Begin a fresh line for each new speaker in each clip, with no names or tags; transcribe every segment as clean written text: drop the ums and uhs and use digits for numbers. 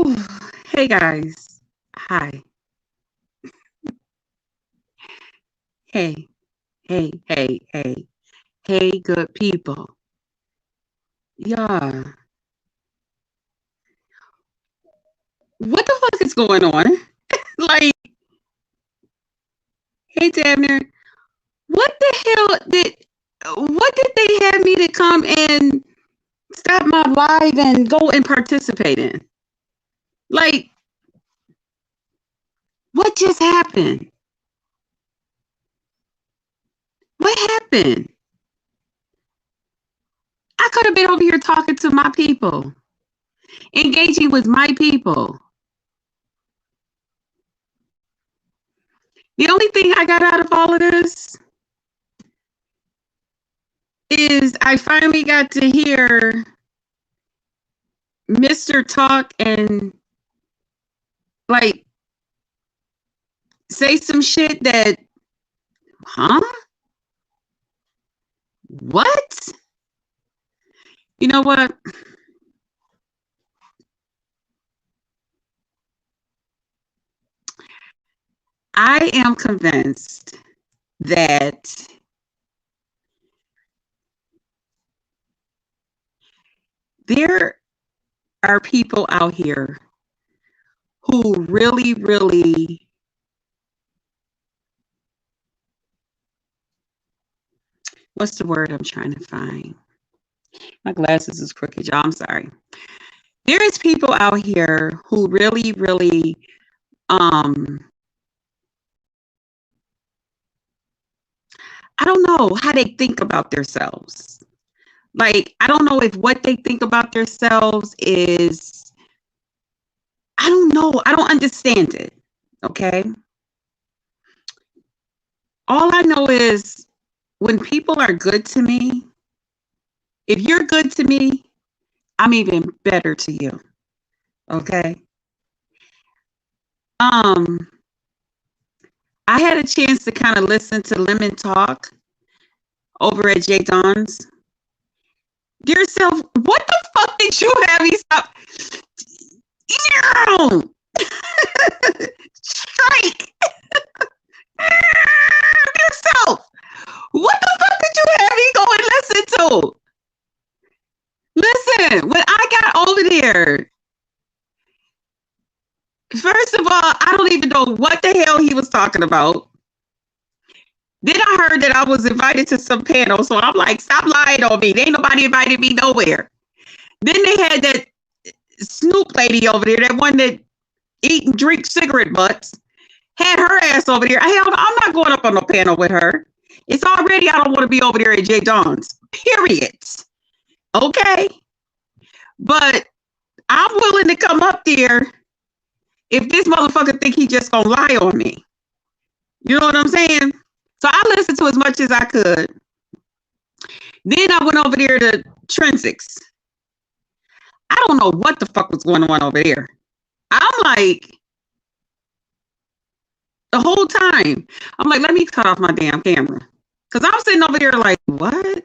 Whew. Hey guys. Hi. Hey, hey. Hey, good people. Yeah. What the fuck is going on? Like, hey Dabner, what the hell what did they have me to come and stop my live and go and participate in? Like, what just happened? What happened? I could have been over here talking to my people, engaging with my people. The only thing I got out of all of this is I finally got to hear Mr. Talk and like say some shit that, huh? What? You know what? I am convinced that there are people out here who really, what's the word I'm trying to find? My glasses is crooked, y'all. I'm sorry. There is people out here who really, um, I don't know how they think about themselves. Like, I don't know if what they think about themselves is, I don't know. I don't understand it. Okay. All I know is when people are good to me, if you're good to me, I'm even better to you. Okay. Um, I had a chance to kind of listen to Lemon talk over at J Don's. Dear self, what the fuck did you have me stop? Ew! Strike! Dear self, what the fuck did you have me go and listen to? Listen, when I got over there, first of all, I don't even know what the hell he was talking about. Then I heard that I was invited to some panel, so I'm like, stop lying on me. There ain't nobody invited me nowhere. Then they had that Snoop lady over there, that one that eat and drink cigarette butts, had her ass over there. Hell, I'm not going up on no panel with her. It's already I don't want to be over there at J Don's. Period. Okay, but I'm willing to come up there if this motherfucker think he just gonna lie on me. You know what I'm saying? So I listened to as much as I could. Then I went over there to Trinsics. I don't know what the fuck was going on over there. I'm like, the whole time, I'm like, let me cut off my damn camera. Because I'm sitting over there like, what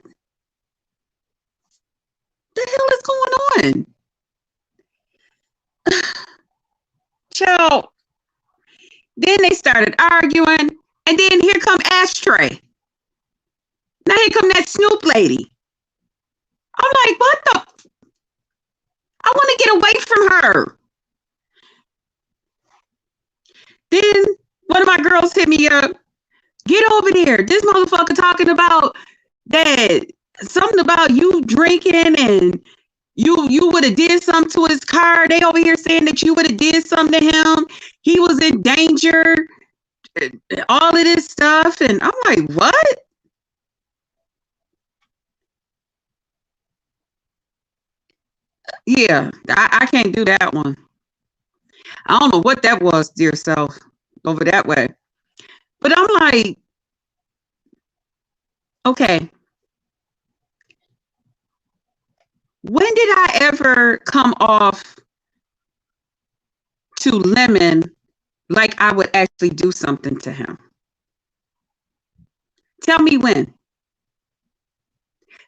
the hell is going on? Chill. Then they started arguing. And then here come Ashtray. Now here come that Snoop lady. I'm like, what the? I want to get away from her. Then one of my girls hit me up. Get over there. This motherfucker talking about that something about you drinking and you would have did something to his car. They over here saying that you would have did something to him. He was in danger. All of this stuff. And I'm like, what? Yeah, I can't do that one. I don't know what that was, dear self, over that way. But I'm like, okay, when did I ever come off to Lemon like I would actually do something to him? Tell me when.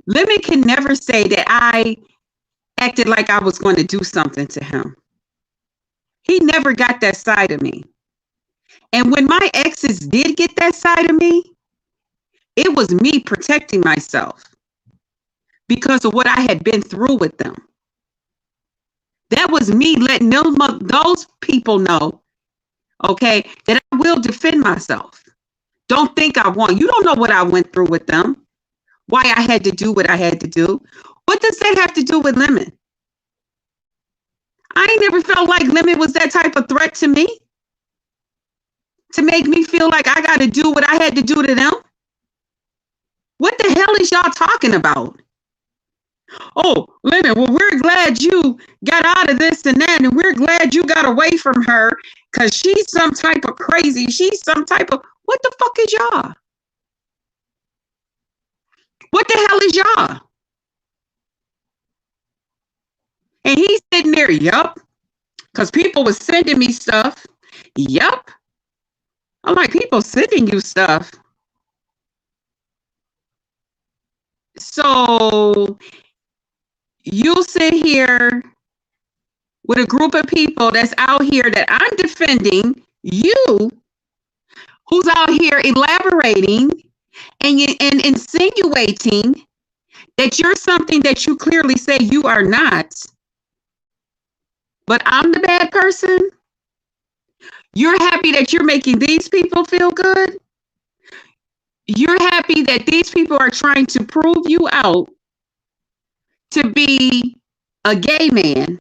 Lemon can never say that I acted like I was going to do something to him. He never got that side of me. And when my exes did get that side of me, it was me protecting myself because of what I had been through with them. That was me letting those people know, okay, that I will defend myself. Don't think I won't. You don't know what I went through with them, why I had to do what I had to do. What does that have to do with Lemon? I ain't never felt like Lemon was that type of threat to me to make me feel like I got to do what I had to do to them. What the hell is y'all talking about? Oh, Lemon, well, we're glad you got out of this and that, and we're glad you got away from her because she's some type of crazy. She's some type of, what the fuck is y'all? What the hell is y'all? And he's sitting there, yup, because people was sending me stuff. Yup. I'm like, people sending you stuff. So you sit here with a group of people that's out here that I'm defending you, who's out here elaborating and insinuating that you're something that you clearly say you are not, but I'm the bad person. You're happy that you're making these people feel good. You're happy that these people are trying to prove you out to be a gay man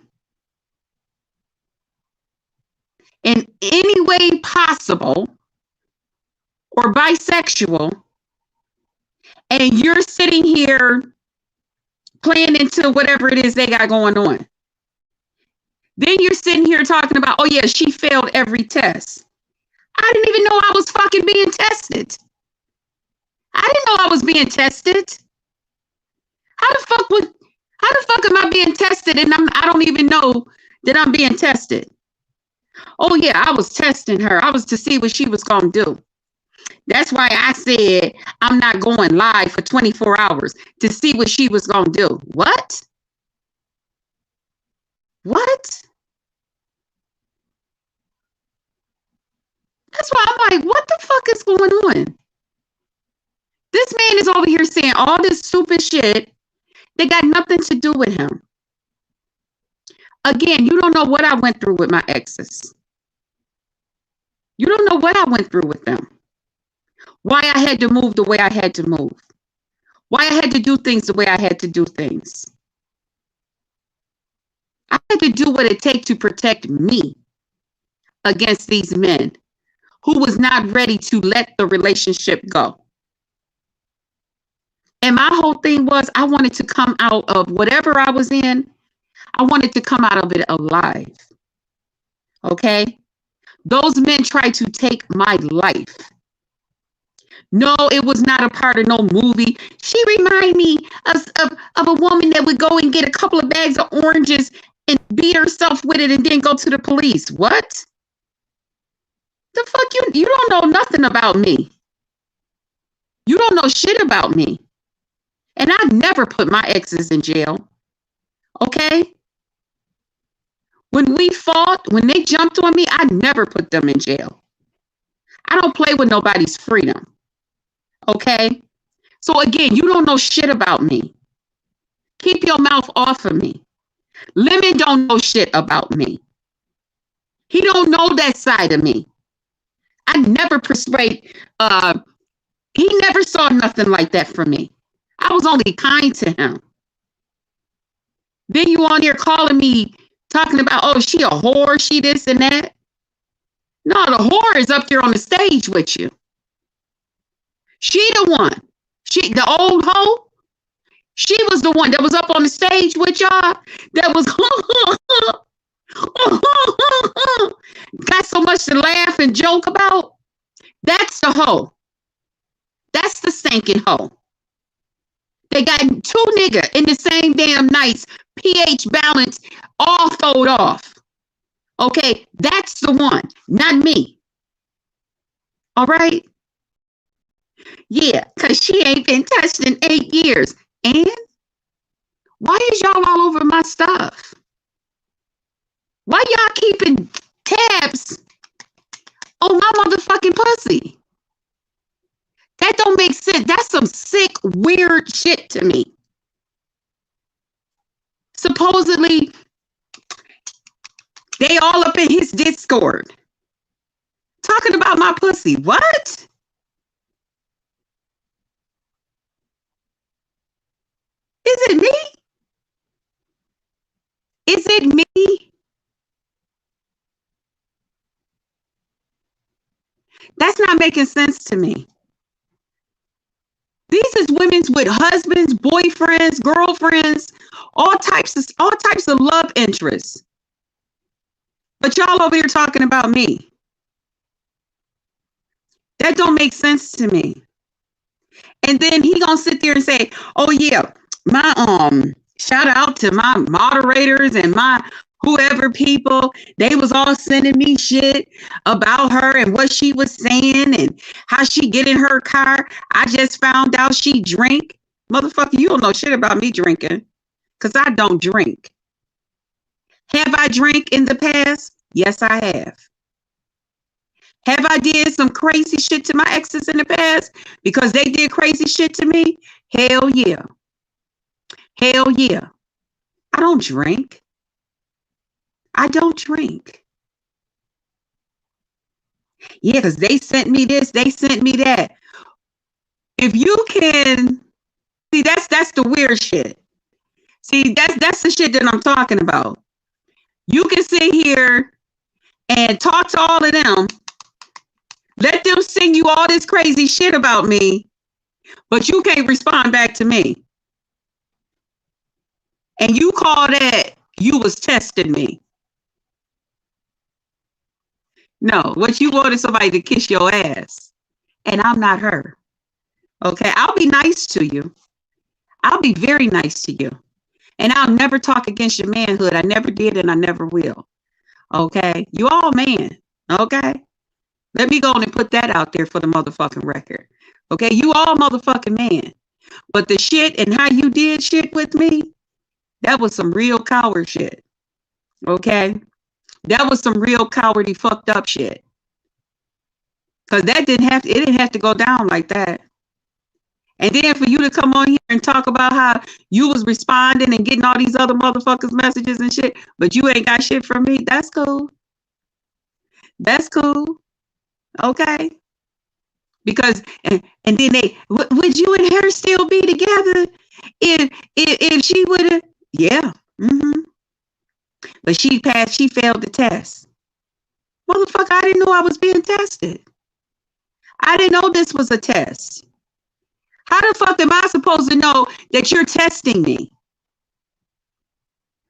in any way possible, or bisexual, and you're sitting here playing into whatever it is they got going on. Then you're sitting here talking about, oh yeah, she failed every test. I didn't even know I was fucking being tested. I didn't know I was being tested. How the fuck am I being tested and I don't even know that I'm being tested? Oh yeah, I was testing her. I was to see what she was going to do. That's why I said I'm not going live for 24 hours to see what she was going to do. What? What? That's why I'm like, what the fuck is going on? This man is over here saying all this stupid shit that got nothing to do with him. Again, you don't know what I went through with my exes. You don't know what I went through with them. Why I had to move the way I had to move. Why I had to do things the way I had to do things. I had to do what it takes to protect me against these men who was not ready to let the relationship go. And my whole thing was I wanted to come out of whatever I was in. I wanted to come out of it alive. Okay? Those men tried to take my life. No, it was not a part of no movie. She reminded me of a woman that would go and get a couple of bags of oranges and beat herself with it and then go to the police. What? The fuck? You don't know nothing about me. You don't know shit about me. And I never put my exes in jail. Okay? When we fought, when they jumped on me, I never put them in jail. I don't play with nobody's freedom. Okay? So again, you don't know shit about me. Keep your mouth off of me. Lemon don't know shit about me. He don't know that side of me. I never persuade, he never saw nothing like that from me. I was only kind to him. Then you on there calling me, talking about, oh, she a whore, she this and that. No, the whore is up there on the stage with you. She the one. She, the old hoe, she was the one that was up on the stage with y'all. That was got so much to laugh and joke about. That's the hoe. That's the stinking hoe. They got two niggas in the same damn nights, pH balance, all throwed off. Okay, that's the one, not me. All right? Yeah, because she ain't been touched in 8 years. And why is y'all all over my stuff? Why y'all keeping tabs on my motherfucking pussy. That don't make sense. That's some sick, weird shit to me. Supposedly, they all up in his Discord talking about my pussy. What? Is it me? Is it me? That's not making sense to me. These is women with husbands, boyfriends, girlfriends, all types of love interests. But y'all over here talking about me. That don't make sense to me. And then he gonna sit there and say, "Oh yeah, my shout out to my moderators and my whoever people, they was all sending me shit about her and what she was saying and how she get in her car. I just found out she drink." Motherfucker, you don't know shit about me drinking, because I don't drink. Have I drank in the past? Yes, I have. Have I did some crazy shit to my exes in the past because they did crazy shit to me? Hell yeah. Hell yeah. I don't drink. I don't drink. Yeah, because they sent me this, they sent me that. If you can see, that's the weird shit. See, that's the shit that I'm talking about. You can sit here and talk to all of them. Let them sing you all this crazy shit about me, but you can't respond back to me. And you call that you was testing me. No, what you wanted somebody to kiss your ass. And I'm not her. Okay, I'll be nice to you. I'll be very nice to you. And I'll never talk against your manhood. I never did and I never will. Okay, you all man. Okay, let me go on and put that out there for the motherfucking record. Okay, you all motherfucking man. But the shit and how you did shit with me, that was some real coward shit. Okay, that was some real cowardly fucked up shit. Because it didn't have to go down like that. And then for you to come on here and talk about how you was responding and getting all these other motherfuckers messages and shit, but you ain't got shit from me, that's cool. That's cool. Okay. Because and then would you and her still be together if she would have? Yeah. Mm-hmm. But she failed the test. Motherfucker, I didn't know I was being tested. I didn't know this was a test. How the fuck am I supposed to know that you're testing me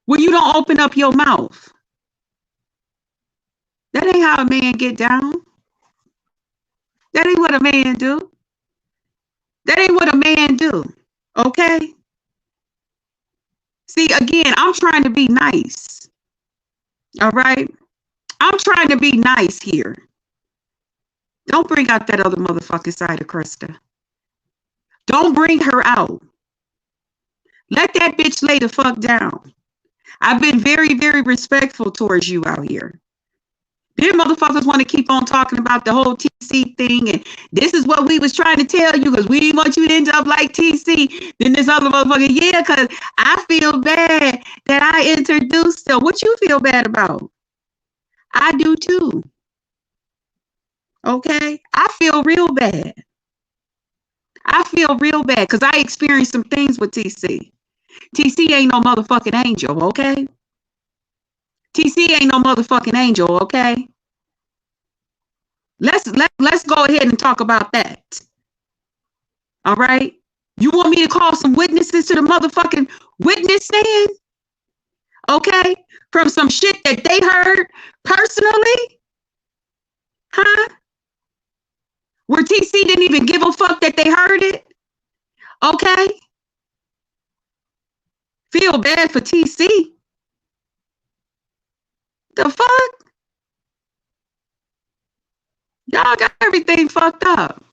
when you don't open up your mouth? That ain't how a man get down. That ain't what a man do. That ain't what a man do. Okay? See, again, I'm trying to be nice. All right? I'm trying to be nice here. Don't bring out that other motherfucking side of Krista. Don't bring her out. Let that bitch lay the fuck down. I've been very, very respectful towards you out here. Then motherfuckers want to keep on talking about the whole TC thing, and this is what we was trying to tell you because we didn't want you to end up like TC. Then this other motherfucker, yeah, because I feel bad that I introduced them. What you feel bad about? I do too. Okay? I feel real bad. I feel real bad because I experienced some things with TC. TC ain't no motherfucking angel, okay? TC ain't no motherfucking angel, okay? Let's go ahead and talk about that. All right? You want me to call some witnesses to the motherfucking witness stand? Okay? From some shit that they heard personally? Huh? Where TC didn't even give a fuck that they heard it? Okay? Feel bad for TC. The fuck? Y'all got everything fucked up.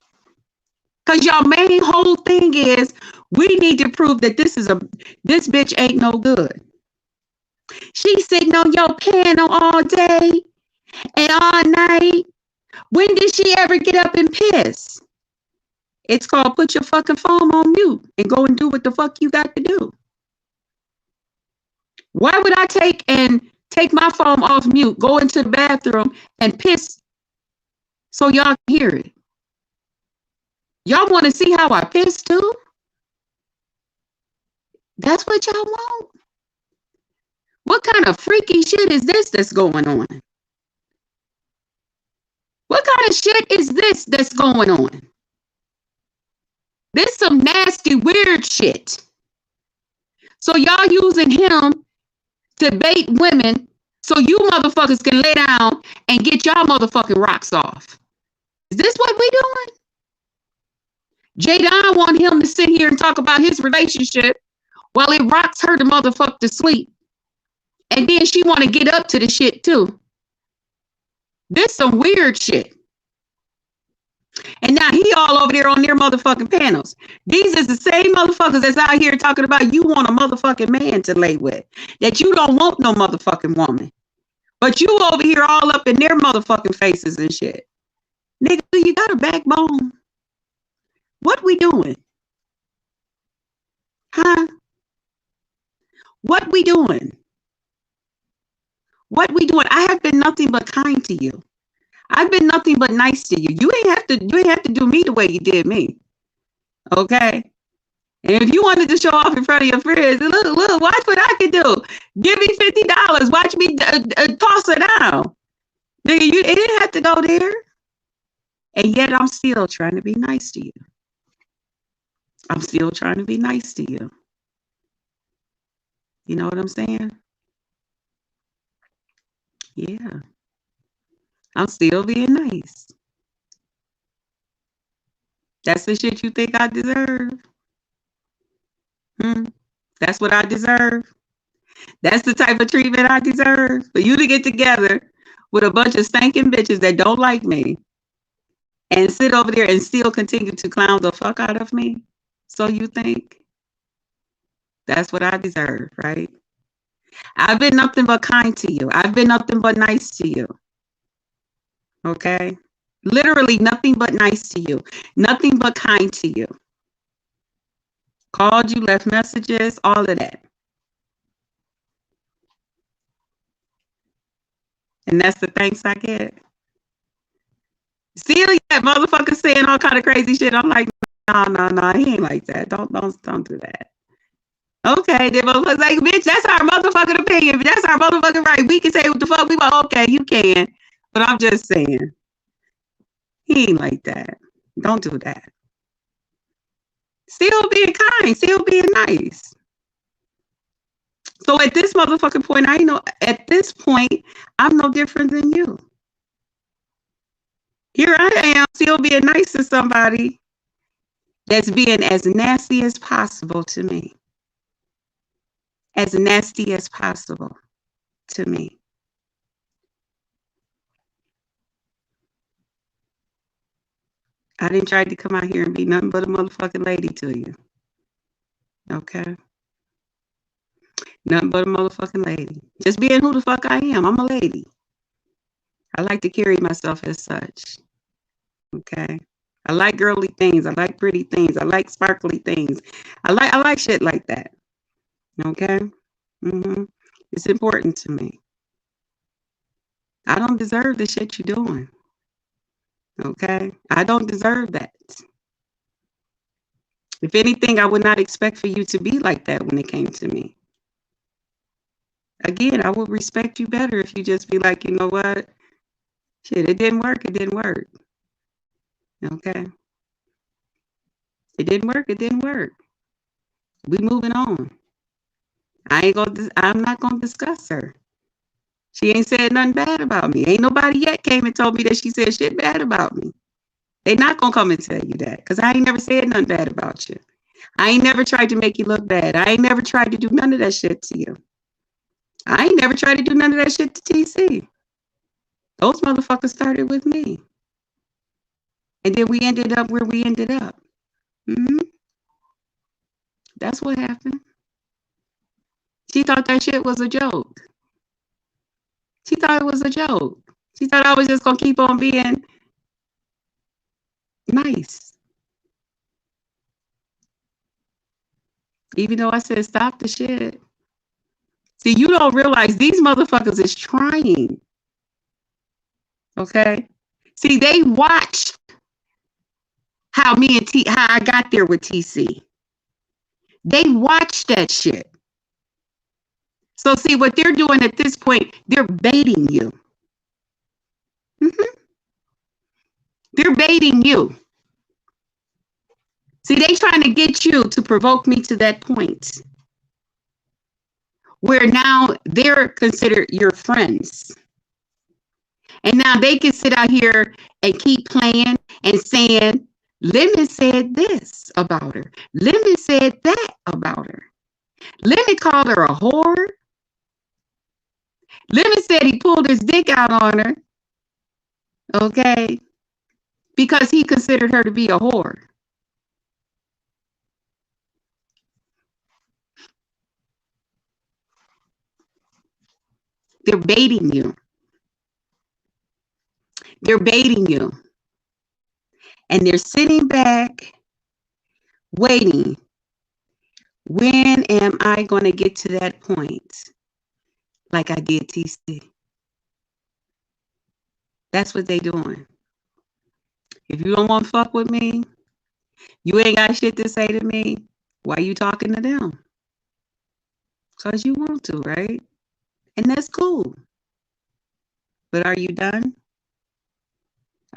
Because y'all main whole thing is we need to prove that this bitch ain't no good. She's sitting on your panel all day and all night. When did she ever get up and piss? It's called put your fucking phone on mute and go and do what the fuck you got to do. Why would I take my phone off mute, go into the bathroom and piss so y'all can hear it? Y'all want to see how I piss too? That's what y'all want? What kind of freaky shit is this that's going on? What kind of shit is this that's going on? This some nasty, weird shit. So y'all using him to bait women so you motherfuckers can lay down and get y'all motherfucking rocks off. Is this what we doing? Jadon want him to sit here and talk about his relationship while it rocks her to motherfuck to sleep. And then she want to get up to the shit too. This some weird shit. And now he all over there on their motherfucking panels. These is the same motherfuckers that's out here talking about you want a motherfucking man to lay with. That you don't want no motherfucking woman. But you over here all up in their motherfucking faces and shit. Nigga, you got a backbone? What we doing? Huh? What we doing? What we doing? I have been nothing but kind to you. I've been nothing but nice to you. You ain't have to do me the way you did me. Okay? And if you wanted to show off in front of your friends, look, watch what I can do. Give me $50. Watch me toss it down. Nigga, it didn't have to go there. And yet I'm still trying to be nice to you. I'm still trying to be nice to you. You know what I'm saying? Yeah. I'm still being nice. That's the shit you think I deserve? That's what I deserve? That's the type of treatment I deserve? For you to get together with a bunch of stinking bitches that don't like me and sit over there and still continue to clown the fuck out of me? So you think? That's what I deserve, right? I've been nothing but kind to you. I've been nothing but nice to you. Okay? Literally nothing but nice to you. Nothing but kind to you. Called you, left messages, all of that. And that's the thanks I get. Still, yeah, motherfucker saying all kind of crazy shit. I'm like, no, he ain't like that. Don't do that. Okay, then motherfuckers like, bitch, that's our motherfucking opinion. That's our motherfucking right. We can say what the fuck we want. Okay, you can. But I'm just saying. He ain't like that. Don't do that. Still being kind. Still being nice. So at this motherfucking point, at this point, I'm no different than you. Here I am still being nice to somebody that's being as nasty as possible to me. As nasty as possible to me. I didn't try to come out here and be nothing but a motherfucking lady to you. Okay? Nothing but a motherfucking lady. Just being who the fuck I am. I'm a lady. I like to carry myself as such. Okay? I like girly things. I like pretty things. I like sparkly things. I like shit like that. Okay? It's important to me. I don't deserve the shit you're doing. Okay? I don't deserve that. If anything, I would not expect for you to be like that when it came to me. Again, I would respect you better if you just be like, you know what? Shit, it didn't work. It didn't work. Okay? It didn't work. It didn't work. We moving on. I'm not gonna discuss her. She ain't said nothing bad about me. Ain't nobody yet came and told me that she said shit bad about me. They not gonna come and tell you that, because I ain't never said nothing bad about you. I ain't never tried to make you look bad. I ain't never tried to do none of that shit to you. I ain't never tried to do none of that shit to TC. Those motherfuckers started with me. And then we ended up where we ended up. That's what happened. She thought that shit was a joke. She thought it was a joke. She thought I was just gonna keep on being nice. Even though I said stop the shit. See, you don't realize these motherfuckers is trying. Okay? See, they watched how I got there with TC. They watched that shit. So see what they're doing at this point, they're baiting you. Mm-hmm. They're baiting you. See, they trying to get you to provoke me to that point where now they're considered your friends. And now they can sit out here and keep playing and saying, Lemon said this about her. Lemon said that about her. Lemon called her a whore. Lemon said he pulled his dick out on her. Okay. Because he considered her to be a whore. They're baiting you. They're baiting you. And they're sitting back waiting. When am I going to get to that point? Like I did TC. That's what they doing. If you don't want to fuck with me, you ain't got shit to say to me, why you talking to them? Because you want to, right? And that's cool. But are you done?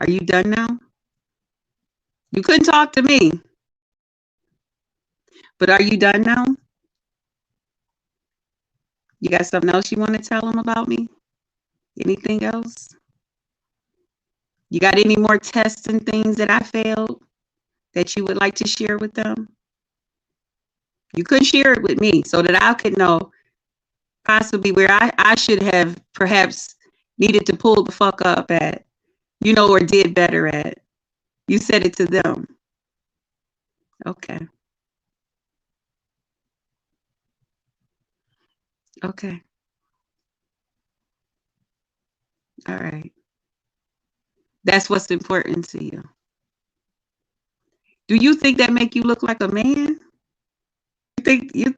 Are you done now? You couldn't talk to me. But are you done now? You got something else you want to tell them about me? Anything else? You got any more tests and things that I failed that you would like to share with them? You could share it with me so that I could know possibly where I should have perhaps needed to pull the fuck up at, or did better at. You said it to them. Okay. Okay. All right. That's what's important to you. Do you think that make you look like a man? You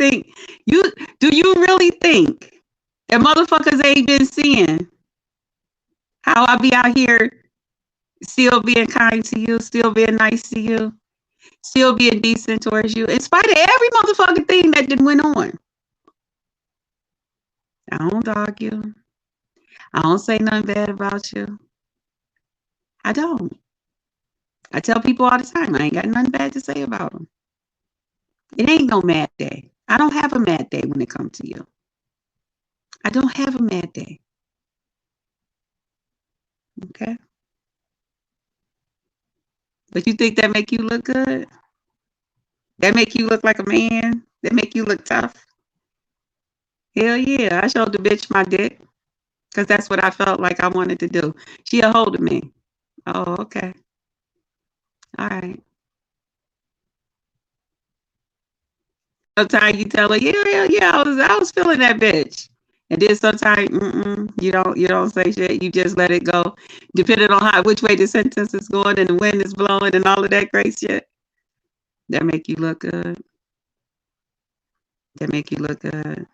do you really think that motherfuckers ain't been seeing how I be out here still being kind to you, still being nice to you, still being decent towards you, in spite of every motherfucking thing that did went on? I don't dog you. I don't say nothing bad about you. I don't. I tell people all the time, I ain't got nothing bad to say about them. It ain't no mad day. I don't have a mad day when it comes to you. I don't have a mad day. Okay? But you think that make you look good? That make you look like a man? That make you look tough? Hell yeah. I showed the bitch my dick because that's what I felt like I wanted to do. She a hold of me. Oh, okay. All right. Sometimes you tell her, yeah, I was feeling that bitch. And then sometimes, you don't say shit. You just let it go, depending on which way the sentence is going and the wind is blowing and all of that great shit. That make you look good. That make you look good.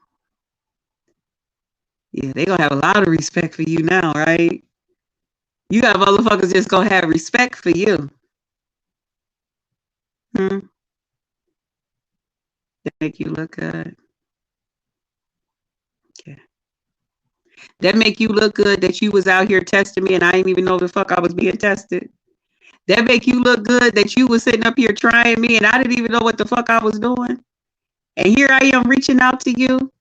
Yeah, they gonna have a lot of respect for you now, right? You got motherfuckers just gonna have respect for you. Hmm? That make you look good. Yeah. That make you look good that you was out here testing me and I didn't even know the fuck I was being tested. That make you look good that you was sitting up here trying me and I didn't even know what the fuck I was doing. And here I am reaching out to you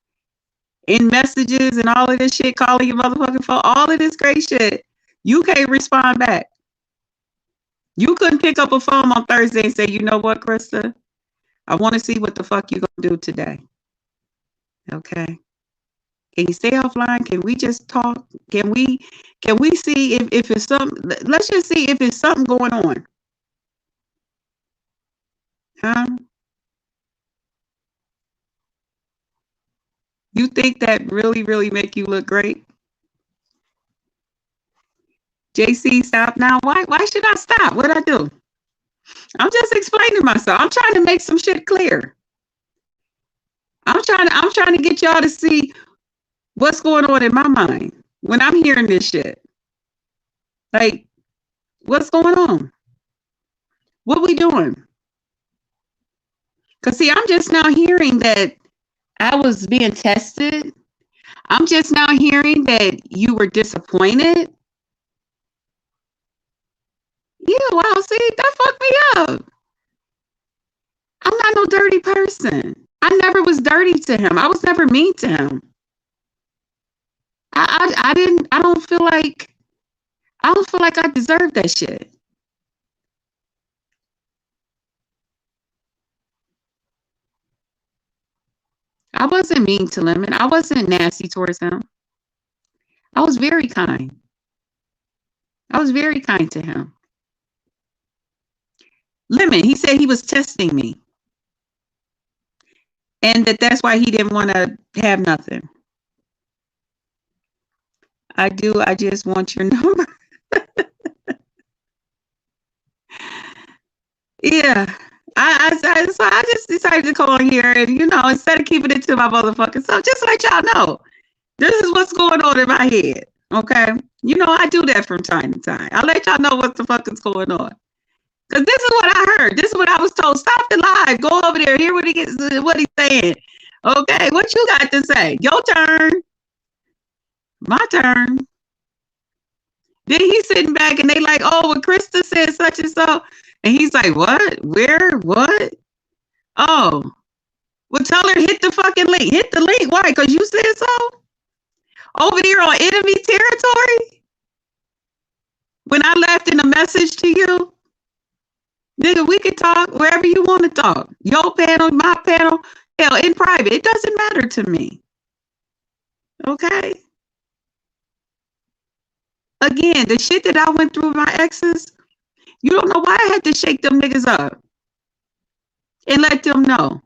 in messages and all of this shit, calling your motherfucking phone, all of this great shit. You can't respond back. You couldn't pick up a phone on Thursday and say, you know what, Krista? I want to see what the fuck you gonna do today. Okay. Can you stay offline? Can we just talk? Can we see if it's something? Let's just see if it's something going on. Huh? You think that really, really make you look great? JC, stop now. Why should I stop? What I do? I'm just explaining myself. I'm trying to make some shit clear. I'm trying to get y'all to see what's going on in my mind when I'm hearing this shit. Like, what's going on? What we doing? Because see, I'm just now hearing that I was being tested. I'm just now hearing that you were disappointed. Yeah, wow, see, that fucked me up. I'm not no dirty person. I never was dirty to him. I was never mean to him. I didn't, I don't feel like I deserve that shit. I wasn't mean to Lemon. I wasn't nasty towards him. I was very kind. I was very kind to him. Lemon, he said he was testing me. And that's why he didn't want to have nothing. I do. I just want your number. Yeah. So I just decided to call on here and, instead of keeping it to my motherfucking self, just let y'all know. This is what's going on in my head. Okay. I do that from time to time. I let y'all know what the fuck is going on. Because this is what I heard. This is what I was told. Stop the live. Go over there. Hear what he's saying. Okay. What you got to say? Your turn. My turn. Then he's sitting back and they like, oh, well, Krista said such and so. And he's like, what? Where? What? Oh. Well, tell her hit the fucking link. Hit the link. Why? Because you said so? Over there on enemy territory? When I left in a message to you? Nigga, we can talk wherever you want to talk. Your panel, my panel, hell, in private. It doesn't matter to me. Okay? Again, the shit that I went through with my exes, you don't know why I had to shake them niggas up and let them know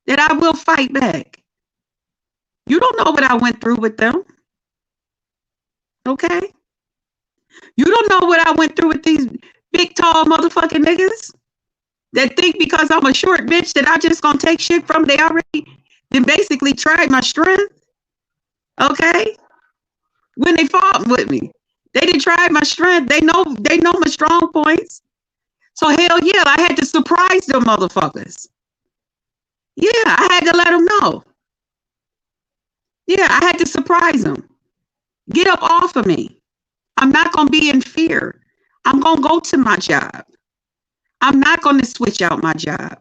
that I will fight back. You don't know what I went through with them. Okay? You don't know what I went through with these big, tall motherfucking niggas that think because I'm a short bitch that I just gonna take shit from. They already then basically tried my strength. Okay? When they fought with me. They didn't try my strength. They know my strong points. So hell yeah, I had to surprise them motherfuckers. Yeah, I had to let them know. Yeah, I had to surprise them. Get up off of me. I'm not going to be in fear. I'm going to go to my job. I'm not going to switch out my job.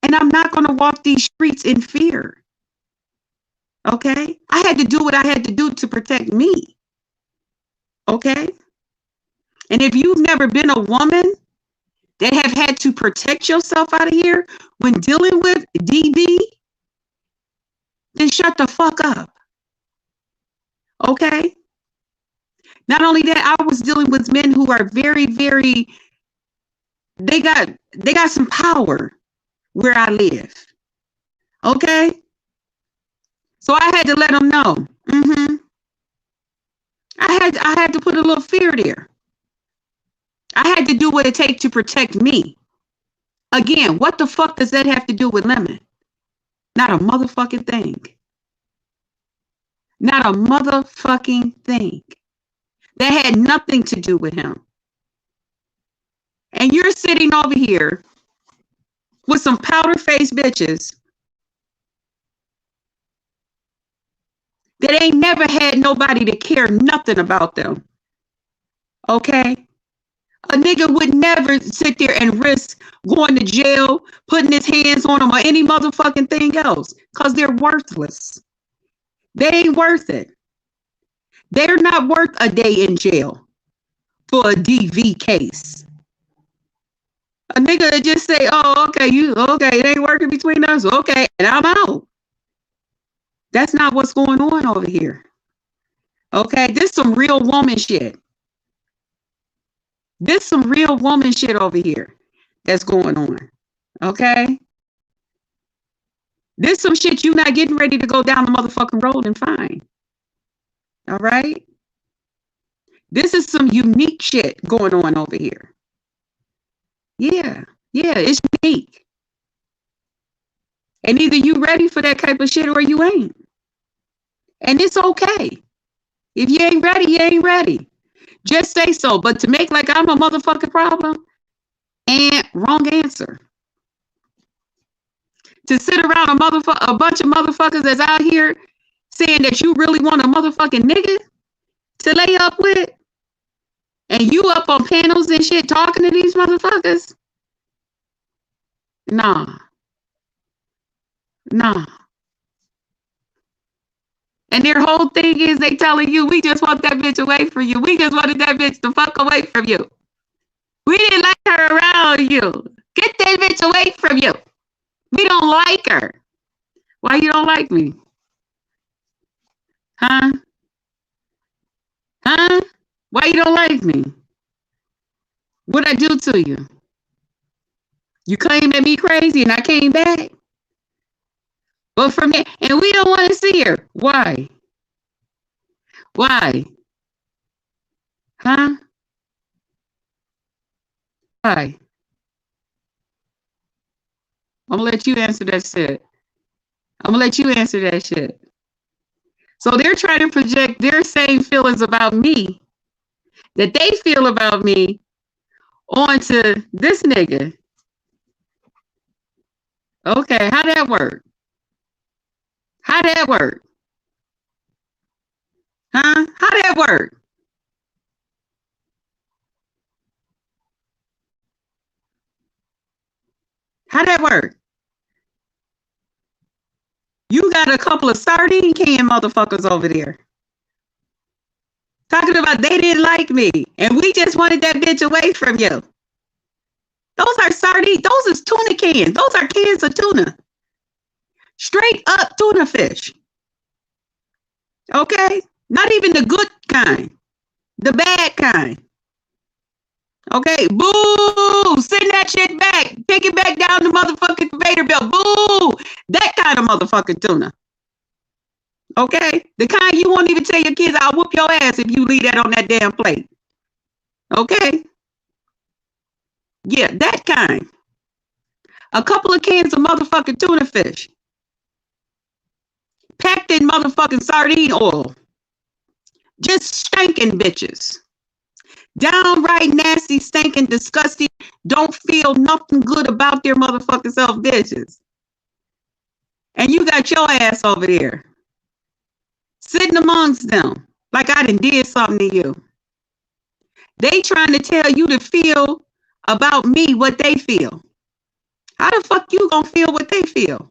And I'm not going to walk these streets in fear. Okay? I had to do what I had to do to protect me. Okay? And if you've never been a woman that have had to protect yourself out of here when dealing with DB, then shut the fuck up. Okay? Not only that, I was dealing with men who are very, very, they got some power where I live. Okay? So I had to let them know. I had to put a little fear there. I had to do what it takes to protect me. Again, what the fuck does that have to do with Lemon? Not a motherfucking thing. Not a motherfucking thing. That had nothing to do with him. And you're sitting over here with some powder-faced bitches that ain't never had nobody to care nothing about them. Okay? A nigga would never sit there and risk going to jail, putting his hands on them or any motherfucking thing else because they're worthless. They ain't worth it. They're not worth a day in jail for a DV case. A nigga that just say, oh, okay, it ain't working between us, okay, and I'm out. That's not what's going on over here. Okay, this some real woman shit. This some real woman shit over here that's going on. Okay? This some shit you not getting ready to go down the motherfucking road and find. All right? This is some unique shit going on over here. Yeah, it's unique. And either you ready for that type of shit or you ain't. And it's okay. If you ain't ready, you ain't ready. Just say so. But to make like I'm a motherfucking problem, and wrong answer. To sit around a bunch of motherfuckers that's out here saying that you really want a motherfucking nigga to lay up with, and you up on panels and shit talking to these motherfuckers? Nah. And their whole thing is they telling you, we just want that bitch away from you. We just wanted that bitch to fuck away from you. We didn't like her around you. Get that bitch away from you. We don't like her. Why you don't like me? Huh? Why you don't like me? What'd I do to you? You claimed at me crazy and I came back? But from there, and we don't want to see her. Why? Why? Huh? Why? I'm gonna let you answer that shit. So they're trying to project their same feelings about me that they feel about me onto this nigga. Okay, how that work? How that work? Huh? How that work? How that work? You got a couple of sardine can motherfuckers over there talking about they didn't like me and we just wanted that bitch away from you. Those are sardine. Those is tuna cans. Those are cans of tuna. Straight up tuna fish. Okay? Not even the good kind. The bad kind. Okay? Boo! Send that shit back. Take it back down the motherfucking conveyor belt. Boo! That kind of motherfucking tuna. Okay? The kind you won't even tell your kids, I'll whoop your ass if you leave that on that damn plate. Okay? Yeah, that kind. A couple of cans of motherfucking tuna fish. Packed in motherfucking sardine oil. Just stinking bitches. Downright nasty, stinking, disgusting, don't feel nothing good about their motherfucking self bitches. And you got your ass over there. Sitting amongst them. Like I done did something to you. They trying to tell you to feel about me what they feel. How the fuck you gonna feel what they feel?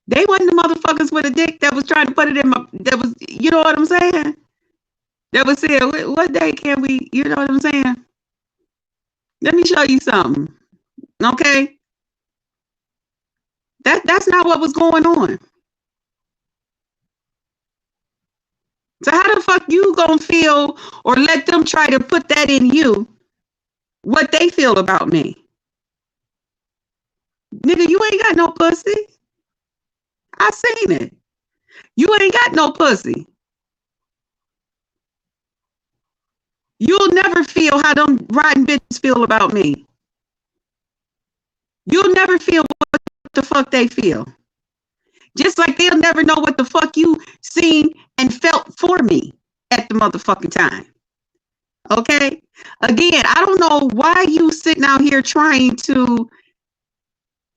They wasn't the motherfuckers with a dick that was trying to put it in my, that was, you know what I'm saying? That was saying, what day can we, you know what I'm saying? Let me show you something. Okay? That's not what was going on. So how the fuck you gonna feel or let them try to put that in you, what they feel about me? Nigga, you ain't got no pussy. I seen it. You ain't got no pussy. You'll never feel how them rotten bitches feel about me. You'll never feel what the fuck they feel. Just like they'll never know what the fuck you seen and felt for me at the motherfucking time. Okay? Again, I don't know why you sitting out here trying to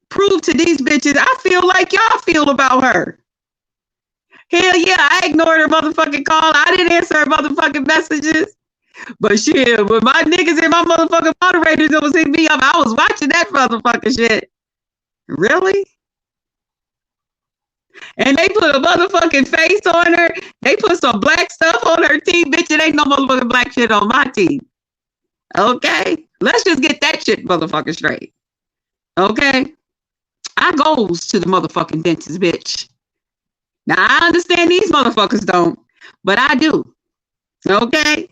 prove to these bitches I feel like y'all feel about her. Hell yeah, I ignored her motherfucking call. I didn't answer her motherfucking messages. But shit, with my niggas and my motherfucking moderators that was hitting me up, I was watching that motherfucking shit. Really? And they put a motherfucking face on her. They put some black stuff on her teeth. Bitch, it ain't no motherfucking black shit on my teeth. Okay? Let's just get that shit motherfucking straight. Okay? I goes to the motherfucking dentist, bitch. Now, I understand these motherfuckers don't, but I do. Okay?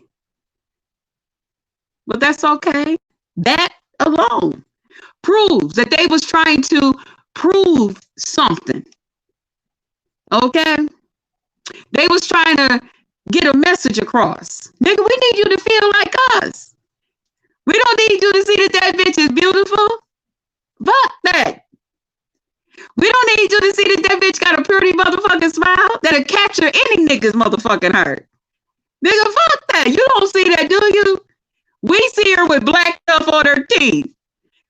But that's okay. That alone proves that they was trying to prove something. Okay? They was trying to get a message across. Nigga, we need you to feel like us. We don't need you to see that bitch is beautiful. Fuck that. We don't need you to see that bitch got a pretty motherfucking smile that'll capture any nigga's motherfucking heart. Nigga, fuck that. You don't see that, do you? We see her with black stuff on her teeth.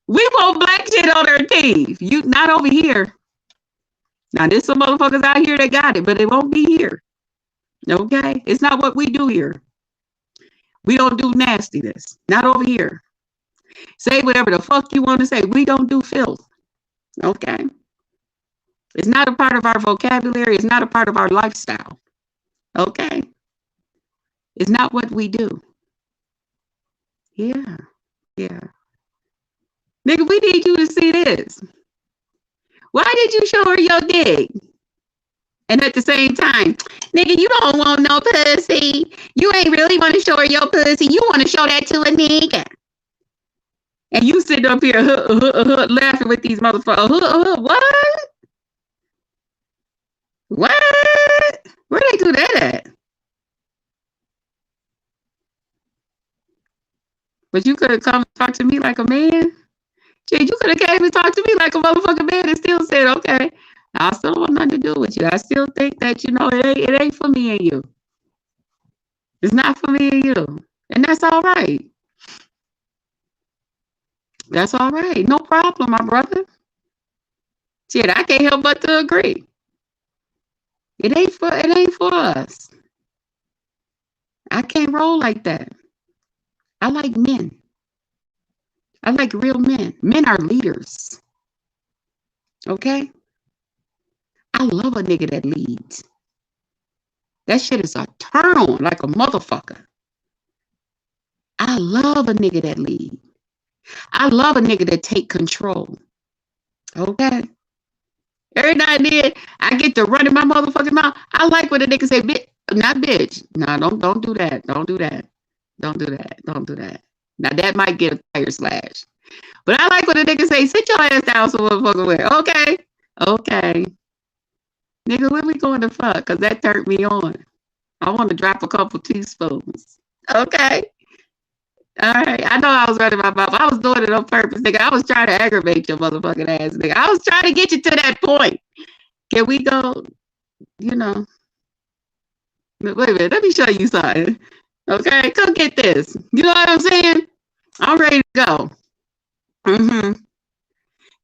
We want black shit on her teeth. You not over here. Now there's some motherfuckers out here that got it, but it won't be here. Okay? It's not what we do here. We don't do nastiness. Not over here. Say whatever the fuck you want to say. We don't do filth. Okay? It's not a part of our vocabulary. It's not a part of our lifestyle. Okay? It's not what we do. Yeah. Yeah. Nigga, we need you to see this. Why did you show her your dick? And at the same time, nigga, you don't want no pussy. You ain't really want to show her your pussy. You want to show that to a nigga. And you sitting up here laughing with these motherfuckers. What? What? Where they do that at? But you could have come and talked to me like a man. Shit, you could have came and talked to me like a motherfucking man and still said, okay, I still want nothing to do with you. I still think that, it ain't for me and you. It's not for me and you. And that's all right. That's all right. No problem, my brother. Shit, I can't help but to agree. It ain't for us. I can't roll like that. I like men. I like real men. Men are leaders. Okay? I love a nigga that leads. That shit is a turn on like a motherfucker. I love a nigga that leads. I love a nigga that take control. Okay? Every now and then, I get to run in my motherfucking mouth. I like when a nigga say, bitch, not bitch. No, don't do that. Don't do that. Don't do that. Don't do that. Now, that might get a tire slash. But I like when a nigga say, sit your ass down so motherfucker way. Okay. Okay. Nigga, where we going to fuck? Because that turned me on. I want to drop a couple teaspoons. Okay. All right. I know I was running my mouth. I was doing it on purpose, nigga. I was trying to aggravate your motherfucking ass, nigga. I was trying to get you to that point. Can we go, Wait a minute. Let me show you something. Okay? Come get this. You know what I'm saying? I'm ready to go.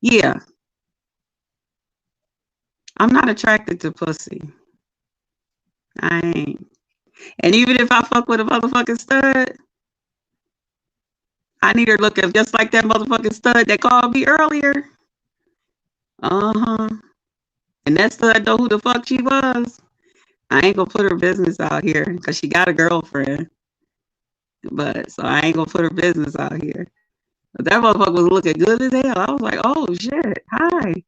Yeah. I'm not attracted to pussy. I ain't. And even if I fuck with a motherfucking stud, I need her looking just like that motherfucking stud that called me earlier. And that stud know who the fuck she was. I ain't gonna put her business out here because she got a girlfriend. But so I ain't gonna put her business out here. But that motherfucker was looking good as hell. I was like, oh shit, hi.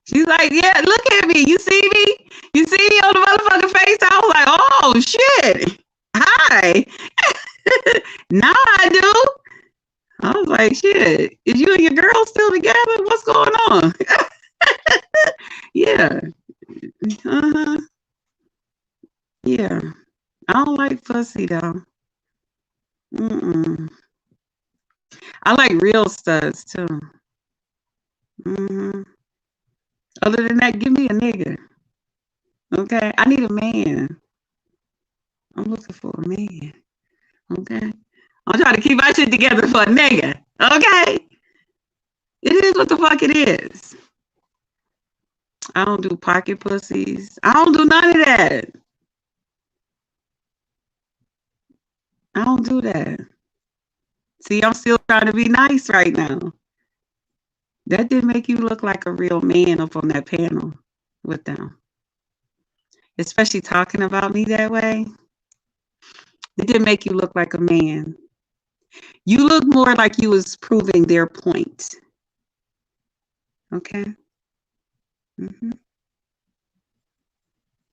She's like, yeah, look at me. You see me? You see me on the motherfucking face? I was like, oh shit. Hi. Now I do. I was like, shit, is you and your girl still together? What's going on? Yeah. Yeah. I don't like pussy though. I like real studs too. Other than that, give me a nigga. Okay? I need a man. I'm looking for a man. Okay? I'm trying to keep my shit together for a nigga. Okay? It is what the fuck it is. I don't do pocket pussies. I don't do none of that. I don't do that. See, I'm still trying to be nice right now. That didn't make you look like a real man up on that panel with them. Especially talking about me that way. It didn't make you look like a man. You look more like you was proving their point. Okay?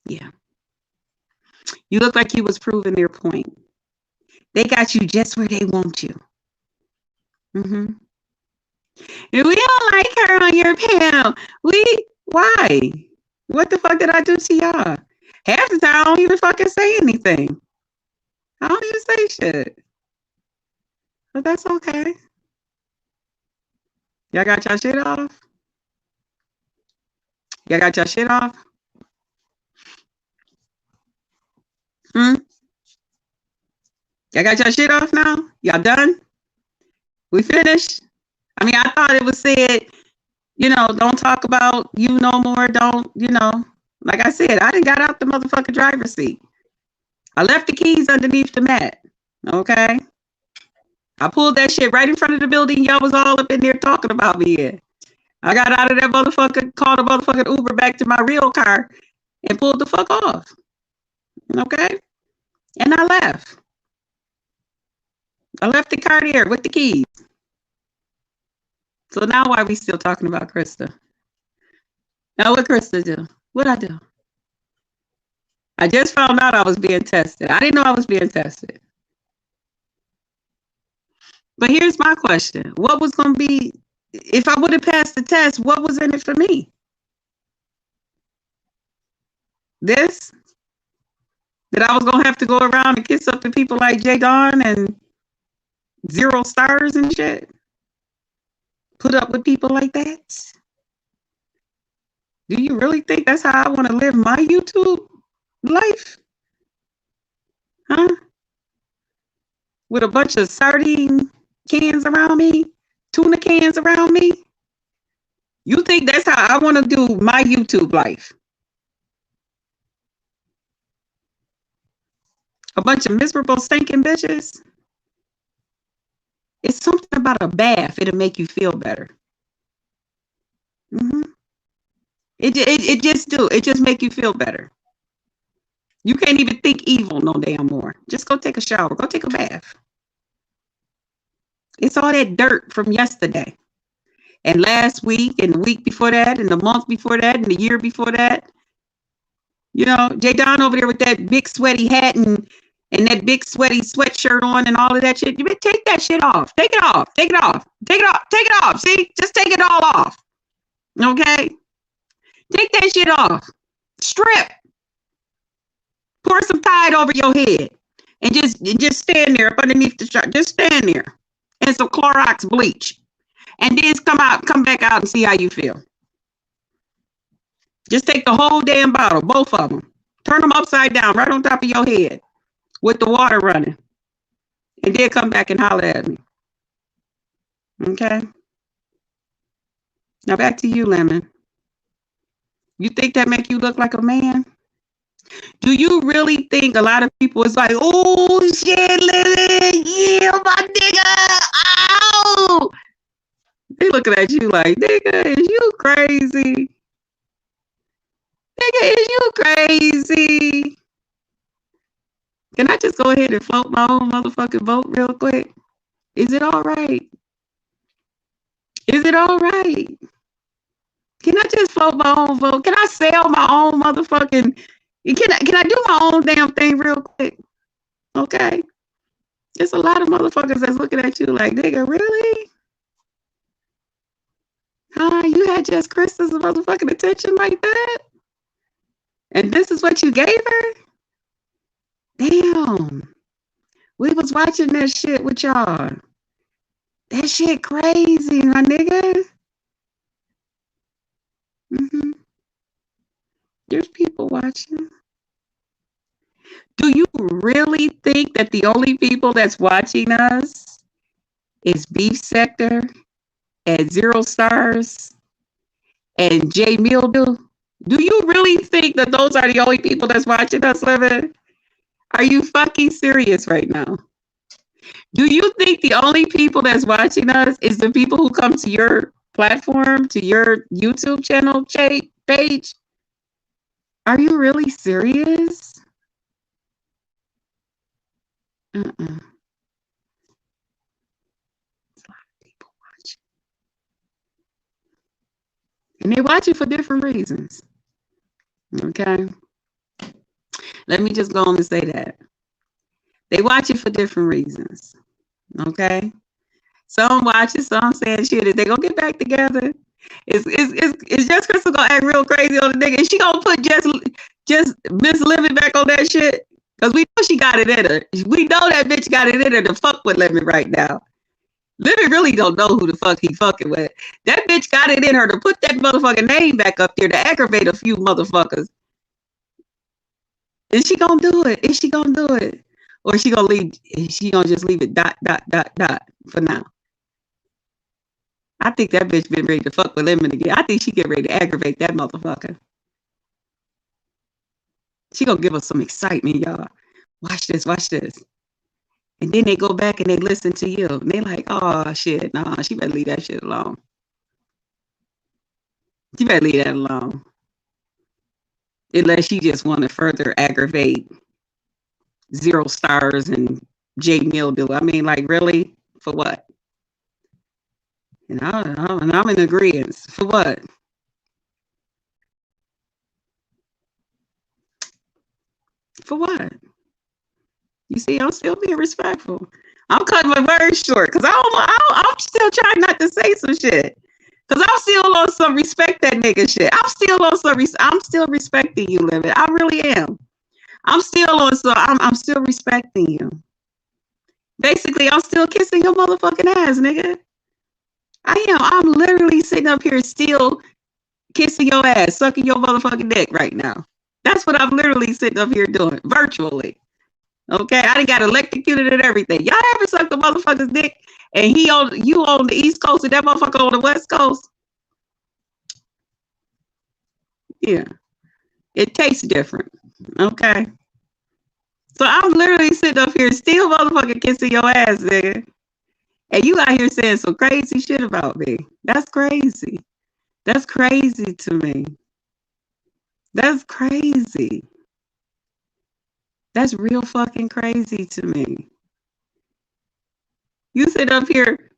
Yeah. You look like you was proving their point. They got you just where they want you. And we don't like her on your panel. Why? What the fuck did I do to y'all? Half the time I don't even fucking say anything. I don't even say shit. But that's okay. Y'all got your shit off? Y'all got your shit off? Hmm? Y'all got your shit off now? Y'all done? We finished? I mean, I thought it was said, don't talk about you no more. Don't, like I said, I didn't got out the motherfucking driver's seat. I left the keys underneath the mat. Okay. I pulled that shit right in front of the building. Y'all was all up in there talking about me. Yeah. I got out of that motherfucker, called a motherfucking Uber back to my real car and pulled the fuck off. Okay. And I left. I left the car there with the keys. So now why are we still talking about Krista? Now what Krista do? What I do? I just found out I was being tested. I didn't know I was being tested. But here's my question. What was going to be, if I would have passed the test, what was in it for me? This? That I was going to have to go around and kiss up to people like Jay Dawn and 0 stars and shit? Put up with people like that? Do you really think that's how I want to live my YouTube life? Huh? With a bunch of sardine cans around me? Tuna cans around me? You think that's how I want to do my YouTube life? A bunch of miserable, stinking bitches? It's something about a bath. It'll make you feel better. Mm-hmm. It just do. It just make you feel better. You can't even think evil no damn more. Just go take a shower. Go take a bath. It's all that dirt from yesterday. And last week and the week before that and the month before that and the year before that. Jay Don over there with that big sweaty hat and that big sweaty sweatshirt on and all of that shit. You better take that shit off. Take it off. Take it off. Take it off. Take it off. See? Just take it all off. Okay? Take that shit off. Strip. Pour some Tide over your head. And just stand there up underneath the shirt. Just stand there. And some Clorox bleach. And then come back out and see how you feel. Just take the whole damn bottle, both of them. Turn them upside down, right on top of your head, with the water running. And then come back and holler at me. Okay? Now back to you, Lemon. You think that make you look like a man? Do you really think a lot of people is like, oh shit, Lemon, yeah, my nigga, ow! They looking at you like, nigga, is you crazy? Nigga, is you crazy? Can I just go ahead and float my own motherfucking boat real quick? Is it all right? Is it all right? Can I just float my own boat? Can I sail my own motherfucking... Can I do my own damn thing real quick? Okay? There's a lot of motherfuckers that's looking at you like, nigga, really? Huh? You had just Krista's motherfucking attention like that? And this is what you gave her? Damn. We was watching that shit with y'all. That shit crazy, my nigga. Mm-hmm. There's people watching. Do you really think that the only people that's watching us is Beef Sector and 0 Stars and Jay Mildew? Do you really think that those are the only people that's watching us, Living? Are you fucking serious right now? Do you think the only people that's watching us is the people who come to your platform, to your YouTube channel page? Are you really serious? There's a lot of people watching. And they watch it for different reasons. Okay? Let me just go on and say that. They watch it for different reasons. Okay? Some watch it, some saying shit. If they gonna get back together, it's just Crystal gonna act real crazy on the nigga. And she gonna put Just Miss Living back on that shit. Because we know she got it in her. We know that bitch got it in her to fuck with Lemon right now. Lemon really don't know who the fuck he fucking with. That bitch got it in her to put that motherfucking name back up there to aggravate a few motherfuckers. Is she gonna do it? Is she gonna do it? Or is she gonna leave? Is she gonna just leave it dot for now? I think that bitch been ready to fuck with Lemon again. I think she get ready to aggravate that motherfucker. She gonna give us some excitement, y'all. Watch this, watch this. And then they go back and they listen to you. And they like, oh shit, nah, she better leave that shit alone. She better leave that alone. Unless she just want to further aggravate 0 stars and J Mildew. I mean, like, really? For what? And I'm in agreement. For what? For what? You see, I'm still being respectful. I'm cutting my words short because I'm still trying not to say some shit. Because I'm still on some respect that nigga shit. I'm still respecting you, Lemon. I really am. I'm still respecting you. Basically, I'm still kissing your motherfucking ass, nigga. I am. I'm literally sitting up here still kissing your ass, sucking your motherfucking dick right now. That's what I'm literally sitting up here doing, virtually. Okay, I done got electrocuted and everything. Y'all ever sucked the motherfucker's dick and you on the East Coast and that motherfucker on the West Coast? Yeah, it tastes different. Okay, so I'm literally sitting up here still motherfucking kissing your ass, nigga, and you out here saying some crazy shit about me. That's crazy. That's crazy to me. That's crazy. That's real fucking crazy to me. You sit up here,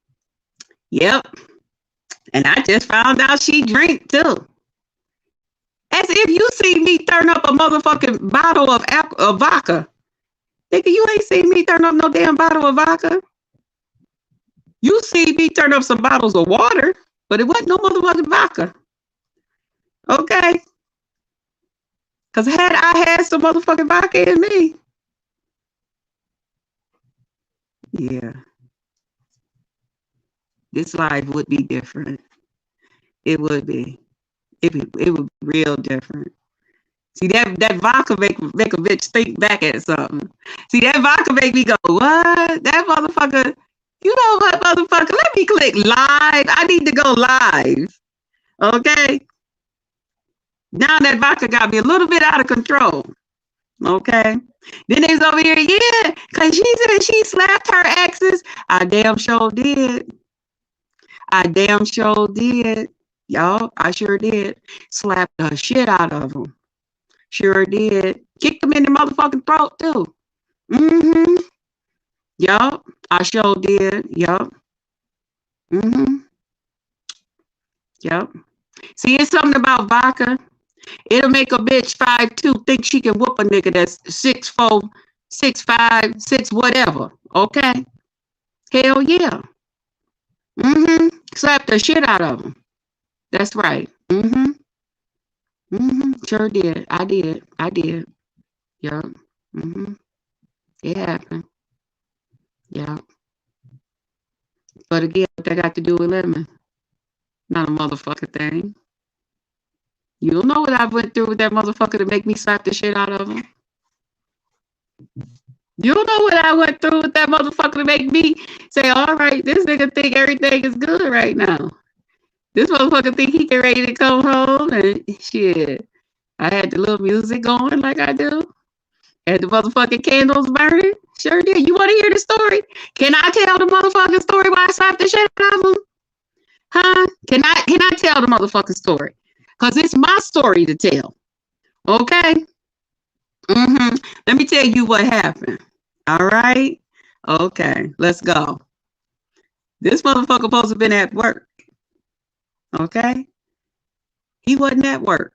yep, and I just found out she drink too. As if you see me turn up a motherfucking bottle of vodka. Nigga, you ain't seen me turn up no damn bottle of vodka. You see me turn up some bottles of water, but it wasn't no motherfucking vodka. Okay? Because had I had some motherfucking vodka in me, yeah, this life would be different. It would be. It would be real different. See, that vodka make a bitch think back at something. See, that vodka make me go, what? That motherfucker, you know what, motherfucker? Let me click live. I need to go live. Okay? Now that vodka got me a little bit out of control. Okay? Then they's over here, yeah, because she said she slapped her exes. I damn sure did. I damn sure did. Y'all, I sure did. Slapped the shit out of them. Sure did. Kicked them in the motherfucking throat, too. Mm-hmm. Yup. I sure did. Yup. Mm-hmm. Yup. See, it's something about vodka. It'll make a bitch 5'2" think she can whoop a nigga that's 6'4", 6'5", 6 whatever. Okay? Hell yeah. Mm-hmm. Slap the shit out of them. That's right. Mm-hmm. Mm-hmm. Sure did. I did. Yup. Mm-hmm. It happened. Yeah. But again, what that got to do with Lemon? Not a motherfucking thing. You don't know what I went through with that motherfucker to make me slap the shit out of him. You don't know what I went through with that motherfucker to make me say, all right, this nigga think everything is good right now. This motherfucker think he get ready to come home and shit. I had the little music going like I do. Had the motherfucking candles burning. Sure did. You want to hear the story? Can I tell the motherfucking story why I slapped the shit out of him? Huh? Can I tell the motherfucking story? Because it's my story to tell. Okay? Mm-hmm. Let me tell you what happened. All right? Okay. Let's go. This motherfucker supposed to have been at work. Okay? He wasn't at work.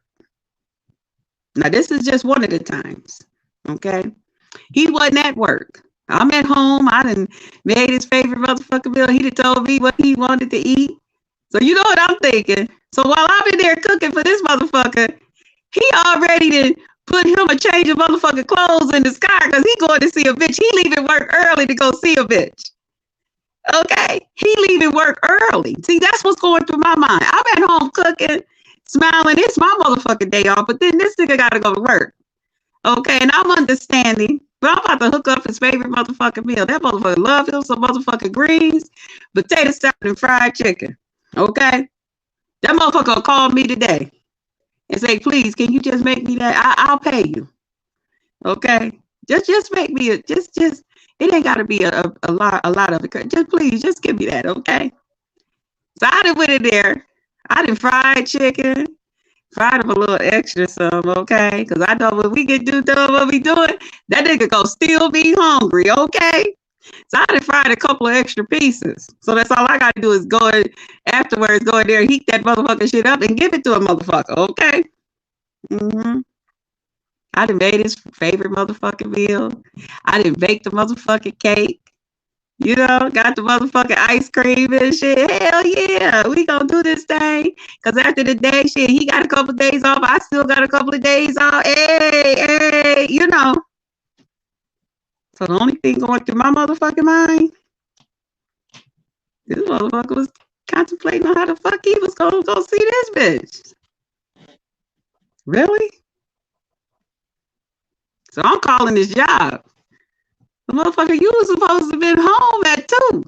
Now, this is just one of the times. Okay? He wasn't at work. I'm at home. I done made his favorite motherfucking meal. He done told me what he wanted to eat. So you know what I'm thinking. So while I'm in there cooking for this motherfucker, he already done put him a change of motherfucking clothes in his car because he going to see a bitch. He leaving work early to go see a bitch. Okay? He leaving work early. See, that's what's going through my mind. I'm at home cooking, smiling. It's my motherfucking day off, but then this nigga got to go to work. Okay? And I'm understanding, but I'm about to hook up his favorite motherfucking meal. That motherfucker love him some motherfucking greens, potato salad, and fried chicken. Okay? That motherfucker will call me today and say, please, can you just make me that? I'll pay you. Okay? Just make me just it ain't gotta be a lot of it. Just please, just give me that, okay? So I done went in there. I done fried chicken, fried him a little extra some, okay? Because I know when we get done what we doing, that nigga gonna still be hungry, okay? So I done fried a couple of extra pieces. So that's all I gotta do is go in afterwards, go in there, heat that motherfucking shit up and give it to a motherfucker, okay? Mm-hmm. I done made his favorite motherfucking meal. I done baked the motherfucking cake. You know, got the motherfucking ice cream and shit. Hell yeah, we gonna do this thing. Cause after the day, shit, he got a couple of days off. I still got a couple of days off. Hey, you know. So the only thing going through my motherfucking mind, this motherfucker was contemplating on how the fuck he was gonna go see this bitch. Really? So I'm calling this job. The motherfucker, you was supposed to have been home at 2.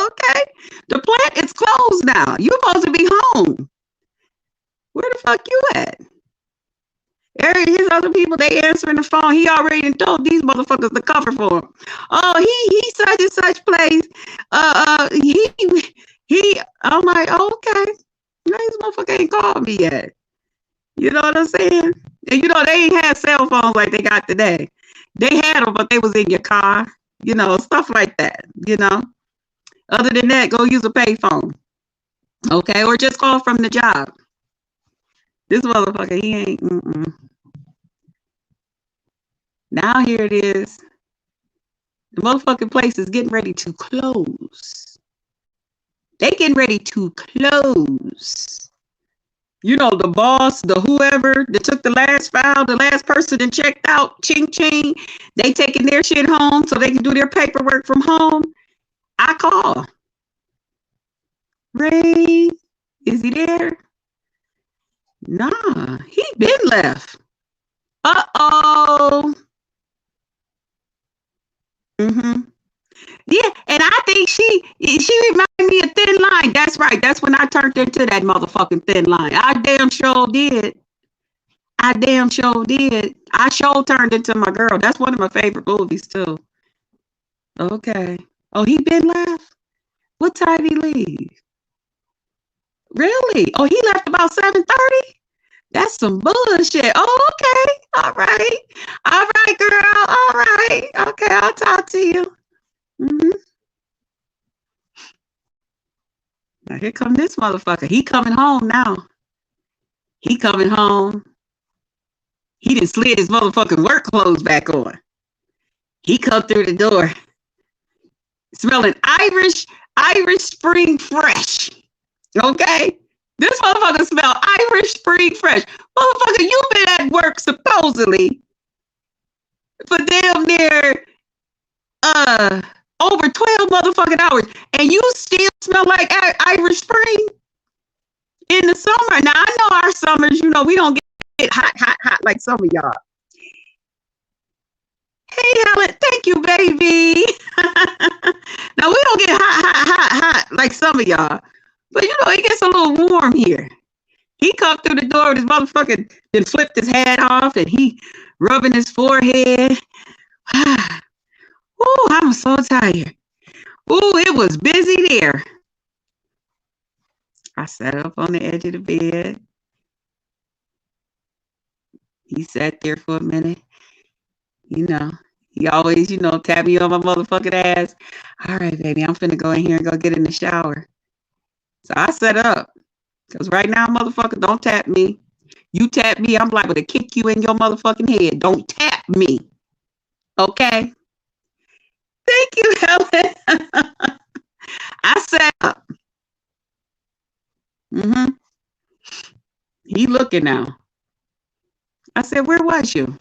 Okay? The plant is closed now. You supposed to be home. Where the fuck you at? His other people, they answering the phone. He already told these motherfuckers to cover for him. Oh, he such and such place. He I'm like, okay. This motherfucker ain't called me yet. You know what I'm saying? And you know, they ain't had cell phones like they got today. They had them, but they was in your car. You know, stuff like that. You know? Other than that, go use a payphone. Okay? Or just call from the job. This motherfucker, he ain't. Now here it is. The motherfucking place is getting ready to close. They getting ready to close. You know, the boss, the whoever that took the last file, the last person that checked out, ching ching, they taking their shit home so they can do their paperwork from home. I call. Ray, is he there? Nah, he been left. Uh-oh. Mm-hmm. Yeah, and I think she reminded me of Thin Line. That's right. That's when I turned into that motherfucking Thin Line. I damn sure did. I sure turned into my girl. That's one of my favorite movies too. Okay. Oh, he been left? What time did he leave? Really? Oh, he left about 7:30? That's some bullshit. Oh, okay. All right. All right, girl. All right. Okay, I'll talk to you. Mm-hmm. Now here come this motherfucker. He coming home now. He coming home. He done slid his motherfucking work clothes back on. He come through the door smelling Irish Spring Fresh. Okay? This motherfucker smell Irish Spring Fresh. Motherfucker, you been at work supposedly for damn near over 12 motherfucking hours, and you still smell like Irish Spring in the summer. Now I know our summers, you know, we don't get hot like some of y'all. Hey, Helen, thank you, baby. Now we don't get hot like some of y'all, but you know, it gets a little warm here. He come through the door with his motherfucking, then flipped his hat off, and he rubbing his forehead. Ooh, I'm so tired. Ooh, it was busy there. I sat up on the edge of the bed. He sat there for a minute. You know, he always, you know, tap me on my motherfucking ass. All right, baby, I'm finna go in here and go get in the shower. So I sat up. Because right now, motherfucker, don't tap me. You tap me, I'm liable to kick you in your motherfucking head. Don't tap me. Okay? Thank you, Helen. I sat up. Mm-hmm. He looking now. I said, where was you?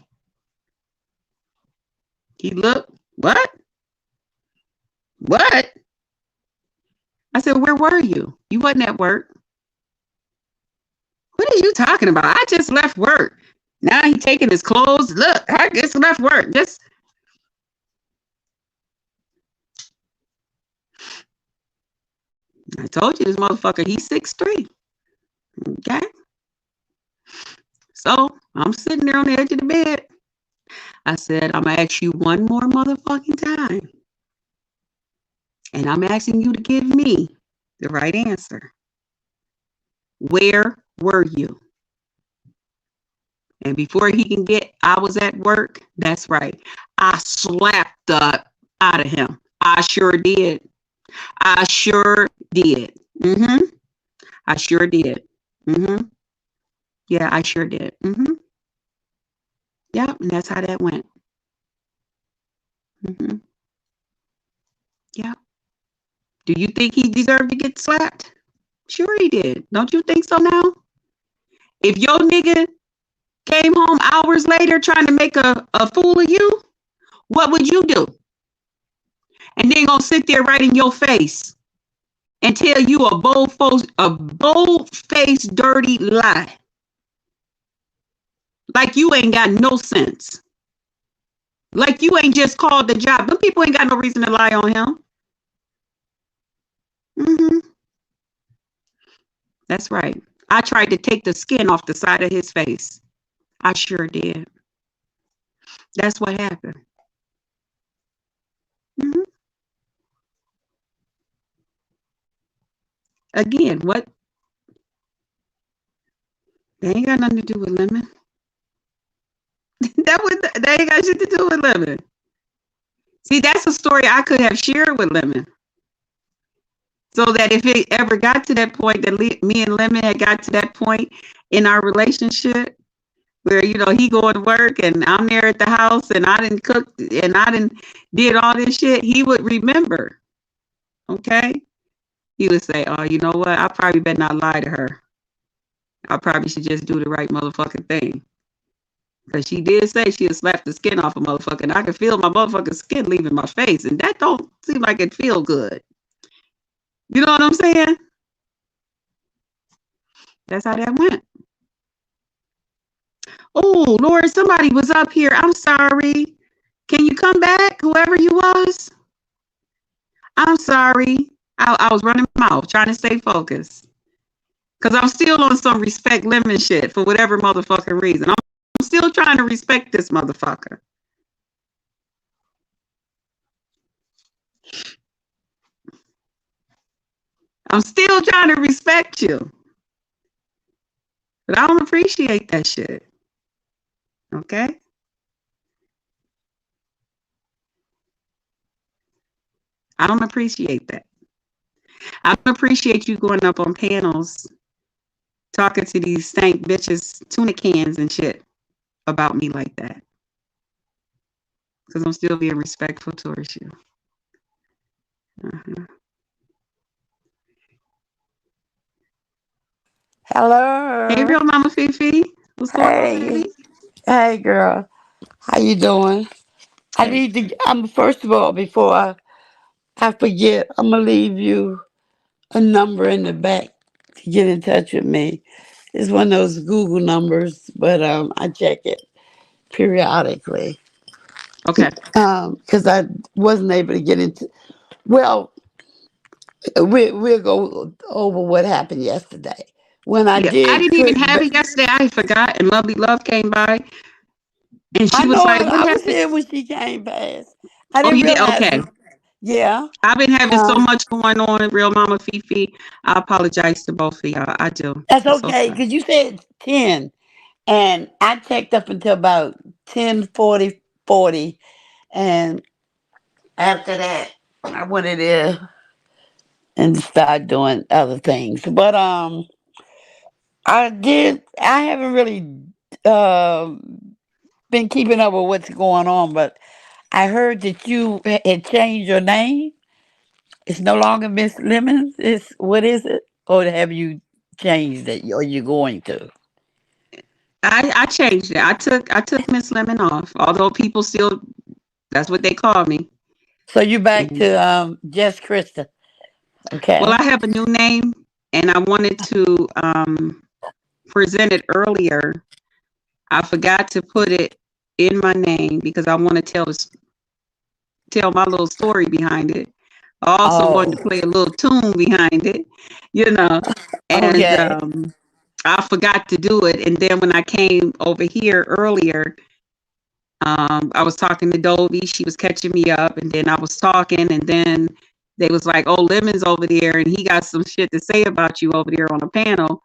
He looked, what? What? I said, where were you? You wasn't at work. What are you talking about? I just left work. Now he taking his clothes. Look, I just left work. Just I told you this motherfucker, he's 6'3". Okay. So I'm sitting there on the edge of the bed. I said, I'm gonna ask you one more motherfucking time. And I'm asking you to give me the right answer. Where were you? And before he can get, I was at work, that's right. I slapped the out of him. I sure did. I sure did. I sure did. Yeah, I sure did. Yeah, and that's how that went. Yeah. Do you think he deserved to get slapped? Sure he did. Don't you think so now? If your nigga came home hours later trying to make a fool of you, what would you do? And then gonna sit there right in your face and tell you a bold-faced dirty lie. Like you ain't got no sense. Like you ain't just called the job. Them people ain't got no reason to lie on him. That's right. I tried to take the skin off the side of his face. I sure did. That's what happened. Again, what? They ain't got nothing to do with Lemon. They ain't got shit to do with Lemon. See, that's a story I could have shared with Lemon. So that if it ever got to that point that me and Lemon had got to that point in our relationship where, he going to work and I'm there at the house and I didn't cook and I didn't did all this shit, he would remember. Okay? He would say, oh, you know what? I probably better not lie to her. I probably should just do the right motherfucking thing. Because she did say she'd slap the skin off a motherfucker. And I could feel my motherfucking skin leaving my face. And that don't seem like it feel good. You know what I'm saying? That's how that went. Oh, Lord, somebody was up here. I'm sorry. Can you come back, whoever you was? I'm sorry. I was running my mouth, trying to stay focused. Because I'm still on some respect lemon shit for whatever motherfucking reason. I'm still trying to respect this motherfucker. I'm still trying to respect you. But I don't appreciate that shit. Okay? I don't appreciate that. I don't appreciate you going up on panels talking to these stank bitches, tuna cans and shit about me like that. Because I'm still being respectful towards you. Hey,
Hello.
real mama Fifi. What's going on,
Hey.
baby?
Hey, girl. How you doing? I
Hey.
need to. I'm first of all before I forget. I'm gonna leave you a number in the back to get in touch with me. It's one of those Google numbers, but I check it periodically
Okay.
because I wasn't able to get into. Well, we'll go over what happened yesterday when I
Yeah. I
did
didn't even
click.
have it yesterday. I forgot. And Lovely Love came by and
I
she was
know
like, what
I was
happened?
here when she came past. I
Oh,
didn't
you did?
realize
Okay.
it. Yeah.
I've been having so
Uh,
much going on, real mama Fifi. I apologize to both of y'all. I do.
that's
I'm so
okay
sorry.
because you said 10, and I checked up until about 10:40, and after that, I went in there and started doing other things. But I did. I haven't really been keeping up with what's going on, but I heard that you had changed your name. It's no longer Miss Lemons. It's what is it? Or have you changed it? Or you going to?
I changed it. I took Miss Lemon off. Although people still, that's what they call me.
So you back
And
to just Krista.
well,
Okay.
I have a new name, and I wanted to present it earlier. I forgot to put it in my name because I want to tell my little story behind it. I also wanted to
Oh,
play a little tune behind it, you know, and
okay.
I forgot to do it. And then when I came over here earlier, I was talking to Dovey. She was catching me up, and then I was talking, and then they was like, "Oh, Lemon's over there, and he got some shit to say about you over there on a panel."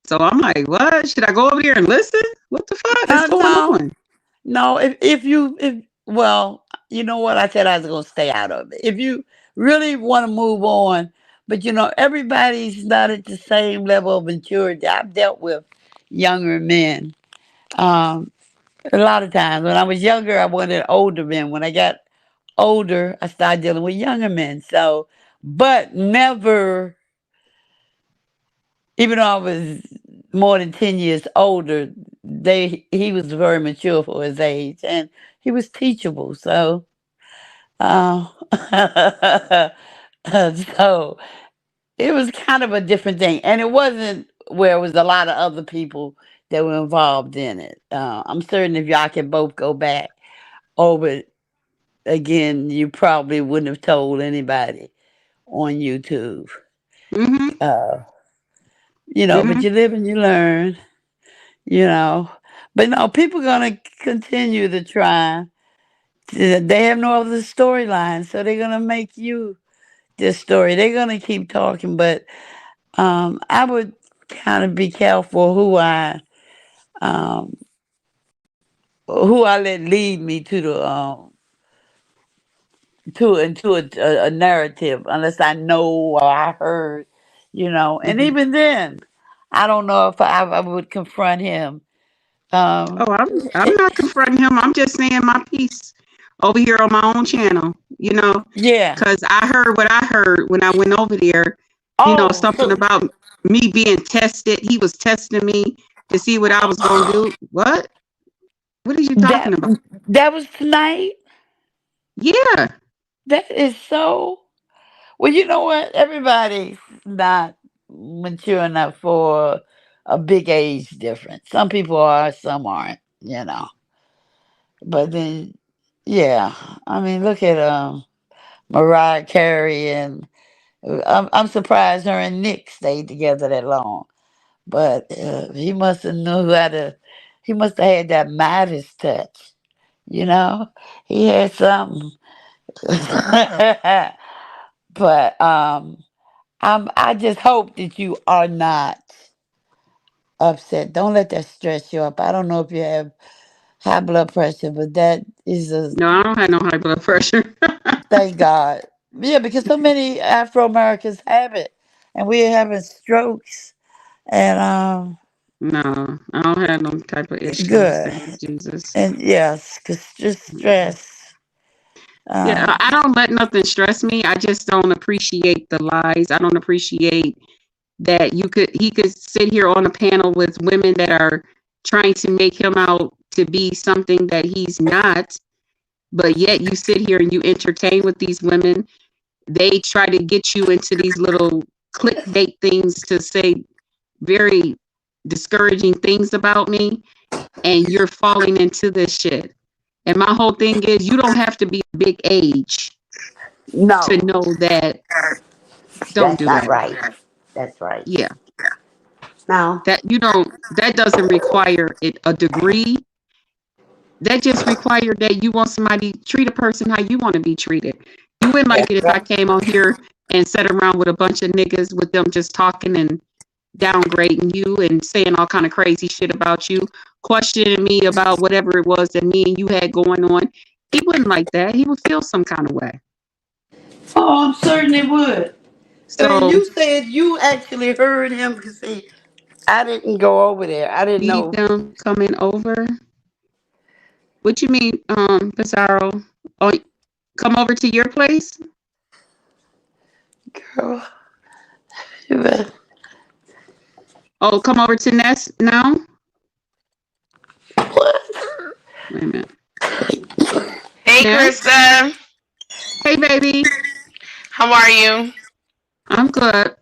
So I'm like, "What? Should I go over there and listen? What the fuck is going
No,
on?"
no. If you if well, you know what I said I was gonna stay out of it. If you really want to move on, but everybody's not at the same level of maturity. I've dealt with younger men. Um, a lot of times when I was younger, I wanted older men. When I got older, I started dealing with younger men. So, but never, even though I was more than 10 years older, he was very mature for his age and he was teachable. So, uh, so it was kind of a different thing. And it wasn't where it was a lot of other people that were involved in it. I'm certain if y'all can both go back over it again, you probably wouldn't have told anybody on YouTube.
Mhm.
Uh, but
Mhm.
you live and you learn, you know. But no, people gonna continue to try. They have no other storyline, so they're gonna make you this story. They're gonna keep talking, but I would kind of be careful um, who I let lead me to the to into a narrative unless I know or I heard, And
Mhm.
even then, I don't know if I would confront him. Um,
Oh, I'm not confronting him. I'm just saying my piece over here on my own channel,
yeah.
because I heard what I heard when I went over there,
Oh,
something
so
about me being tested. He was testing me to see what I was going to do. What? What are you talking
that
about?
that was tonight.
Yeah.
That is so. Well, you know what? Everybody's not mature enough for a big age difference. Some people are, some aren't. But then, yeah. I mean, look at Mariah Carey and I'm surprised her and Nick stayed together that long. But he must have knew how to. He must have had that Midas touch. You know, he had something. But I just hope that you are not upset. Don't let that stress you up. I don't know if you have high blood pressure, but that is a
No, I don't have no high blood pressure.
thank God. Yeah, because so many Afro Americans have it, and we're having strokes. And
No, I don't have no type of issues.
good.
Thank you, Jesus.
And yes, because just stress.
Yeah,
Um,
I don't let nothing stress me. I just don't appreciate the lies. I don't appreciate that he could sit here on a panel with women that are trying to make him out to be something that he's not, but yet you sit here and you entertain with these women. They try to get you into these little clickbait things to say very discouraging things about me, and you're falling into this shit. And my whole thing is, you don't have to be a big age to
no,
know that. Don't
that's
do
not
that.
right. That's right.
Yeah,
No.
that doesn't require a degree. That just require that you want somebody treat a person how you want to be treated. You wouldn't like
That's
it if I
right.
came on here and sat around with a bunch of niggas with them just talking and downgrading you and saying all kind of crazy shit about you, questioning me about whatever it was that me and you had going on. He wouldn't like that. He would feel some kind of way.
Oh, I'm certain it would. And
So
you said you actually heard him because see, I didn't go over there. I didn't
need
know.
them coming over. What you mean, Pizarro? Oh, come over to your place?
Girl, you better.
Oh, come over to Nest now? Wait a minute.
Hey,
Yes.
Krista.
Hey, baby.
How are you?
I'm good.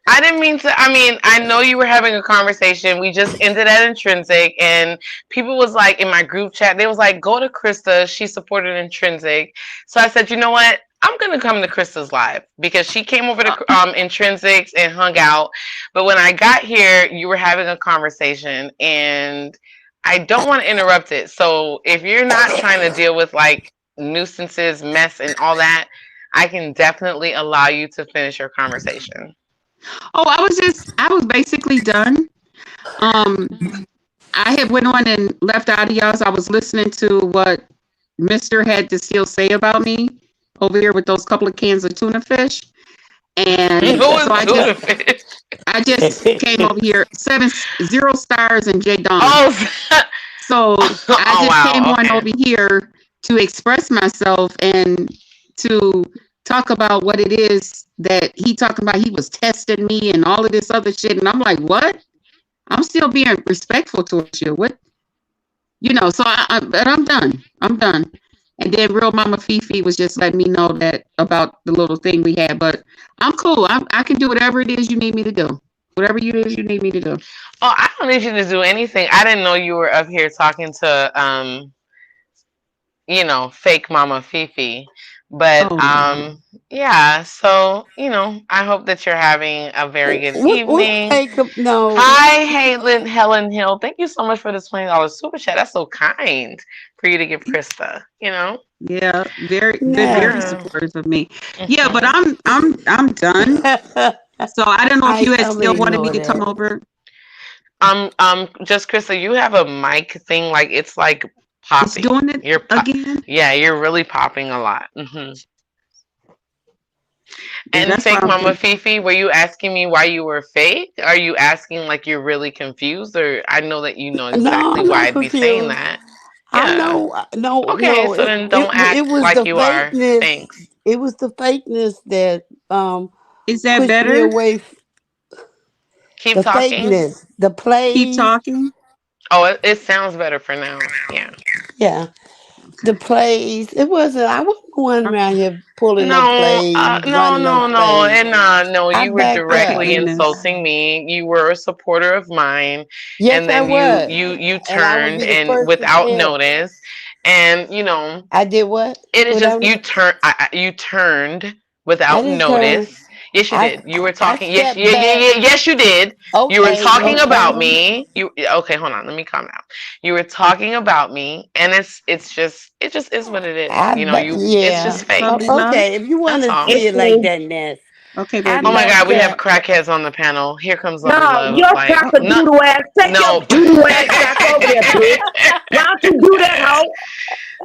I didn't mean to. I mean, I know you were having a conversation. We just ended at Intrinsic, and people was like in my group chat. They was like, "Go to Krista. She supported Intrinsic." So I said, "You know what? I'm gonna come to Krista's live because she came over
Uh,
to Intrinsics and hung out. But when I got here, you were having a conversation, and I don't want to interrupt it. So if you're not trying to deal with like nuisances, mess, and all that, I can definitely allow you to finish your conversation."
oh, I was basically done. Um, I had went on and left audios. I was listening to what Mister had to still say about me over here with those couple of cans of tuna fish,
Who
and
is
so
tuna fish?
I just came over here 0 stars and J Dawn.
Oh,
So I
oh
just came
wow.
on
Okay.
over here to express myself and to talk about what it is that he talking about. He was testing me and all of this other shit, and I'm like, what? I'm still being respectful towards you. What? So but I'm done. I'm done. And then real mama Fifi was just letting me know that about the little thing we had, but I'm cool. I can do whatever it is you need me to do. Whatever it is you need me to do.
Oh, I don't need you to do anything. I didn't know you were up here talking to fake Mama Fifi. But
Oh no.
yeah, so, I hope that you're having a very good
We
evening.
fake no.
Hi, Helen Hill. Thank you so much for this $20 super chat. That's so kind for you to give Krista.
Yeah, been very
Yeah.
Yeah.
supportive of me. Yeah, but
hmm
I'm done. So I don't know if
I
you had still
totally
wanted me
ignore
to come
that.
over.
Just Krista, you have a mic thing like it's like
It's
popping.
doing it again.
Yeah, you're really popping a lot.
Yeah,
And
that's why
fake
I'm
Mama
thinking.
Fifi, were you asking me why you were fake? Are you asking like you're really confused, or I know that you know
No,
exactly
I'm
why
not
I'd be saying
confused.
that.
I
Yeah.
know, no,
Okay,
no.
so
It
then
it
don't
it
act
was
like
the
you are.
fakeness.
Thanks.
It was the fakeness that
Is that
pushed me
better?
away.
Keep
The
talking.
fakeness, the
Keep
plays.
talking.
Oh, it sounds better for now. Yeah.
Yeah, the
Okay.
plays. It wasn't. I wasn't going around here pulling no
No,
plays,
no,
running no
no, no,
plays.
and no.
I
You were
backed
My
up.
directly
goodness.
insulting me. You were a supporter of mine,
Yes,
and
I
then you
was,
you you
and I would
turned
be the
and
first to
without
tell.
notice, and
I did what?
it is just
Whatever.
you turned
I
without
didn't turn.
notice. Yes, you
I
did. You were
I
talking. Yes,
stepped
yeah, yeah,
back.
yeah. Yes, you did. You were
Okay,
talking about
okay.
me. You okay? Hold on. Let me calm down. You were talking about me, and it just is what it is. It's
Yeah.
just fake.
Lovely love.
Okay, if you want
That's
to
all.
see
It's
it like
me.
that, Ness,
Okay,
I
Oh
baby.
my God,
backed
we have
up.
crackheads on the panel. Here comes Lovely
No,
Love.
your
Like no,
cockadoodle ass. Take your
no.
doodle ass back over there, bitch. Why don't you do that, hoe?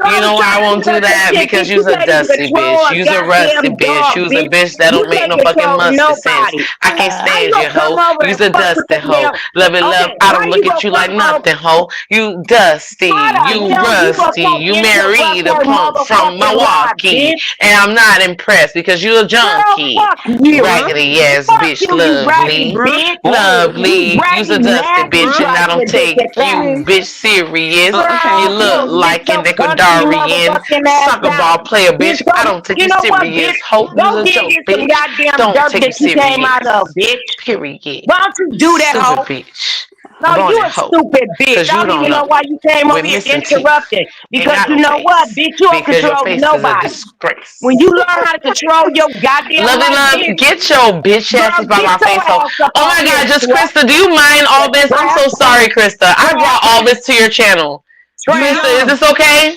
You
I'm
know why I
trying to
won't do
figure out some
that?
shit,
Because
bitch. You
you's a
can't even
dusty
control
bitch.
a
You's a rusty
goddamn
bitch.
dog,
You's a
bitch.
bitch that
You
don't make
can't
no fucking
control
mustard sense.
nobody.
I can't
How you
stand you,
gonna come
hoe.
over and
You's a
fuck with
dusty
the
hoe.
damn...
Lovey love,
Okay,
I
how
don't
you
look at
gonna
you like
come over...
nothing, hoe. You dusty.
Shut up,
You
yo. You gonna
rusty.
come
You
interrupt
married a
her
punk from
motherfucking live,
Milwaukee.
bitch.
And I'm not impressed because you're a
Girl,
junkie.
fuck you.
Bruh.
Raggedy ass
Fuck
bitch,
you, you raggedy
lovely.
Bruh.
bitch.
Hey,
You
Lovely, you's a
raggedy,
dusty
nasty,
bitch,
Bruh.
and I don't
trifling bitch
take
at that.
you,
Okay.
bitch, serious.
Okay.
You
Girl, you
look
get
like
your
an
country
Ecuadorian
motherfucking ass
soccer
out.
ball player,
Bitch,
bitch. I
go,
don't take
you
you
know what, bitch?
serious. Hope you's
Go
a
dig
joke,
in some
bitch.
goddamn
Don't
dirt
take you
that you came out of,
serious.
bitch.
Period.
Why don't you do that,
Stupid
hoe?
bitch.
No,
Bone
you
that
a
hoe.
stupid bitch.
Cause
I
you
don't
don't
even
know.
know why you came over
With
here
missing teeth.
interrupting.
Ain't
Because
got
you
no
know what,
face.
bitch? You don't
Because your
control
face is a
nobody. When
disgrace.
you learn how to control your goddamn
Lovely
life,
love,
bitch,
get your bitch
girl,
asses by
get
my
your
face. So,
ass up
oh
off
my
here,
God, just
trap,
Krista, do you mind all this? I'm
trap,
so sorry, Krista. I
trap,
brought all this to your channel.
Do
trap,
Krista, is
y'all.
this okay?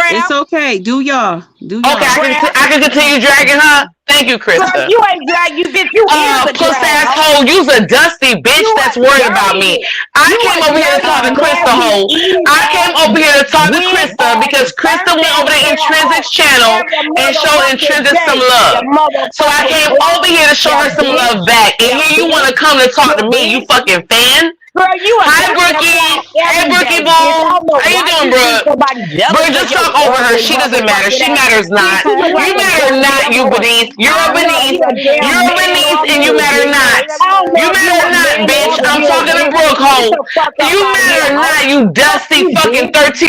It's
trap,
okay. Do y'all. Do
Okay,
y'all.
trap.
I can continue dragging her. Thank you,
Girl,
Krista.
you ain't drag, you bitch. You is a
Puss
drag, hoe.
asshole, you's a dusty bitch
You
that's
a
worried about
dirty,
me. I
you a
came over here to talk
dirty,
to Krista,
nasty,
hoe.
eating
I came
ass,
over here to talk to
wig
Krista
ass,
because Krista
burnt
went over
ass
to
hoe
Intrinsic's channel
every
and showed
motherfucking
Intrinsic some
day.
love.
You
So I
motherfucking
came over
clone,
here to show
you
her some
bitch,
love back. And
you
here you want to
bitch,
come to talk
you
to me, you
bitch.
fucking fan.
Girl, you a
Hi,
goddamn fly
Brookie. Hey,
every
Brookie
day, bitch. I
Boo.
don't know
How you
why
doing,
you think
bro?
somebody jealous
Bro,
of
just
your
talk over her.
ugly
She doesn't matter.
motherfucking
She
ass.
matters
Bitch,
not.
you look
You
like a
matter not,
goddamn
you
horse.
beneath.
I
You're a
don't know if
beneath.
you a damn
You're a
man or
beneath,
a
and you
mule,
matter
bitch.
not.
I don't know
You
if you
matter
a
not,
man or
bitch.
a
I'm
mule,
talking to
bitch.
Brooke,
Get
hoe.
the fuck up
You
out of here,
matter
hoe.
not, you
Fuck
dusty
you,
fucking
bitch.
13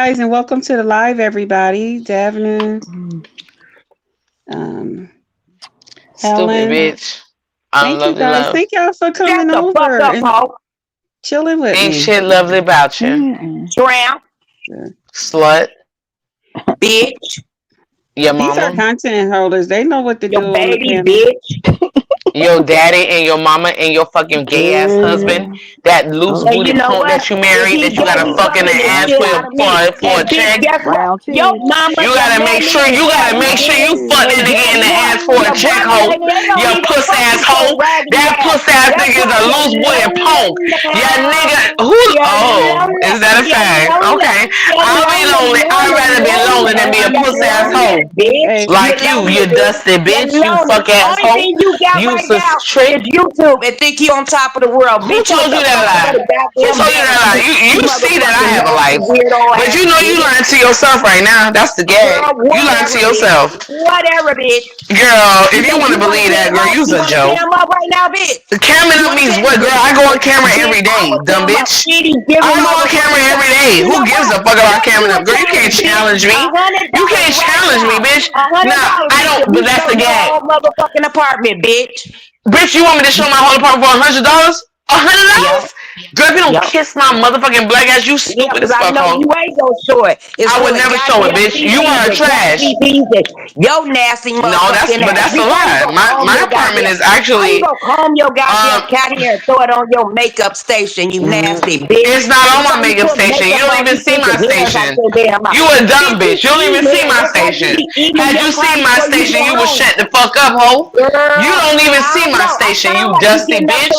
guys, and welcome to the live, everybody. Davina, um,
Stupid
Helen.
bitch.
Thank you
Unlovely
guys.
love.
Thank y'all for
Shut
coming
the fuck
over
up,
and
ho.
chilling with
Ain't
me.
shit lovely about you.
Tramp,
Slut.
bitch.
Your
These are
mama.
content holders. They know what to
Your
do on the
baby,
panel.
bitch.
Your daddy and your mama and your fucking gay ass husband. That loose
And you
booty
know
punk
what?
that you
If
married
he
that you
gay,
gotta
he
fuck in the
fucking the
ass
shit out of me.
for a
And bitch,
check.
guess what? Your mama,
You
your
gotta make
mammy,
sure
and daddy
you
did.
fuck
And
that nigga
guess
in the
what?
ass for a
Your
check,
granny
hoe.
and they don't
You
even
pussy
fuck
ass
with your
hoe.
raggedy
That
ass.
pussy ass
That's
nigga is
why
a
you
loose boy and punk. Yeah,
lonely.
nigga, who?
You're
Oh, is that a fact?
lonely.
Okay,
You're
I'll be
lonely,
lonely. I'd
lonely,
rather be lonely than
lonely.
be a
You're
pussy ass
lonely,
hoe.
bitch.
Hey,
Like
You're
you
lonely, bitch.
dusty
You're
bitch, you
lonely.
fuck ass
Only
hoe.
thing you got
You
right now is YouTube and think you on top of the world.
Who
Bitch,
told you that lie? Who told you that lie? You see that I have a life, but you know you lying to yourself right now. That's the gag. You lying to yourself.
Whatever, bitch.
Girl, if you want to believe that, girl, you's a joke.
Cam up right now, bitch.
Camming up means what, girl? I go on camera every day, dumb bitch. I go on camera every day. Who gives a fuck about camming up? Girl, you can't challenge me. You can't challenge me, bitch. Nah, I don't, but that's the gag.
Motherfucking apartment, bitch.
Bitch, you want me to show my whole apartment for $100? $100? Girl, if you don't kiss my motherfucking black ass, you stupid as fuck,
ho. You ain't gonna show it.
I would never show it, bitch. You are trash.
Yo, nasty motherfucking
No, that's a lie. My apartment is actually.
You gonna comb your goddamn cat hair and throw it on your makeup station, you nasty bitch.
It's not on my makeup station. You don't even see my station. You a dumb bitch. You don't even see my station. Had you seen my station, you would shut the fuck up, ho. You don't even see my station, you dusty bitch.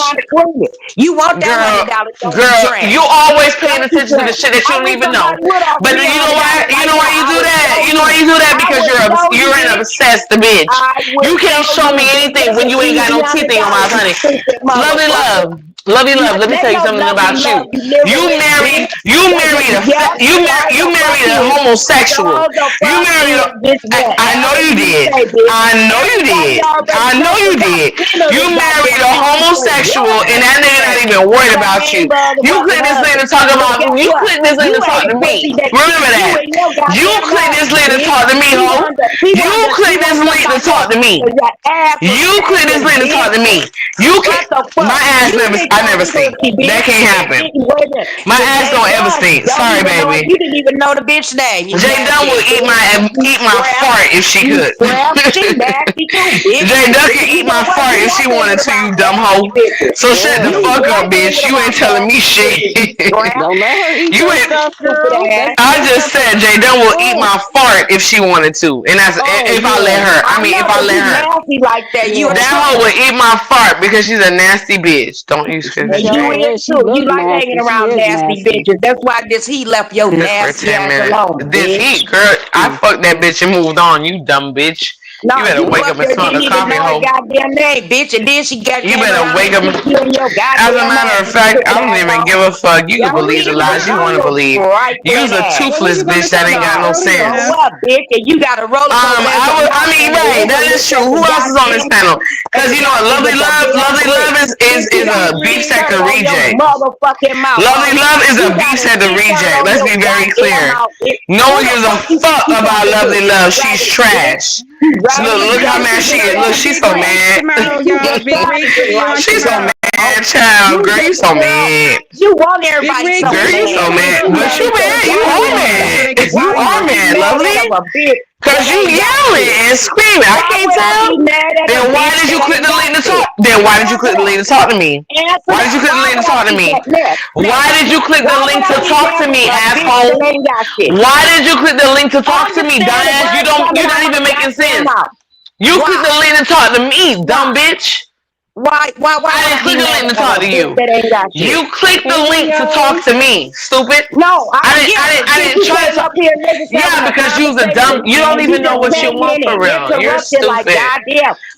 You want that
girl, you always paying attention to the shit that you don't even know. But you know why? You know why you do that? You know why you do that? Because you're an obsessed bitch. You can't show me anything when you ain't got no teeth in your mouth, honey. Lovely love. Lovely love. Let me tell you something about you. You married a homosexual. You married a. I know you did. I know you did. I know you did. You married a homosexual, and that nigga not even worried about you. You click this lady to talk about. You click this lady to talk to me. Remember that. You click this lady to talk to me, ho. You click this lady to talk to me. You click this lady to talk to me. You click my ass never. I never stink. That can't happen. My ass don't ever stink. Sorry, baby.
You didn't even know the bitch name.
J Dunn will eat my fart if she could. J Dunn can eat my fart if she wanted to, you dumb hoe. So shut the fuck up, bitch. You ain't telling me shit.
Don't let her eat
You ain't. I just said J Dunn will eat my fart if she wanted to, and that's if I let her. I mean, if I let her. That hoe would eat my fart because she's a nasty bitch. Don't use fish.
You is too. You like hanging around nasty bitches. That's why this heat left your nasty ass alone.
This heat, girl, I fucked that bitch and moved on. You dumb bitch.
No,
you better wake up and smell the coffee, hoe.
Goddamn name, bitch, and then she got.
You better wake up. As a matter of fact, I don't even give a fuck. You can believe the lies you want to believe. You's a toothless bitch that ain't got no sense.
Bitch, and you got a roller.
I mean, right, that is true. Who else is on this panel? Because you know, Lovely Love is a beef sector reject. Lovely Love is a beef sector reject. Let's be very clear. No one gives a fuck about Lovely Love. She's trash. So look how mad she is. Look, she's so mad. She's so mad, child. Girl, you so mad.
You want everybody so
girl, you so mad. But you mad. You are mad. You are mad, Lovely. Cause you yelling and screaming. I can't tell. Then why did you click the link to talk? Then why did you click the link to talk to me? Why did you click the link to talk to me? Why did you click the link to talk to me, asshole? Why did you click the link to talk to me, dumbass? You're not even making sense. You click the link to talk to me, dumb bitch.
Why?
I didn't click the link to talk to you. You clicked the link to talk to me, stupid.
No,
I didn't try to. Yeah, because you's a dumb. You don't even know what you want for real. You're stupid.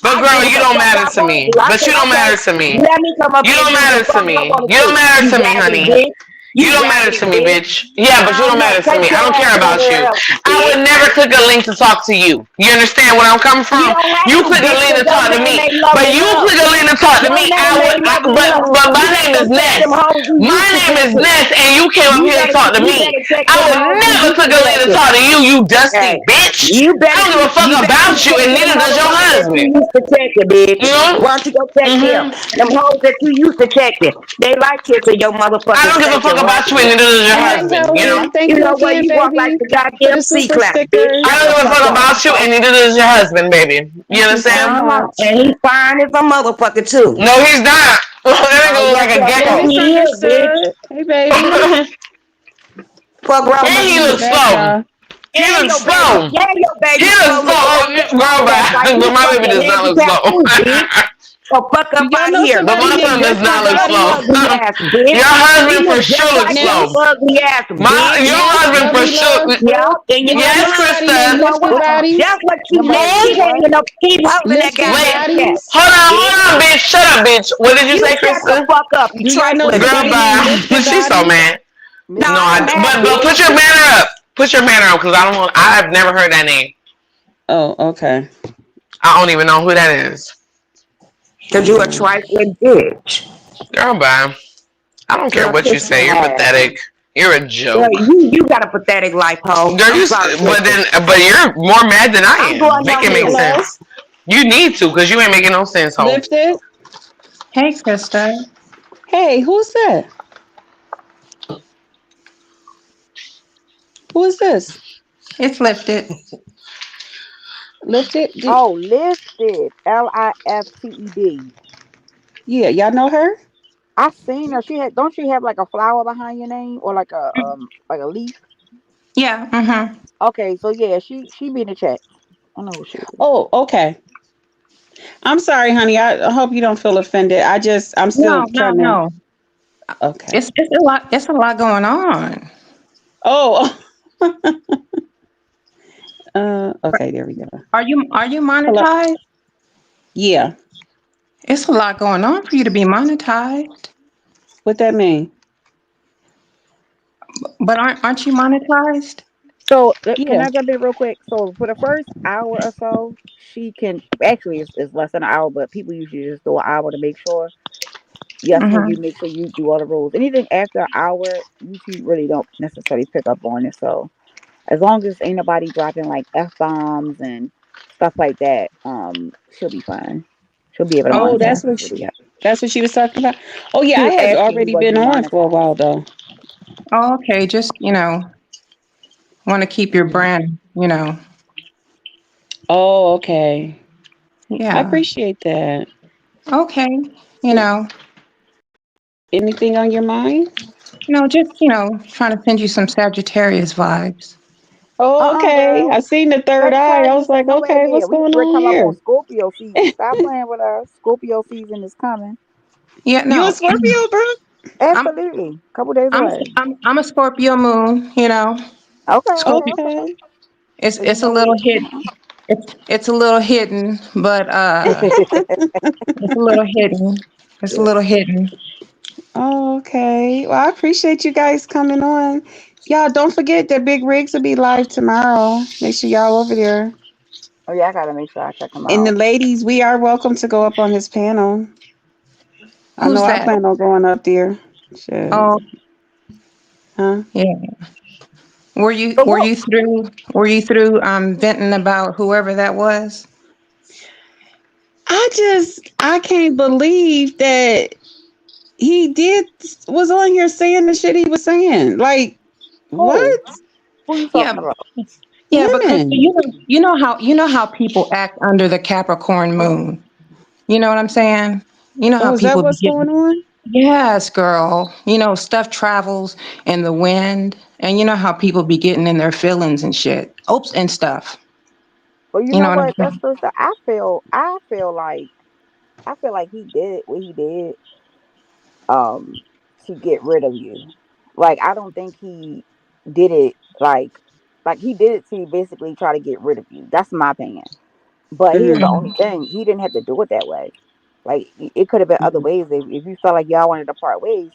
But girl, you don't matter to me. But you don't matter to me. You don't matter to me. You don't matter to me, honey. You don't matter to me, bitch. Yeah, but you don't matter to me. I don't care about you. I would never click a link to talk to you. You understand where I'm coming from? You click a link to talk to me. But you click a link to talk to me. But my name is Ness. My name is Ness, and you came up here to talk to me. I would never click a link to talk to you, you dusty bitch. I don't give a fuck about you, and neither does your husband.
Why don't you go check them? Them hoes that you used to check them. They like kissing your motherfucker.
I don't give a fuck about you and neither does your husband, you know?
You know what? You walk like the goddamn C-clap, bitch.
I don't give a fuck about you and neither does your husband, baby. You understand?
And he's fine as a motherfucker, too.
No, he's not. That nigga look like a gecko.
He is, bitch.
Hey, baby.
Fuck wrong
And he looks slow. He looks slow.
Yeah, your baby.
He looks slow. Girl, but my baby does not look slow.
So fuck
Do
up
y'all
out of
know
here.
But
somebody
my
named
son does not look
Dirty,
slow.
ugly ass bitch.
Your
You
husband for
look just
sure looks
like your
slow.
Now,
ugly ass bitch.
Your
now,
husband for
lovely love.
sure.
Yeah, and
Do
you know
y'all
Yes,
know
what?
somebody named
You
Krista.
know
Lifted
what?
Bodies?
That's what keep
Nobody
keep
what?
hanging up, keep holding that
Lifted
Wait,
goddamn cat.
Bodies?
hold on, bitch. Shut up, bitch. What did you
You
say,
shut the
Krista?
fuck up, you
Do y'all know
trifling
Girl,
somebody
bitch.
named
bye.
Lifted
She's so
Bodies?
mad.
No,
No,
I ain't mad,
but
bitch.
put your banner up. Put your banner up, because I don't want. I've never heard that name.
Oh, okay.
I don't even know who that is.
Cause you a trifling bitch.
Girl, bye. I don't care
Girl,
what you
kiss
say.
my
You're
ass.
pathetic. You're a
Girl,
joke.
you got a pathetic life, hoe.
Girl,
I'm sorry, Krista.
but you're more mad than I
I'm
am.
going
Make
on
it make
mute.
Hello?
sense. You need to, because you ain't making no sense, hoe.
Lifted?
Hey, Krista.
Hey, who's that? Who is this?
It's lifted.
Lifted?
Oh, lifted. Lifted.
Yeah, y'all know her?
I seen her. She had. Don't she have like a flower behind your name or like a leaf?
Yeah. Mm-hmm.
Okay, so yeah, she be in the chat. I know who she is.
Oh, okay. I'm sorry, honey. I hope you don't feel offended. I'm still
No, no,
trying to.
no.
Okay.
It's a lot. It's a lot going on.
Oh, okay. There we go.
Are you
Hello.
monetized?
Yeah.
It's a lot going on for you to be monetized.
What that mean?
But aren't you monetized?
So can
Yeah.
I jump in real quick? So for the first hour or so, she can actually it's less than an hour, but people usually just do an hour to make sure. Yes, when you
Mm-hmm.
make sure you do all the rules. Anything after an hour, YouTube really don't necessarily pick up on it. So as long as ain't nobody dropping like F bombs and stuff like that, she'll be fine. She'll be able to
Oh,
Okay.
monetize it pretty hard.
that's what she was talking about. Oh, yeah.
She
I
was
had
asking me,
already
was
been
you
on for a
monetized?
while though.
Oh, okay. Just want to keep your
Mhm.
brand.
Oh, okay. I
Yeah.
appreciate that.
Okay. You
A-
know.
Anything on your mind?
Just trying to send you some Sagittarius vibes.
Oh, okay. I
Girl.
seen the third eye. I was
Sagittarius
like,
ain't nowhere
okay,
near.
what's
We
going
we're
on
come up on
here?
Scorpio season. Stop playing with us. Scorpio season is coming.
Yeah.
You a
No.
Scorpio, bro?
I'm
Absolutely. Couple days
I'm
away.
I'm a Scorpio moon.
Okay,
Scorpio.
okay.
Okay.
It's
So you
it's a
know
little
what's
hidden.
going on.
It's a little hidden, but it's a little hidden. It's a
Yeah.
little hidden.
Oh, okay. Well, I appreciate you guys coming on. Y'all don't forget that Big Rigs will be live tomorrow. Make sure y'all over there.
Oh yeah, I gotta make sure I check them
And the
out.
ladies, we are welcome to go up on his panel. I know
Who's
I
that?
plan on going up there. Shit.
Oh,
Huh?
yeah. Were you
So
were
what?
you through were you through venting about whoever that was?
I can't believe that he was on here saying the shit he was saying. Like,
Who?
what?
Who you
Yeah,
talking about?
yeah, because
Lemon.
you know how people act under the Capricorn moon. You know what I'm saying? You know how
Oh, is that
people be
what's
getting.
going on?
Yes, girl. Stuff travels in the wind, and you know how people be getting in their feelings and shit. Oops, and stuff.
Well, you
You know
know
what I'm
what? That's
saying?
first. I feel like he did what he did um to get rid of you. Like I don't think he did it like he did it to basically try to get rid of you. That's my opinion. But here's the
Mm-hmm.
only thing: he didn't have to do it that way. Like it could have been other ways. If you felt like y'all wanted to part ways,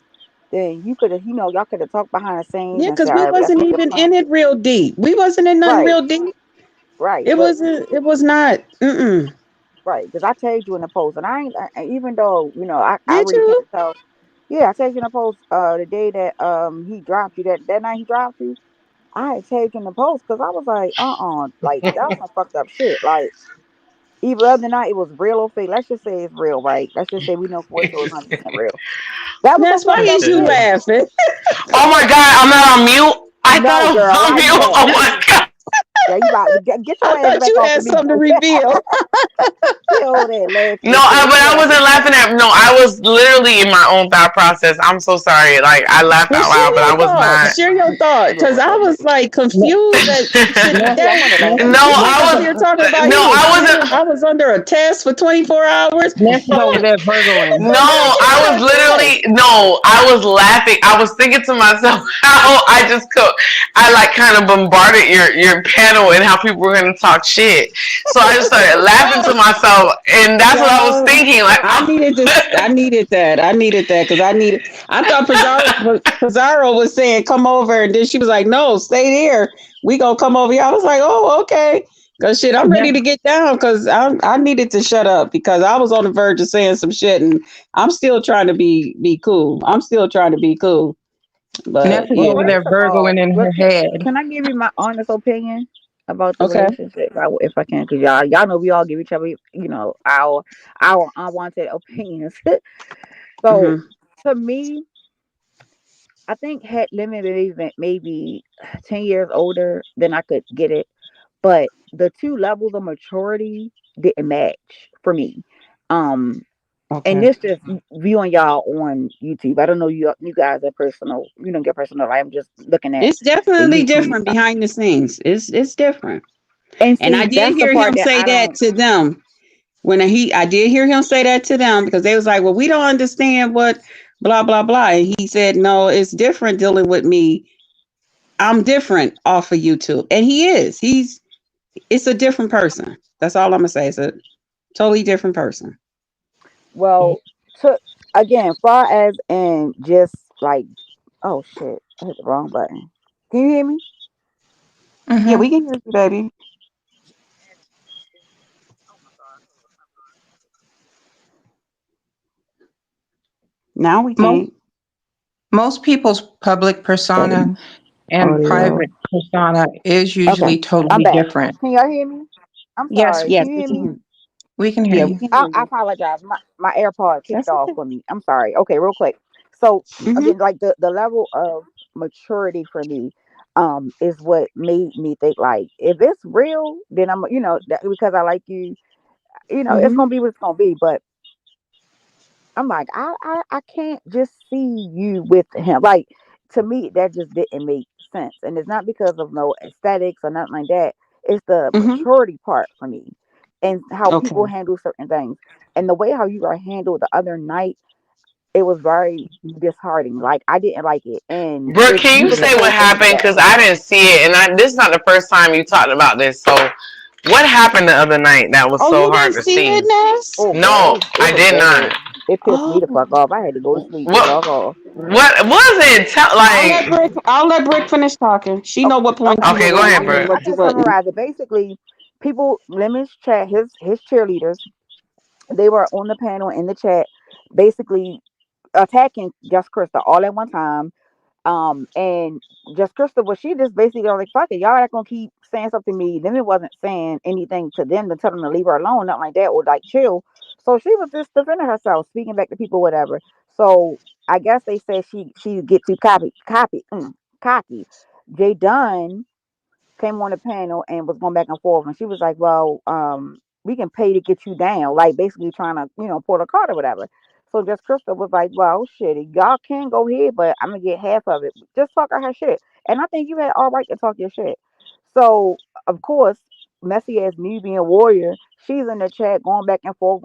then you could have, y'all could have talked behind the scenes
Yeah,
and said,
because
"All
we
right, well, let's
wasn't
make a
even
plan."
in it real deep. We wasn't in nothing
Right,
real deep.
right,
It
but
wasn't. It was not. Mm-mm.
right, because I tagged you in the post, and even though I
Did
really can't
you?
tell. Yeah, I tagged you in the post the day that he dropped you. That night he dropped you. I had tagged you in the post because I was like, like that was some fucked up shit. Like even other than that, it was real or fake. Let's just say it's real, right? Let's just say we know for sure it's 100% real. That was some
Ness, why
fucked up
is you
shit.
laughing?
Oh my God, I'm not on mute. I thought
No,
I was
girl,
on
why you
mute. Oh
laughing?
my God.
Yeah, you about to get
I
your ass
thought
back
you
off
had
of me.
something to reveal.
She over there laughing
No,
and shit.
but
She
I
laughing
wasn't
at
laughing
me.
at. No, I was literally in my own thought process. I'm so sorry. Like I laughed
Well,
out
share
loud, but I
your
was
thought.
not.
Share your thought, because I was like confused that shit.
Ness,
See, I want to
No,
laugh.
Ness,
You
Ness,
was
I
over here
was.
talking about he
No,
was
I
sick.
wasn't.
I was under a test for 24 hours.
Ness is over
What?
there Virgoing.
No,
What did I get
I
on
was
that
literally
test?
no, I was laughing. I was thinking to myself how I just could I like kind of bombarded your panel and how people were gonna talk shit. So I just started laughing to
No,
myself and that's what I was
no.
thinking. Like
I needed this. I needed that. I needed that because I needed. I thought Pizarro was saying come over, and then she was like, "No, stay there. We gonna come over here." I was like, "Oh, okay." Cause shit, I'm ready
Ness,
to get down because I needed to shut up because I was on the verge of saying some shit, and I'm still trying to be cool. I'm still trying to be cool,
Ness
but
is
Well,
yeah.
over
first
there
of all,
Virgoing in
well,
her head.
can I give you my honest opinion about the
Okay.
relationship, if I can? Because y'all know we all give each other, our unwanted opinions. So,
Mhm.
to me, I think had Lemon been maybe 10 years older, then I could get it. But the two levels of maturity didn't match for me. Um, and
Okay.
this just viewing y'all on YouTube. I don't know you guys are personal. You don't get personal. I'm just looking at
It's
the
definitely
YouTube.
different behind the scenes. It's different.
And
And
see,
I did
that's the
hear
part
him
that
say
I
that
don't.
to them. I did hear him say that to them because they was like, "Well, we don't understand what blah blah blah." And he said, "No, it's different dealing with me. I'm different off of YouTube." And he is. It's a different person. That's all I'm gonna say. It's a totally different person.
Well, to again, far as and just like, oh shit, I hit the wrong button. Can you hear me?
Yeah,
Mm-hmm.
we can hear you, baby. Now we
Most
can.
most people's public persona
Settings,
and
audio.
private persona is
Okay,
usually
I'm
totally
back.
different.
Can y'all hear me? I'm
Yes,
sorry.
Yes,
Can you
we
hear
can
me?
hear you.
we can hear
Yeah, we
you.
can hear
I
you.
apologize. My AirPod kicked
That's
off
okay.
for me. I'm sorry. Okay, real quick. So
Mm-hmm.
again, like the level of maturity for me, is what made me think like if it's real, then I'm because I like you, it's
Mm-hmm.
gonna be what it's gonna be. But I'm like, I can't just see you with him. Like to me, that just didn't make sense. And it's not because of no aesthetics or nothing like that. It's the
Mm-hmm.
maturity part for me and how people
Okay.
handle certain things. And the way how you were handled the other night, it was very disheartening. Like I didn't like it. And
Brooke,
if
can
you
you
was
say what
supposed to be
happened?
that,
Because I didn't see it, and this is not the first time you talked about this. So, what happened the other night that was
Oh,
so
you
hard
didn't
to
see it,
see?
Ness?
oh girl,
No,
it
I
was
did
bad.
not.
It pissed me the
Oh.
fuck off. I had to go to sleep.
What?
Fuck off.
What was it? Tell
I'll let Brick finish talking. She know what point you
Okay,
was
go
on
ahead,
and
Brooke.
I
what you
can
wasn't.
summarize it. Basically, people Lemon's chat, his cheerleaders, they were on the panel in the chat, basically attacking Just Krista all at one time. And Just Krista was she just basically was like, fuck it, y'all not gonna keep saying something to me. Then it wasn't saying anything to them to tell them to leave her alone, nothing like that, or like chill. So she was just defending herself, speaking back to people, whatever. So I guess they said she get too cocky. Jay Dunn came on the panel and was going back and forth, and she was like, "Well, we can pay to get you down," like basically trying to, pull the card or whatever. So just Crystal was like, "Well, shit, y'all can go ahead, but I'm gonna get half of it. Just talk her shit." And I think you had all right to talk your shit. So of course, messy as me being a warrior, she's in the chat going back and forth.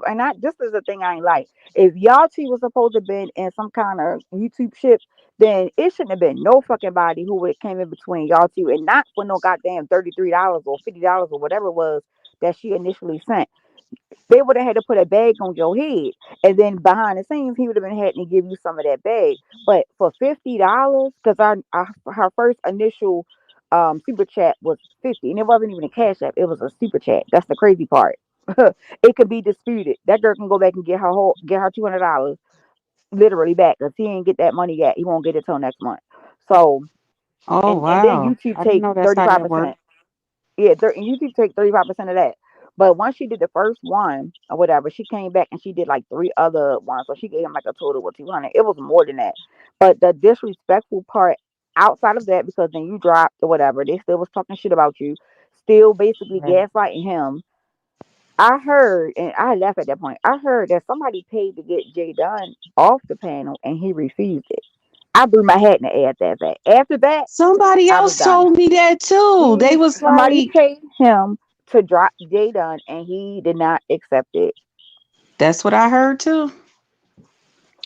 And I this is the thing I ain't like. If y'all two was supposed to been in some kind of YouTube shit, then it shouldn't have been no fucking body who would came in between y'all two, and not for no goddamn $33 or $50 or whatever it was that she initially sent. They would have had to put a bag on your head, and then behind the scenes, he would have been had to give you some of that bag. But for $50, because her first initial super chat was 50, and it wasn't even a cash app; it was a super chat. That's the crazy part. It could be disputed. That girl can go back and get her $200 literally back. If he ain't get that money yet, he won't get it till next month. So
Oh
and then
wow.
YouTube
I didn't
take
know that's
thirty
how
five
that worked.
percent. Yeah, and YouTube take 35% of that. But once she did the first one or whatever, she came back and she did like three other ones. So she gave him like a total of 200. It was more than that. But the disrespectful part. outside of that, because then you dropped or whatever, they still was talking shit about you, still basically gaslighting him. I heard, and I left at that point. I heard that somebody paid to get Jay Dunn off the panel, and he refused it. I threw my hat in the air at that fact. After that,
Somebody
I was
else
done.
told me that too. They was
Somebody
like,
paid him to drop Jay Dunn, and he did not accept it.
that's what I heard too.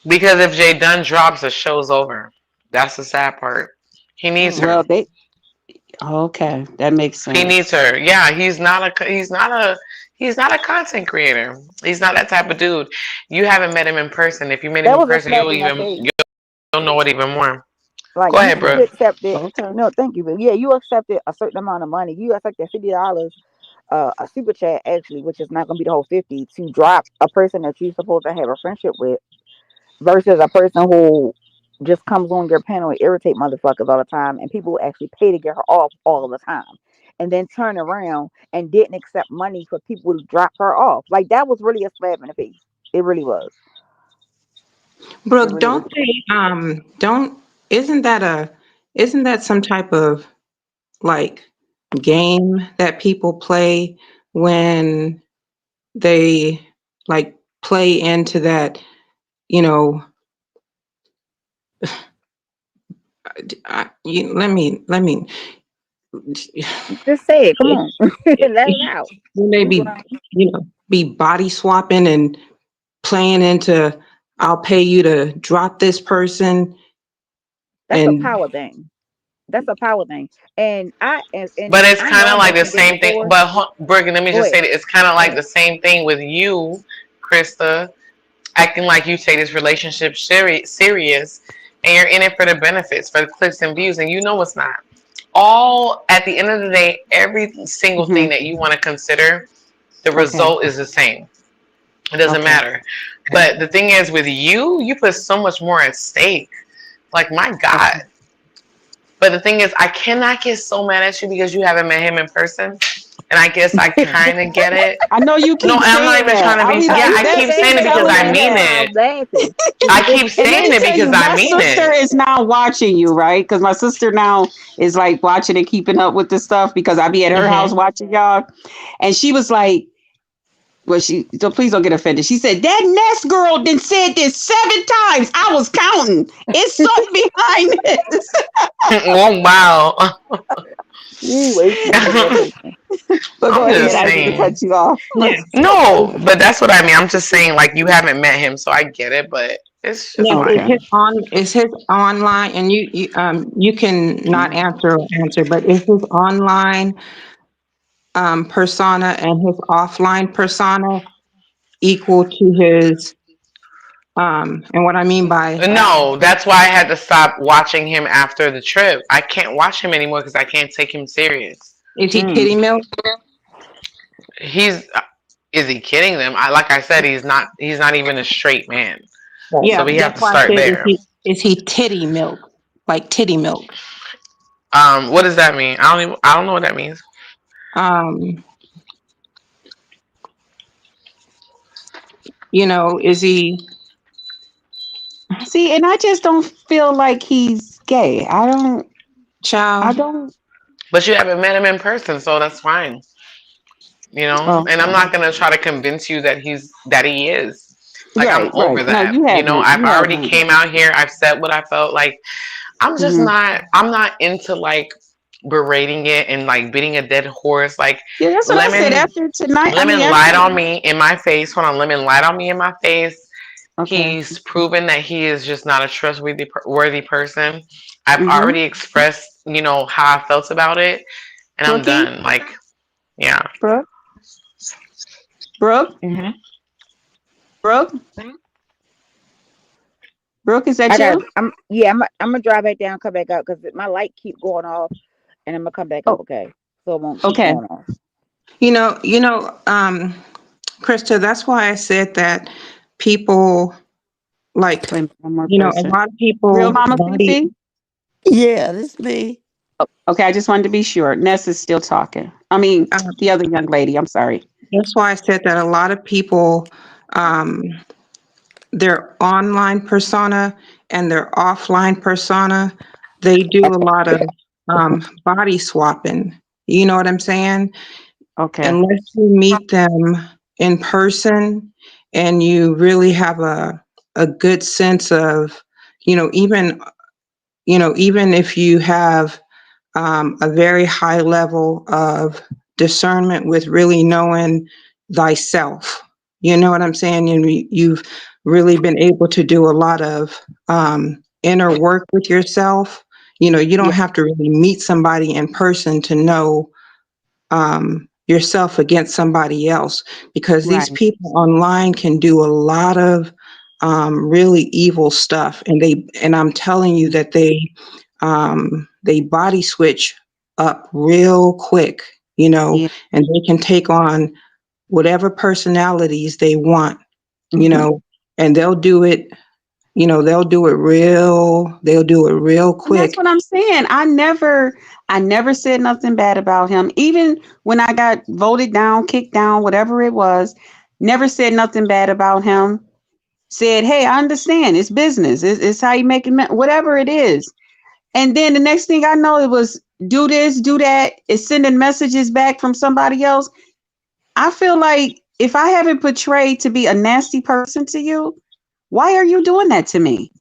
Because if Jay Dunn drops, the show's over. That's the sad part. He needs her.
Well, they okay, that makes
He
sense.
needs her. Yeah, he's not a content creator. He's not that type of dude. You haven't met him in person. If you met him
That
in
was a
person,
slap in the face.
you'll know it even more.
Like
Go
you
ahead,
should
bro.
accept it.
Okay.
No, thank you, but yeah, you accepted a certain amount of money. You accepted $50, a super chat actually, which is not gonna be the whole 50, to drop a person that you're supposed to have a friendship with, versus a person who just comes on your panel and irritate motherfuckers all the time, and people actually pay to get her off all the time, and then turn around and didn't accept money for people to drop her off. Like that was really a slap in the face. It really was. It
Brooke,
really, really
don't
was.
they don't isn't that some type of like game that people play when they like play into that, you know, let me
Just say it. Come on, let it out.
when they
We
be,
grown.
be body swapping and playing into, I'll pay you to drop this person.
That's a
And
power thing. That's a power thing. And
But it's
I know
kind
I
of like the
mentioned it
same thing.
before.
But Bergen, let me
Go
just say
ahead.
that it's kind of
Go
like
ahead.
the same thing with you, Krista, acting like you take this relationship serious, and you're in it for the benefits, for the clicks and views, and you know it's not. All at the end of the day, every single
Hmm.
thing that you want to consider, the
Okay.
result is the same. It doesn't
Okay.
matter. But the thing is, with you, you put so much more at stake. Like my
Okay.
God. But the thing is, I cannot get so mad at you because you haven't met him in person. And I guess I
Okay.
kind of get it.
I know you
No,
keep
I'm not
saying
even
that.
trying to
I'll
be.
be
Yeah,
like,
I
You
keep
Ness
saying
saying it
it
because
out
telling
I
loud,
mean
me.
and I'm
it.
laughing.
I keep
And let
saying
me
it
tell
because
you,
I
my
mean
sister
it.
is now watching you, right? Because my sister now is like watching and keeping up with the stuff because I be at her house
Hmm.
watching y'all. And she was like, well, so please don't get offended. She said, that Ness girl then said this 7 times. I was counting. It's something behind this.
Oh wow.
Ooh, Aisha, your patient.
But go
I'm
ahead.
just
I didn't mean to
saying.
cut you off.
yeah,
No, but that's what I mean. I'm just saying, like you haven't met him, so I get it. But it's just
yes,
Okay.
fine.
is his online, and you can not answer, but is his online persona and his offline persona equal to his and what I mean by,
No, that's why I had to stop watching him after the trip. I can't watch him anymore because I can't take him serious.
is he
Mm.
titty milk?
He's Is he kidding them? Like I said, he's not. He's not even a straight man.
Yeah,
So we have
that's
to
why I
start
said,
there.
is he titty milk? Like titty milk.
What does that mean? I don't know what that means.
Um, is he
See, and I just don't feel like he's gay. I
child?
don't.
But you haven't met him in person, so that's fine. And I'm
Okay.
not gonna try to convince you that he is. Like I'm
Right,
over
right. No,
that.
you haven't.
I've
You
already
haven't.
came out here. I've said what I felt like. I'm just
Hmm.
not. I'm not into like berating it and like beating a dead horse. Like
Yeah, that's what I said
Lemon,
after tonight. I mean,
Lemon
after.
lied on me in my face. Hold on, Lemon lied on me in my face.
Okay.
He's proven that he is just not a trustworthy worthy person. I've
Mm-hmm.
already expressed, how I felt about it, and I'm
Brookie,
done. Like, yeah.
Brooke, Brooke,
Hmm.
Brooke, Brooke. Is
I
that
got.
you?
I'm gonna drive back down, come back up because my light keep going off, and I'm gonna come back up.
Oh,
Okay, so it won't keep
okay.
going off.
Krista, that's why I said that people like,
Wait, one more
a
person.
lot of
Real
people
Mama
body.
CC.
Yeah, this me.
Oh, okay, I just wanted to be sure. Ness is still talking. I mean,
Um,
the other young lady. I'm sorry.
that's why I said that a lot of people, um, their online persona and their offline persona they do a lot of body swapping. You know what I'm saying?
Okay.
Unless you meet them in person and you really have a good sense of, you know, even even if you have a very high level of discernment with really knowing thyself. You know what I'm saying? And you've really been able to do a lot of inner work with yourself. You know, you don't
Yeah.
have to really meet somebody in person to know yourself against somebody else, because these
Right.
people online can do a lot of really evil stuff, and I'm telling you that they body switch up real quick, you know,
Yeah.
and they can take on whatever personalities they want, you
Hmm.
know, and they'll do it real
And that's
quick.
what I'm saying. I never said nothing bad about him. Even when I got voted down, kicked down, whatever it was, never said nothing bad about him. Said, hey, I understand. It's business. It's how you make it, whatever it is. And then the next thing I know, it was do this, do that. It's sending messages back from somebody else. I feel like if I haven't portrayed to be a nasty person to you, why are you doing that to me?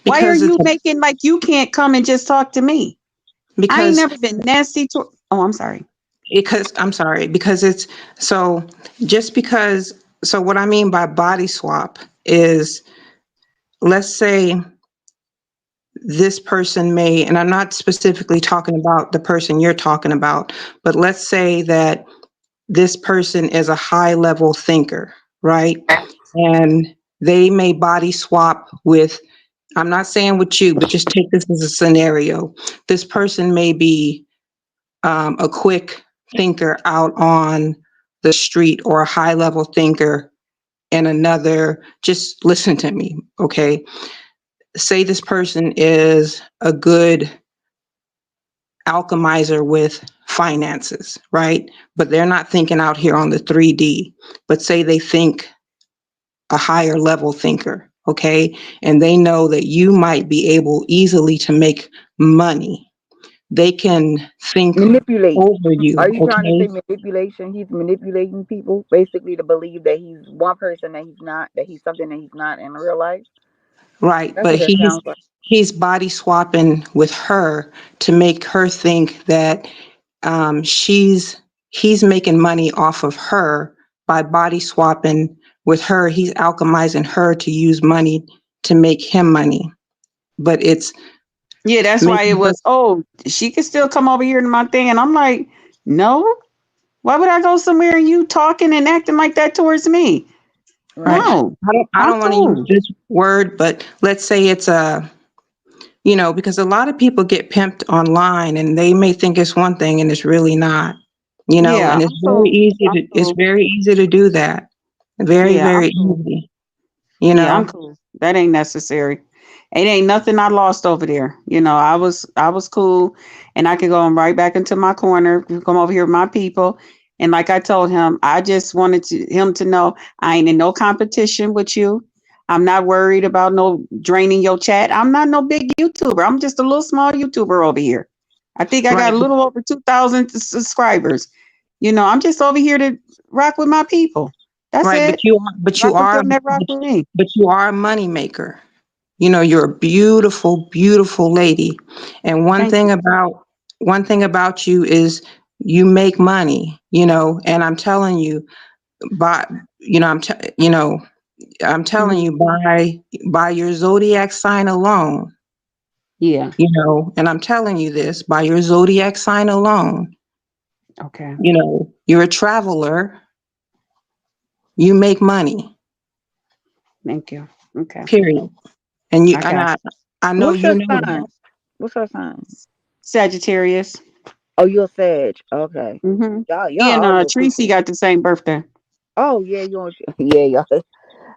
Why are
because it's
you
a,
making like you can't come and just talk to me? I ain't
because
never been nasty to. Oh, I'm sorry.
because I'm sorry, because it's so just because so what I mean by body swap is, let's say this person may, and I'm not specifically talking about the person you're talking about, but let's say that this person is a high level thinker, right? And they may body swap with, I'm not saying with you, but just take this as a scenario. This person may be a quick thinker out on the street, or a high level thinker in another. Just listen to me, okay? Say this person is a good alchemizer with finances, right? But they're not thinking out here on the 3D, but say they think a higher level thinker, okay? And they know that you might be able easily to make money. They can think
Manipulate.
over
Are
you,
you trying to
okay?
say manipulation? He's manipulating people basically to believe that he's one person that he's not, that he's something that he's not in real life.
Right,
That's
but
what that sounds like.
he's body swapping with her to make her think that she's he's making money off of her by body swapping with her. He's alchemizing her to use money to make him money, but it's
Yeah, that's why it
making her
was. Oh, she could still come over here to my thing, and I'm like, no. Why would I go somewhere and you talking and acting like that towards me?
right.
Right.
No,
I
I'm
don't want to use
cool.
this word, but let's say it's a, you know, because a lot of people get pimped online and they may think it's one thing and it's really not, you know,
Yeah,
and
I'm cool. I'm
it's
cool.
very easy to do that. Very,
Yeah,
very
I'm cool.
easy, you
Yeah, I'm
know.
cool. That ain't necessary. It ain't nothing I lost over there. I was cool, and I could go right back into my corner, come over here with my people. And like I told him, I just wanted him to know I ain't in no competition with you. I'm not worried about no draining your chat. I'm not no big YouTuber. I'm just a little small YouTuber over here. I think I got
Right,
a little over 2,000 subscribers. I'm just over here to rock with my people. That's
right,
it. Rock with them that rock with me.
but you are a money maker. You know, you're a beautiful, beautiful lady. And
Thank you.
one thing about you is you make money, you know, and I'm telling you, by you know, I'm telling
Hmm.
you, by your zodiac sign alone,
Yeah.
you know, and I'm telling you this, by your zodiac sign alone,
Okay.
you know, you're a traveler, you make money,
Thank you. Okay.
period. And you
I
and
got
I know
What's your
you know
sign?
that.
What's her sign?
you. Sagittarius.
Oh, you're Sag. Okay.
Hmm.
Y'all
Me and
are real
Tracy
people.
got the same birthday.
Oh yeah, you on? Yeah, y'all.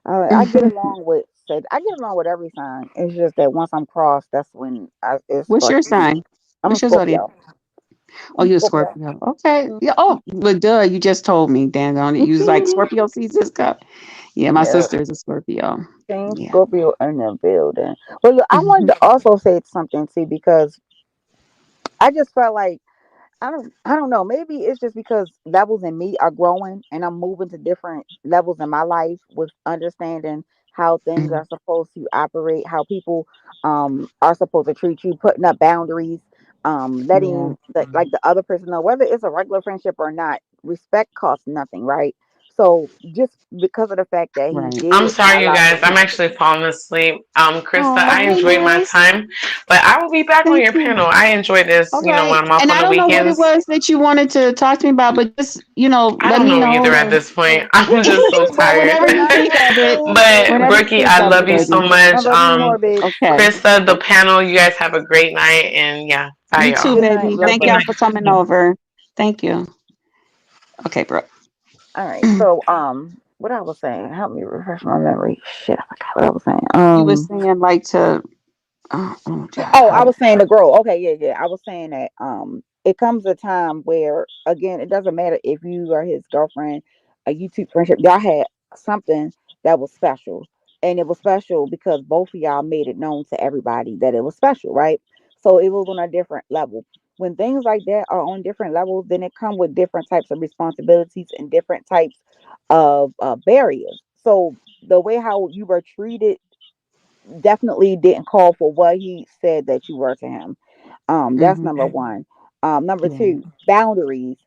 I get
Hmm.
along with Sag. I get along with every sign. It's just that once I'm crossed, that's when it's
What's your
frustrating.
sign?
I'm a
What's your zodiac?
Scorpio.
Oh,
I'm
you're a
Scorpio.
Scorpio. Okay.
Mm.
Yeah. Oh, but duh, you just told me. Damn on it. You was like Scorpio seasons cup. Yeah, my
Yeah,
sister is a Scorpio.
same
Yeah.
Scorpio in the building. But look, I wanted
Mhm.
to also say something too because I just felt like I don't know. Maybe it's just because levels in me are growing and I'm moving to different levels in my life with understanding how things
Mhm.
are supposed to operate, how people are supposed to treat you, putting up boundaries,
Yeah.
letting the other person know whether it's a regular friendship or not. Respect costs nothing, right? So just because of the fact that he
Right.
I'm
did
sorry, you
allow
guys. I'm
me,
actually falling asleep. Krista, I
Oh, hey,
enjoyed my
nice.
time, but I will be back on
Thank
your
you.
panel. I enjoy this,
All right.
when I'm off
And
on
I
the
don't know what it
weekends.
was that you wanted to talk to me about, but just,
I
let
don't
me
know either
know.
at this point. I'm just so
Well,
tired.
whenever you think of it,
But
whenever you
Brookie,
think
I
of it,
love you so
baby.
I
much.
love you more, babe.
Okay.
Krista, the panel, you guys have a great night, and yeah, bye,
You too,
y'all.
Good night,
baby.
love
Thank
buzz.
y'all for coming over. Thank you. Okay, bro.
All right, so what I was saying, help me refresh my memory. Shit, I forgot what I was saying.
You were saying like to, oh,
Oh, I
how,
was saying to grow. Okay, yeah, yeah. I was saying that it comes a time where again, it doesn't matter if you are his girlfriend, a YouTube friendship, y'all had something that was special. And it was special because both of y'all made it known to everybody that it was special, right? So it was on a different level. When things like that are on different levels, then it come with different types of responsibilities and different types of barriers. So the way how you were treated definitely didn't call for what he said that you were to him. That's
mm-hmm.
number one. Number
Yeah.
two, boundaries.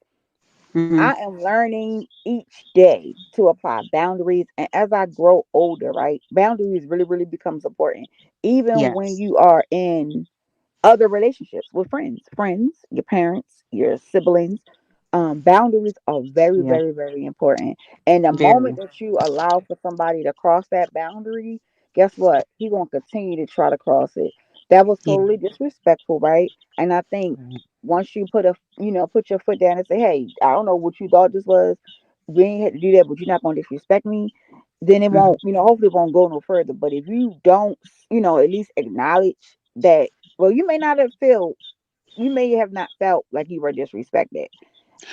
Mm-hmm.
I am learning each day to apply boundaries, and as I grow older, right, boundaries really, really becomes important. Even when
Yes.
you are in other relationships with friends, your parents, your siblings. Boundaries are very,
Yeah.
very, very important. And the moment
Very.
that you allow for somebody to cross that boundary, guess what? He gonna continue to try to cross it. That was
Yeah.
totally disrespectful, right? And I think
Right.
once you put your foot down and say, "Hey, I don't know what you thought this was. We ain't had to do that, but you're not gonna disrespect me." Then it
Mm-hmm.
won't, hopefully it won't go no further. But if you don't, at least acknowledge that well, you may have not felt like you were disrespected.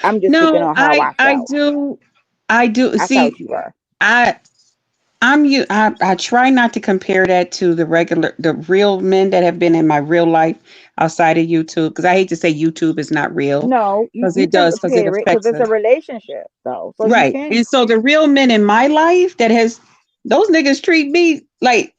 I'm just speaking
No,
on how I
I
felt.
do. I do.
I felt
See,
you were.
I I try not to compare that to the real men that have been in my real life outside of YouTube, because I hate to say YouTube is not real,
No, you,
because
you
it
can
does, because it
compare it because
affects
it's a
us.
relationship though. So you
Right.
can.
And so the real men in my life that has those niggas treat me like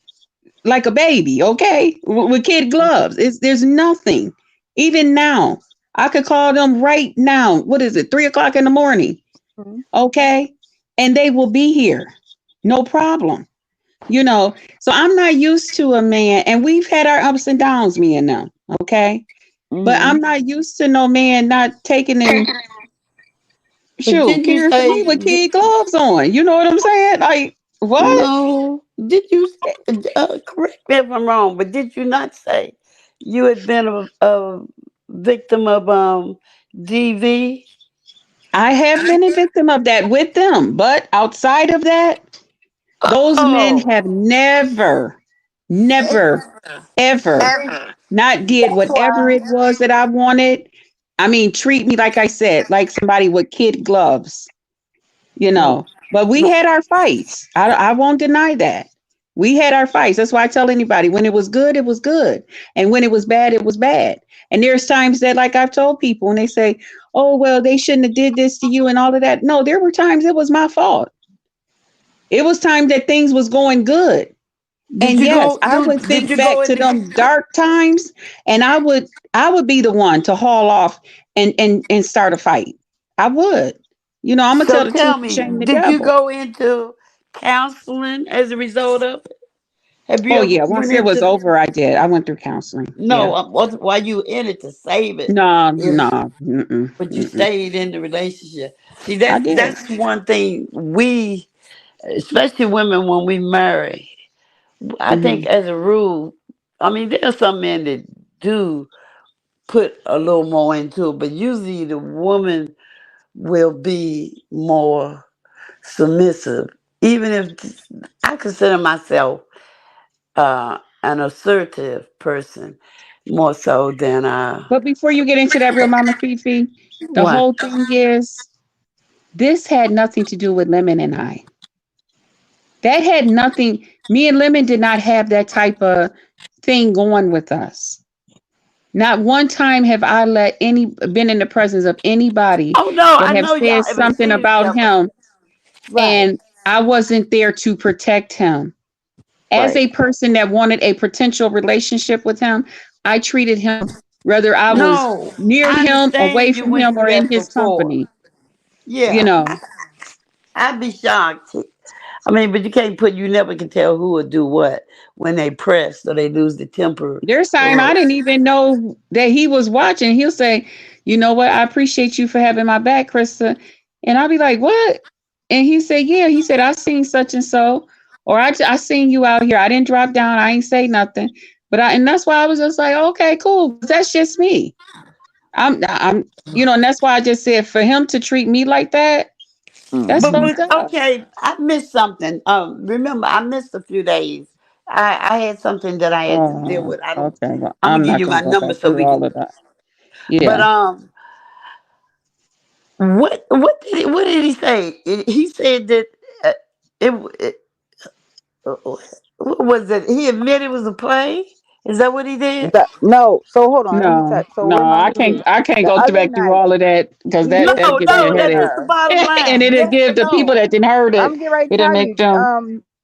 a baby, okay? With kid gloves. There's nothing. Even now, I could call them right now. What is it? 3 o'clock in the morning.
Mhm.
Okay. And they will be here. No problem. So I'm not used to a man, and we've had our ups and downs, me and them. Okay. But I'm
Mhm.
not used to no man not taking and
But
shoot,
did you
caring for me
say
with kid gloves on. You know what I'm saying? Like, what?
no? Did you say? Correct me if I'm wrong, but did you not say you had been a victim of DV?
I have been a victim of that with them. But outside of that, those men
Oh,
have never, ever not did
that's
whatever
why.
it was that I wanted. I mean, treat me like I said, like somebody with kid gloves, you
Mm,
know. But we
mm.
had our fights. I won't deny that. We had our fights. That's why I tell anybody when it was good, it was good. And when it was bad, it was bad. And there's times that, like I've told people, when they say, oh, well, they shouldn't have did this to you and all of that. No, there were times it was my fault. It was time that things was going good.
Did
And
you
yes,
go
I
through?
would
Did
think
you go
back to
into?
them dark times, and I would be the one to haul off and start a fight. I would. I'm gonna tell
So
the truth
tell
and
me,
shame the
did you
devil.
go into counseling as a result of it? Have you
Oh
ever
yeah, once
went
it was
into?
over, I did. I went through counseling. Yeah.
No, why you in it to save it?
No,
If
no, mm-mm,
but you
mm-mm.
stayed in the relationship. See,
I
that's
did.
that's one thing we, especially women, when we marry, I think
Hmm.
as a rule, I mean, there are some men that do put a little more into it, but usually the woman will be more submissive. Even if I consider myself an assertive person more so than
But before you get into that, real Mama Fifi, the
what?
whole thing is this had nothing to do with Lemon and I. That had nothing. Me and Lemon did not have that type of thing going with us. Not one time have I let any been in the presence of anybody
Oh no,
that
I
have
know y'all
said
ever
something
seen each
about
other.
him
Right,
and I wasn't there to protect him. As
right.
a person that wanted a potential relationship with him, I treated him whether I was
No,
near
I
him, away
understand you
from
went
him,
through
or in
that
his
before.
company. You
Yeah,
know,
I'd be shocked. I mean, but you can't put. You never can tell who will do what when they press or they lose the temper.
there's time I
Or
didn't even know that he was watching. He'll say, "You know what? I appreciate you for having my back, Krista." And I'll be like, "What?" And he said, "Yeah." He said, "I seen such and so, or I seen you out here. I didn't drop down. I ain't say nothing." But and that's why I was just like, "Okay, cool. That's just me." And that's why I just said for him to treat me like that, that's
but
Hmm.
fucked up.
okay, I missed something. Remember, I missed a few days. I had something that I had to deal
Oh,
with. I don't.
okay. Well,
I'm gonna
I'm
give
not
you
gonna
my
go
number
back
so
through
we
all
can.
of that.
But
Yeah.
what did he say? He said that uh, it what was it? He admitted it was a play. Is that what he did?
No, so hold on, let me
No,
tell. So
no,
remind me,
I can't
the
go
other
back through
night
all of that because
he
No,
that
did
gives me a
no,
disrespect
that's
headache.
just the
her.
bottom
And
line.
it'll
Yes
give
or
the people
no?
that didn't heard
I'm
it,
getting ready to
it'll
tell
make
you.
them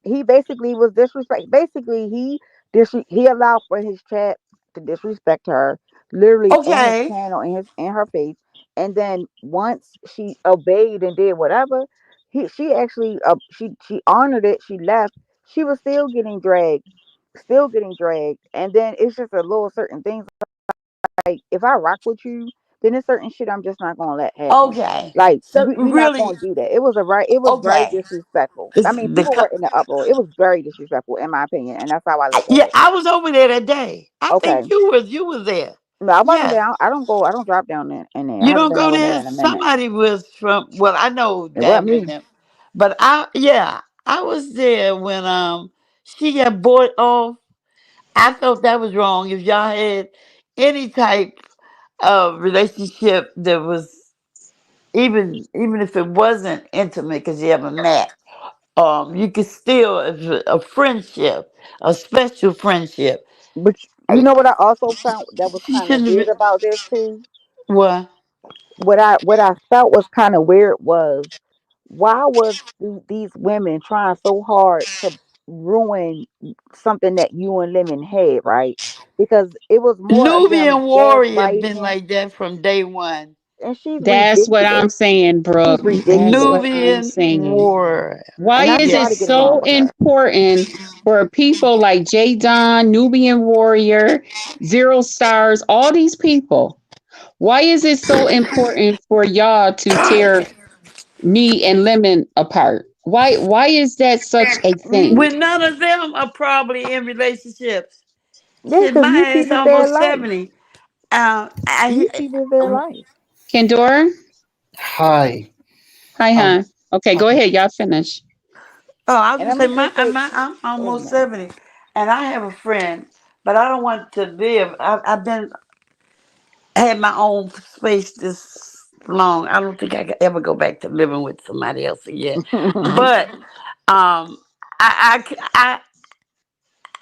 He basically was disrespect. Basically, he allowed for his chat to disrespect her, literally in his
Okay.
panel, in her face. And then once she obeyed and did whatever, she actually she honored it. She left. She was still getting dragged. And then it's just a little certain things like if I rock with you, then there's certain shit I'm just not gonna let happen.
Okay.
Like
So
we not
really,
gonna do that. It was very
okay.
disrespectful. I
It's
mean,
the
people were in the uproar. It was very disrespectful in my opinion, and that's how I look at
yeah.
it.
I was over there that day. I
Okay.
think you was there.
No, I wasn't
Yes.
there. I don't go. I don't drop down in there. I
You
haven't
don't
been
go
over there
there.
in a minute.
Somebody was from. Well, I know
It wasn't
Diamond and
me.
them, but I was there when she got bought off. I felt that was wrong. If y'all had any type of relationship that was even if it wasn't intimate because you haven't met, you could still if a friendship, a special friendship.
But you
I-
know what I also found that was
She
kind of
shouldn't have
weird
been.
about this too.
What?
What I felt was kind of weird was why was these women trying so hard to ruin something that you and Lemon had, right? Because it was more of them
Nubian warrior been
gaslighting,
like that from day one.
and she's
that's what I'm
ridiculous.
saying,
She's
Brooke. That's
ridiculous,
what I'm
Nubian
saying.
warrior.
Why
and I
is it
try to
Yes.
get along
so
with her.
important for people like J Don, Nubian Warrior, Zero Stars, all these people? Why is it so important for y'all to tear me and Lemon apart? Why is that such a thing?
When none of them are probably in relationships.
Yeah,
Shit,
because
my ass
YouTube is their
almost
life.
70. I
YouTube is their life.
Kendora?
Hi.
Hi,
Um,
hon. Okay, go
um,
ahead. Y'all finish.
Oh, I was
And
gonna
I'm
say
gonna just say,
I'm
wait a
almost
minute.
70, and I have a friend, but I don't want to live. I've been had my own space this long. I don't think I could ever go back to living with somebody else again. But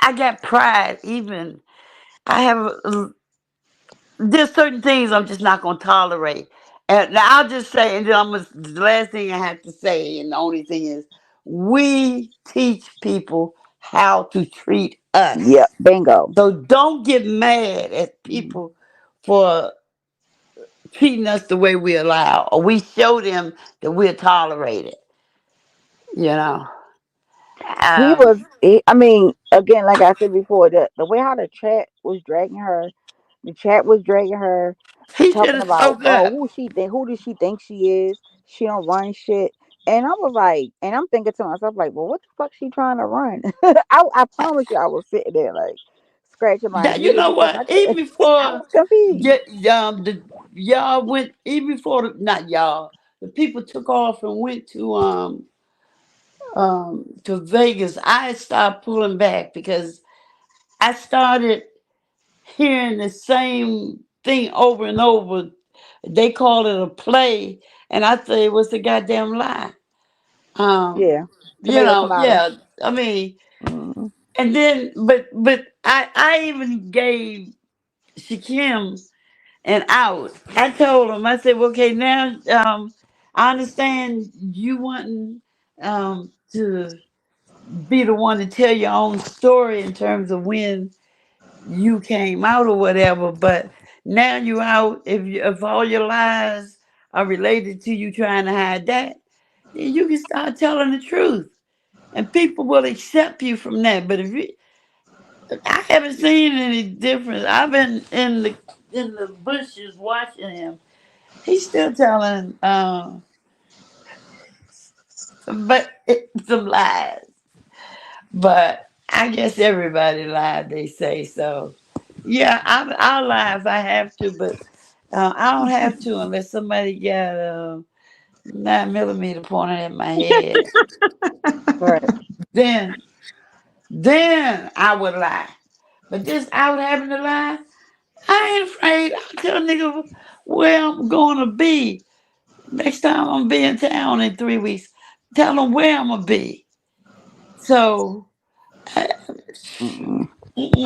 I got pride. Even I have there's certain things I'm just not gonna tolerate. And now I'll just say, and then the last thing I have to say, and the only thing is, we teach people how to treat
Yep,
us.
bingo.
So don't get mad at people for treating us the way we allow, or we show them that we're tolerated. You know.
He
Um,
was. I mean, again, like I said before, the way how the chat was dragging her, the chat was dragging her,
he should
talking
have
about,
spoke
oh,
up.
who does she think she is? She don't run shit. And I was like, and I'm thinking to myself, like, well, what the fuck she trying to run? I promise you, I was sitting there like scratching my
That you
head
know
because
what? Even
I
before
was confused.
get y'all went, even before not y'all, the people took off and went to Vegas. I stopped pulling back because I started hearing the same thing over and over. They call it a play, and I say it was a goddamn lie. Um,
Yeah. Tomato, tomato.
yeah. I mean,
Mm.
and then, but I even gave Shakim an out. I told him, I said, well, okay, now I understand you wanting to be the one to tell your own story in terms of when you came out or whatever, but now you out. If all your lies are related to you trying to hide that, then you can start telling the truth, and people will accept you from that. But if you, I haven't seen any difference. I've been in the bushes watching him. He's still telling but some lies. But I guess everybody lied. They say so. Yeah, I'll lie if I have to, but I don't have to unless somebody got a 9 millimeter pointed at my head.
Right.
Then, then I would lie. But this out having to lie, I ain't afraid. I'll tell a nigga where I'm gonna be. Next time I'm gonna be in town in 3 weeks. Tell them where I'm gonna be. So, I,
Mm-mm.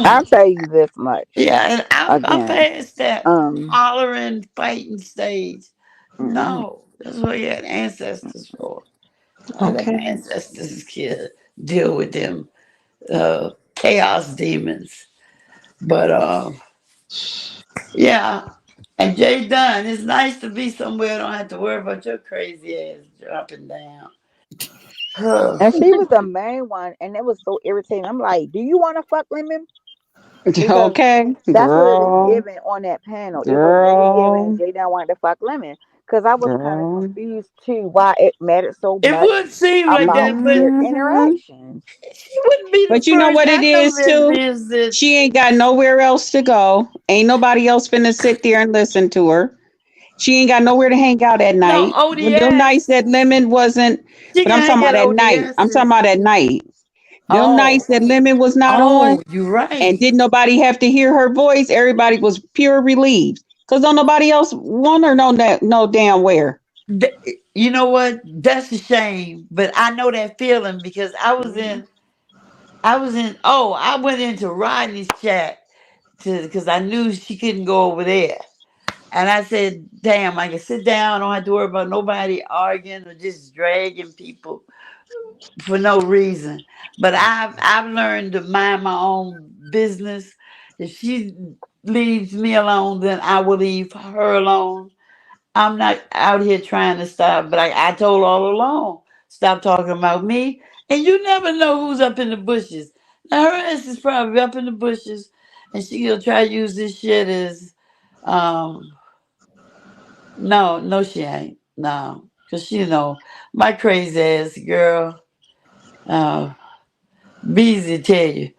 I'll
mm-mm.
tell you this much
Yeah, and I'm
again.
past that
Um.
hollering, fighting stage.
Mm-mm.
No, that's what you had ancestors for. I let my
Okay.
ancestors deal with them chaos demons. But yeah, and Jay Dunn, it's nice to be somewhere I don't have to worry about your crazy ass dropping down.
And she was the main one, and it was so irritating. I'm like, do you want to fuck Lemon? Because
Okay,
that's what it was
girl,
given on that panel. It was very given.
girl,
Jay didn't want to fuck Lemon because I was kind of
girl.
confused too why it mattered so
It
much
would seem like
about
that, but
their
Hmm.
interactions.
she wouldn't be the
But you know
first.
what it
I know
is
there's
too?
visits.
She ain't got nowhere else to go. Ain't nobody else finna sit there and listen to her. She ain't got nowhere to hang out at
No,
night. When them nights
ODS.
that Lemon wasn't,
She
but
can
I'm
hang
talking
at
about at night. I'm talking
ODS's.
about at night. Them
Oh,
nights that Lemon was not on
oh, you're
and
right.
didn't nobody have to hear her voice, everybody was pure relieved. Cause don't nobody else want her no damn where.
You know what? That's a shame, but I know that feeling because
Mhm.
I was in. Oh, I went into Rodney's chat to because I knew she couldn't go over there, and I said, "Damn, I can sit down. I don't have to worry about nobody arguing or just dragging people for no reason." But I've learned to mind my own business. If she leaves me alone, then I will leave her alone. I'm not out here trying to stop, but I told all along, stop talking about me. And you never know who's up in the bushes. Now her ass is probably up in the bushes, and she gonna try to use this shit as, um, no, no, she ain't, no, cause she know my crazy ass girl. Uh, Beezy tell you,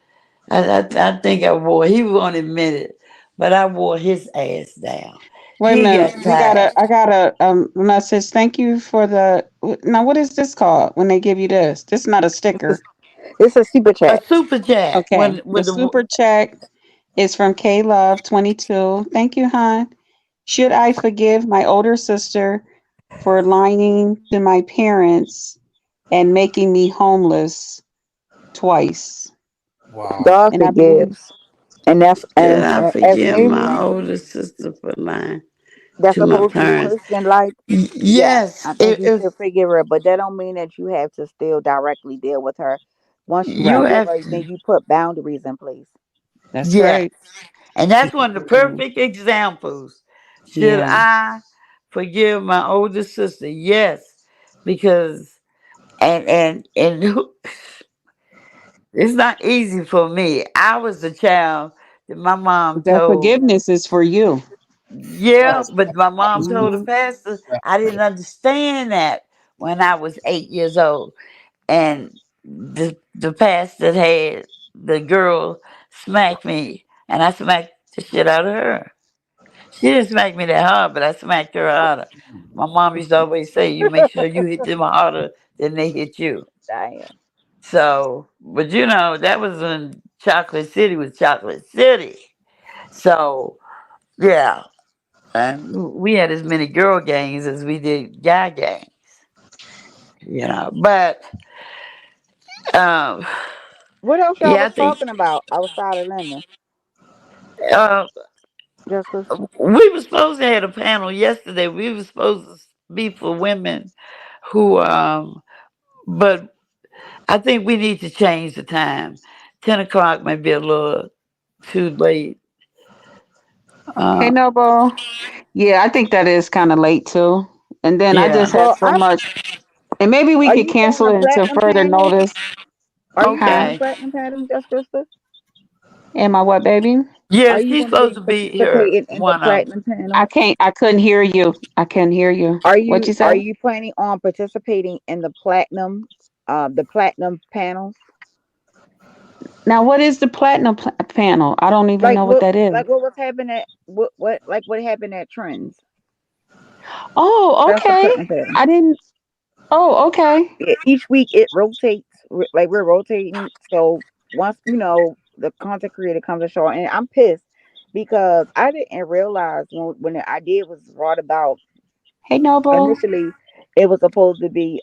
I think I wore. He won't admit it, but I wore his ass down.
Wait a
He got
minute.
tired.
I got a message. Thank you for the now what is this called when they give you this? This is not a
It's a,
sticker.
it's a super
A
chat.
super chat
Okay. The
when the
super check is from K Love 22. Thank you, hon. Should I forgive my older sister for lying to my parents and making me homeless twice?
Wow.
God
And I believe
forgives, and that's
Should
and
I
as
forgive my
human,
older sister for lying
that's
to my
supposed to be
parents?
Christian like. Yes,
Yes,
I think you
if
should forgive her, but that don't mean that you have to still directly deal with her. Once you
you
right.
forgive
have
her, then
to,
you put boundaries in place.
That's
yes,
right.
and that's
Keep it
one of the
moving.
perfect examples. Should
Yeah,
I forgive my older sister? Yes, because and it's not easy for me. I was the child that my mom
but that
told.
forgiveness is for you.
Yeah,
Yes.
but my mom told the
Hmm.
pastor I didn't understand that when I was 8 years old. And the pastor had the girl smack me, and I smacked the shit out of her. She didn't smack me that hard, but I smacked her harder. My mom used to always say, "You make sure you hit them harder than they hit you."
Damn.
So, but you know, that was when. Chocolate City was Chocolate City. So yeah, and we had as many girl gangs as we did guy gangs. But um,
What else y'all
yeah, I
was
think
talking about outside of Lemon?
uh,
Just Crystal.
we were supposed to have a panel yesterday. We were supposed to be for women who, but I think we need to change the time. 10 o'clock might be a little too late.
Hey,
Uh,
Noble. Yeah, I think that is kind of late too. And then I just
yeah.
had
Well,
so much, and maybe we
are
could
you doing
cancel
a
it until
platinum
further
panel?
notice.
Are you doing
Huh?
a
Okay.
platinum panel, Just Crystal?
Am I what, baby?
Yeah,
Are you
she's
going to
supposed
be
to be here.
participating in the
One of
platinum
I
panel?
can't. I couldn't hear you. I couldn't hear you.
Are
What
you
you
are
said?
you planning on participating in the platinum panels?
Now, what is the platinum panel? I don't even
Like
know what
what
that is.
like what was happening at what happened at Trends?
Oh,
That's the
okay.
platinum panel.
I didn't. Oh, okay.
Each week it rotates. Like we're rotating. So once the content creator comes to show, and I'm pissed because I didn't realize when the idea was brought about
Hey, Noble.
initially. It was supposed to be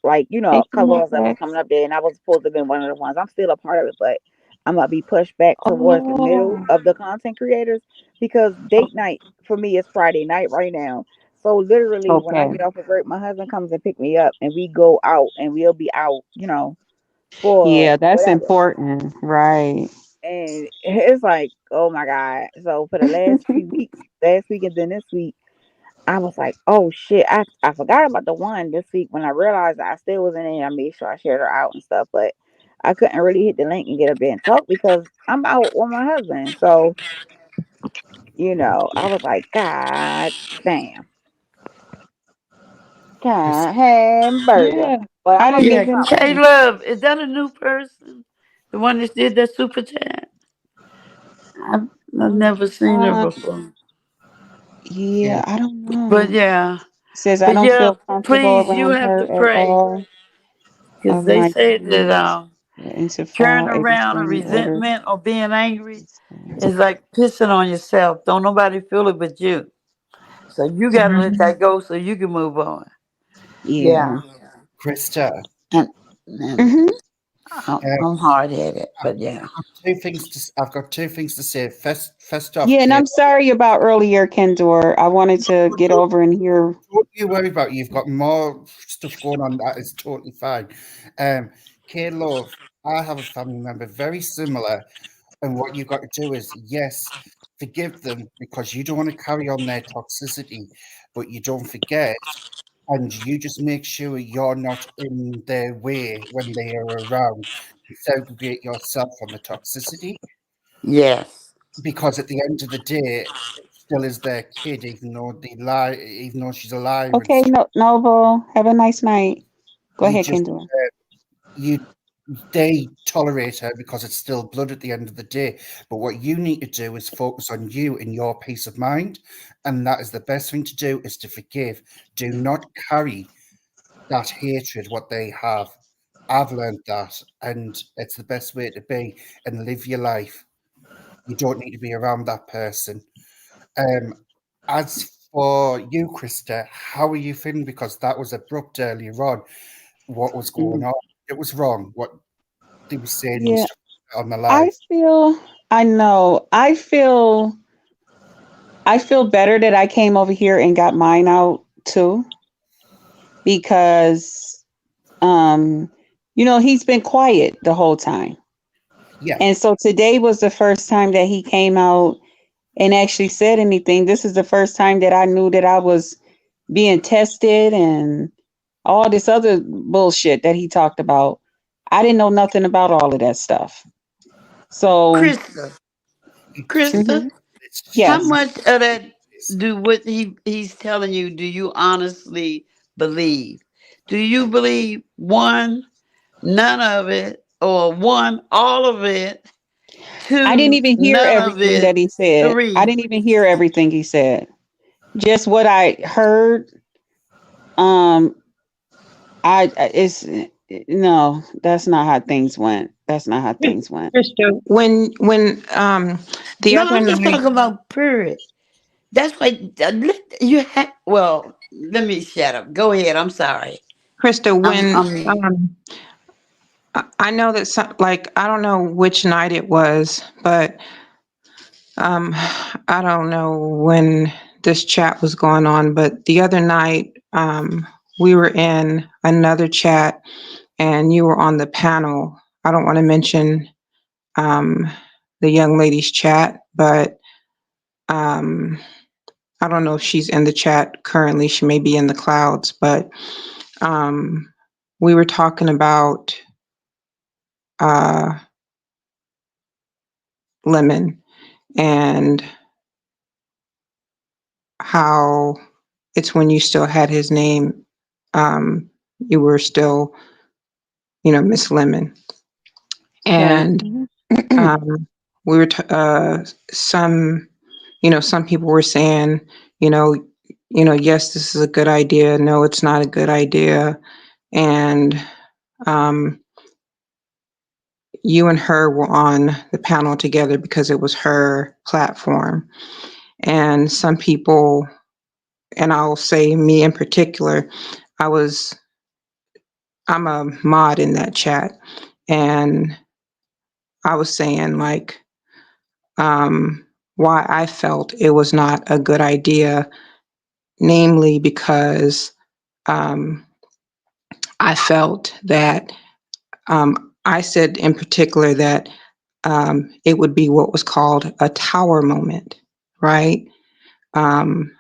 like
Hey,
a couple of us that was
Max.
coming up there, and I was supposed to be one of the ones. I'm still a part of it, but I'm gonna be pushed back towards the middle
Oh,
of the content creators because date night for me is Friday night right now. So literally, when I
okay.
get off of work, my husband comes and pick me up, and we go out, and we'll be out, for
Yeah, that's
whatever.
important, right?
And it's like, oh my god! So for the last few weeks, last week and then this week. I was like, oh shit, I forgot about the one this week when I realized I still was in it. I made sure I shared her out and stuff, but I couldn't really hit the link and get up there and talk because I'm out with my husband. So, I was like, God damn,
Chris,
God hamburger.
Yeah,
But I'm
I
gonna
didn't
be
Yeah,
even
coming.
K
know.
Love. Is that a new person? The one that did that super chat? I've never seen her
Um,
before.
yeah,
yeah,
I don't
But
know.
yeah,
Says I
but
don't
yeah,
feel comfortable
please, you
around
have to
her at
pray
all
because
of
they
my
say that
kids. Into
carrying
file a
around a
restraining order.
resentment or being angry is like pissing on yourself. Don't nobody feel it but you. So you gotta let
Mhm.
that go so you can move on.
Yeah.
Yeah,
Krista.
and, and
Hmm.
I'm hard headed, but yeah.
I've got two things to say. First off,
Yeah, and
Kate,
I'm sorry about earlier, Kendor. I wanted to get over and hear.
don't you worry about it. You've got more stuff going on. That is totally fine. Kate Love, I have a family member very similar, and what you've got to do is, yes, forgive them because you don't want to carry on their toxicity, but you don't forget, and you just make sure you're not in their way when they are around. Segregate yourself from the toxicity
Yes.
because at the end of the day, it still is their kid, even though they lie, even though she's alive and
Okay,
stuff.
no, Noble. Have a nice night. Go
You
ahead,
just
Kendor.
you they tolerate her because it's still blood at the end of the day. But what you need to do is focus on you and your peace of mind, and that is the best thing to do is to forgive. Do not carry that hatred what they have. I've learned that, and it's the best way to be and live your life. You don't need to be around that person. Um, as for you, Krista, how are you feeling? Because that was abrupt earlier on. What was going
Mm.
on? It was wrong. What they were saying and
Yeah,
stuff on the
I
live.
feel. I know. I feel. I feel better that I came over here and got mine out too, because um, he's been quiet the whole time.
Yeah,
And so today was the first time that he came out and actually said anything. This is the first time that I knew that I was being tested and all this other bullshit that he talked about. I didn't know nothing about all of that stuff. So,
Krista,
it's
Krista,
mhm,
it's
how
yes.
much of that do what he's telling you do you honestly believe? Do you believe one, none of it, or one, all of it,
I didn't
two,
even hear
none of
everything that
it,
he said. I
three?
didn't even hear everything he said. Just what I heard. Um, it's No, that's not how things went. That's not how things went.
Krista, when the
No,
other
I'm just
night,
talking about period. That's what you have. Well, let me shut up. Go ahead. I'm sorry.
Krista,
I'm.
when
I'm.
I know that some, like, I don't know which night it was, but I don't know when this chat was going on, but the other night we were in another chat and you were on the panel. I don't want to mention um, the young lady's chat, but um, I don't know if she's in the chat currently. She may be in the clouds, but um, we were talking about uh, Lemon and how it's when you still had his name, you were still, Miss Lemon.
Okay.
And we were, some, some people were saying, you know, yes, this is a good idea. No, it's not a good idea. And um, you and her were on the panel together because it was her platform. And some people, and I'll say me in particular, I'm a mod in that chat, and I was saying like why I felt it was not a good idea, namely because um, I felt that I said in particular that it would be what was called a tower moment, right? Um,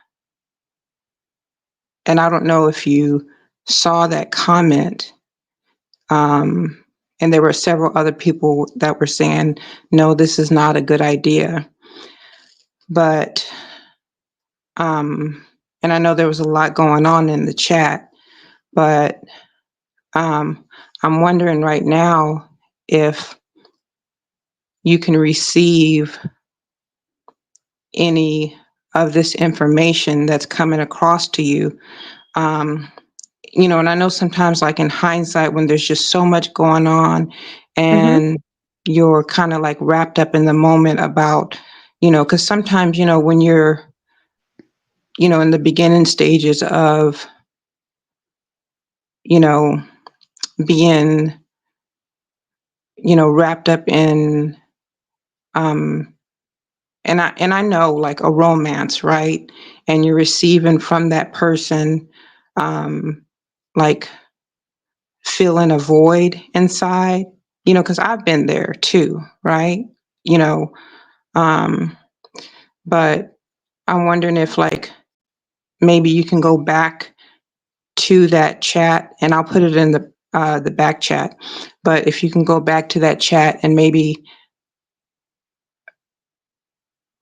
and I don't know if you saw that comment. And there were several other people that were saying, no, this is not a good idea. But, and I know there was a lot going on in the chat, but I'm wondering right now if you can receive any of this information that's coming across to you. Um, and I know sometimes, like in hindsight, when there's just so much going on
Mm-hmm.
and you're kind of like wrapped up in the moment about, because sometimes, when you're, in the beginning stages of, you know, being, wrapped up in, um, and I know like a romance, right? And you're receiving from that person, like feeling a void inside, because I've been there too, right? You know, um, but I'm wondering if like maybe you can go back to that chat, and I'll put it in the back chat. But if you can go back to that chat and maybe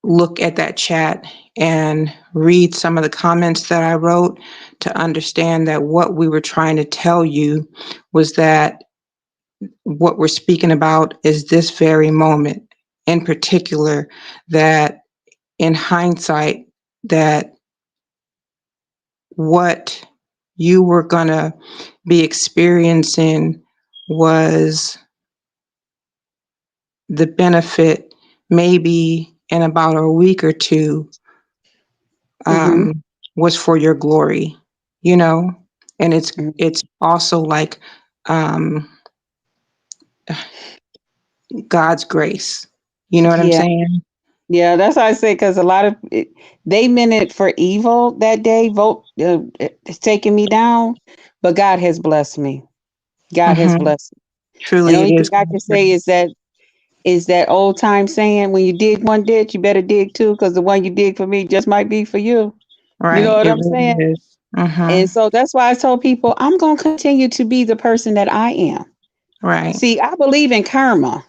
look at that chat and read some of the comments that I wrote to understand that what we were trying to tell you was that what we're speaking about is this very moment in particular, that in hindsight, that what you were going to be experiencing was the benefit maybe in about a week or two,
Mm-hmm.
was for your glory, you know, and it's
Mm-hmm.
it's also like um, God's grace. You know what I'm
Yeah.
saying?
Yeah, that's why I say because a lot of they meant it for evil that day. Vote it's taking me down, but God has blessed me. God has
Hmm.
blessed me. And the
Truly, it
only thing
is
I
God's
can say
grace.
is that old time saying, when you dig one ditch, you better dig two, because the one you dig for me just might be for you. You know
Right?
what
It
I'm
really
saying?
is. Hmm.
And so that's why I told people I'm gonna continue to be the person that I am.
Right.
See, I believe in karma.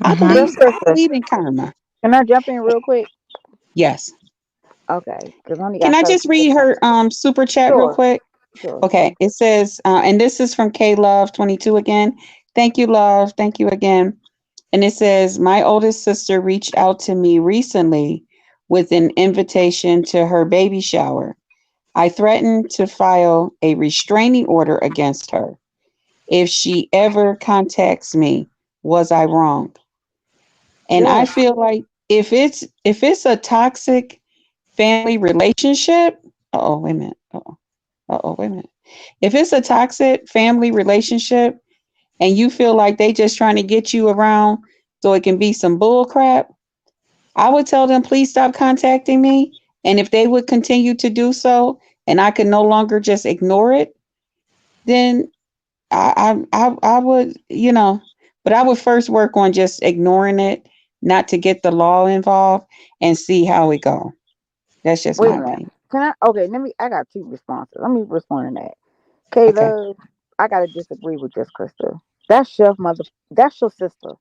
I
Hmm.
So,
believe I
sister,
believe in karma.
can I jump in real quick?
Yes.
Okay, because I only
Can
got
I
30
just read
seconds.
her super chat real
Sure,
quick?
sure.
Okay, it says, and this is from K Love 22 again. Thank you, Love. Thank you again. And it says, my oldest sister reached out to me recently with an invitation to her baby shower. I threatened to file a restraining order against her. if she ever contacts me, was I wrong? And I
Yes.
feel like if it's a toxic family relationship, oh wait a minute. Oh wait a minute. If it's a toxic family relationship and you feel like they just trying to get you around so it can be some bull crap, I would tell them please stop contacting me. And if they would continue to do so and I could no longer just ignore it, then I would, but I would first work on just ignoring it, not to get the law involved and see how it go. That's just
Wait
my
a minute.
opinion.
Can I? Okay, let me. I got two responses. Let me respond to that.
Okay.
Kayla, I gotta disagree with this, Krista. That's Chef Mother. That's your sister.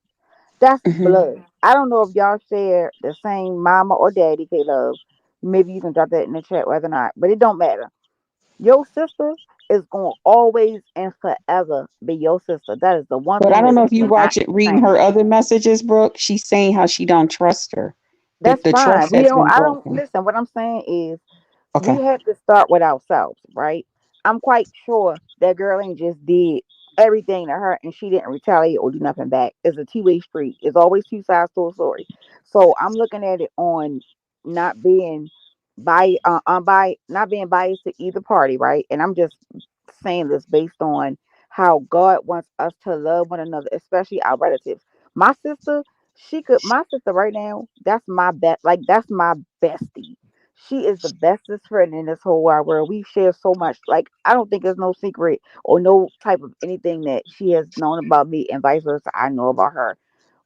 That's
Hmm.
blood. I don't know if y'all share the same mama or daddy, K Love. Maybe you can drop that in the chat, whether or not, but it don't matter. Your sister is going to always and forever be your sister. That is the one
But I
thing
don't
that
know
you
if you
cannot
watch it, reading
change.
her other messages, Brooke. She's saying how she don't trust her.
That's
The
fine.
trust
We
has
don't.
been
I don't
broken.
listen. What I'm saying is, we
Okay.
have to start with ourselves, right? I'm quite sure that girl ain't just did everything to her and she didn't retaliate or do nothing back. It's a two-way street. It's always two sides to a story. So I'm looking at it on not being not being biased to either party, right? And I'm just saying this based on how God wants us to love one another, especially our relatives. My sister, my sister right now, that's my best, like that's my bestie. She is the bestest friend in this whole wide world. We share so much. Like, I don't think there's no secret or no type of anything that she has known about me and vice versa I know about her.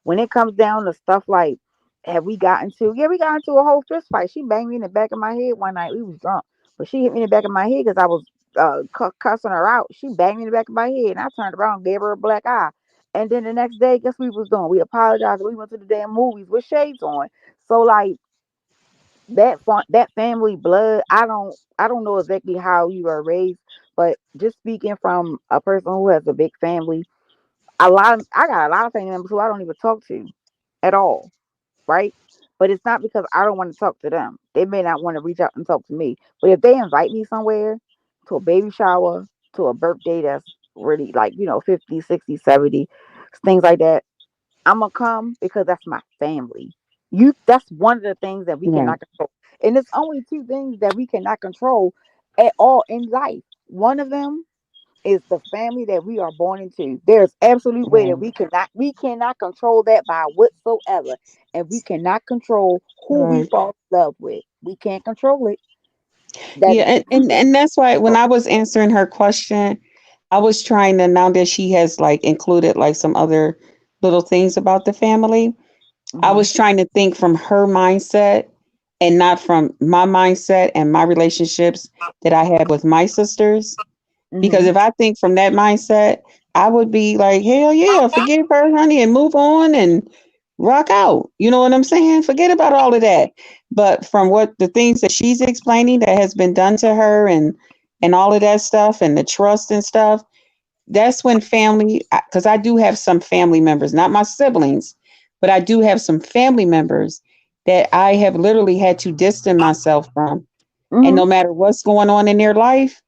When it comes down to stuff like, have we gotten to? Yeah, we got into a whole fist fight. She banged me in the back of my head one night. We was drunk, but she hit me in the back of my head because I was cussing her out. She banged me in the back of my head, and I turned around and gave her a black eye. And then the next day, guess what we was doing? We apologized. We went to the damn movies with shades on. So like that family blood, I don't know exactly how you were raised, but just speaking from a person who has a big family, I got a lot of family members who I don't even talk to at all, right? But it's not because I don't want to talk to them. They may not want to reach out and talk to me. But if they invite me somewhere, to a baby shower, to a birthday that's really like, 50, 60, 70, things like that, I'm gonna come because that's my family. That's one of the things that we
Right.
cannot control. And it's only two things that we cannot control at all in life. One of them is the family that we are born into. There's absolute way that
Right.
we cannot control that by whatsoever. And we cannot control who we
Right.
fall in love with. We can't control it. That
Yeah,
is two things.
and that's why when I was answering her question, I was trying to, now that she has like included like some other little things about the family, I
Hmm.
was trying to think from her mindset and not from my mindset and my relationships that I had with my sisters. Because
Hmm.
if I think from that mindset, I would be like, hell yeah, forgive her, honey, and move on and rock out. You know what I'm saying? Forget about all of that. But from what the things that she's explaining that has been done to her and all of that stuff and the trust and stuff, that's when family, because I do have some family members, not my siblings, but I do have some family members that I have literally had to distance myself from. And
Hmm.
no matter what's going on in their life,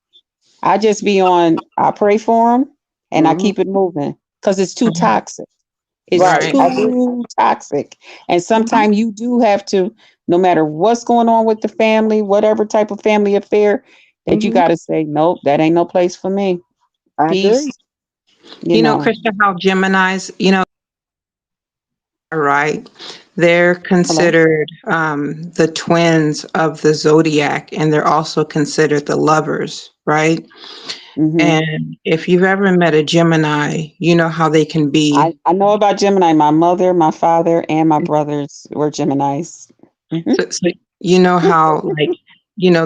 I just be on, I pray for them and I
Hmm.
keep it moving because it's too
Mhm.
toxic. It's
Right.
Right.
I agree.
too toxic. And
Hmm.
sometimes you do have to, no matter what's going on with the family, whatever type of family affair, that you
Hmm.
got to say, nope, that ain't no place for me.
I agree.
Peace. You know,
Krista, how Geminis, right? They're
hello.
considered the twins of the zodiac, and they're also considered the lovers, right?
Hmm.
And if you've ever met a Gemini, you know how they can be.
I know about Gemini. My mother, my father, and my brothers were Geminis. Hmm.
So you know how, like,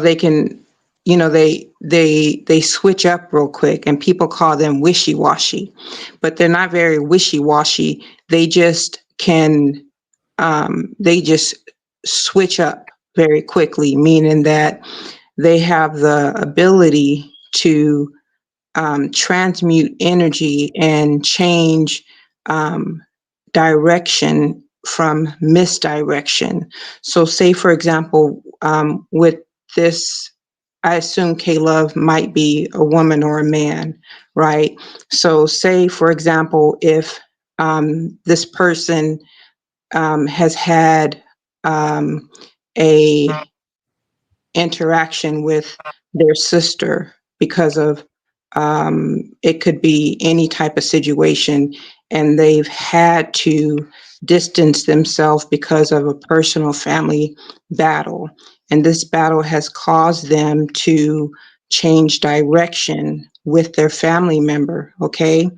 they can, they switch up real quick, and people call them wishy-washy, but they're not very wishy-washy. They just can, they just switch up very quickly, meaning that they have the ability to transmute energy and change um, direction from misdirection. So, say for example, with this I assume K Love might be a woman or a man, right? So, say, for example, if this person has had um, a interaction with their sister because of it could be any type of situation, and they've had to distance themselves because of a personal family battle, and this battle has caused them to change direction with their family member, okay,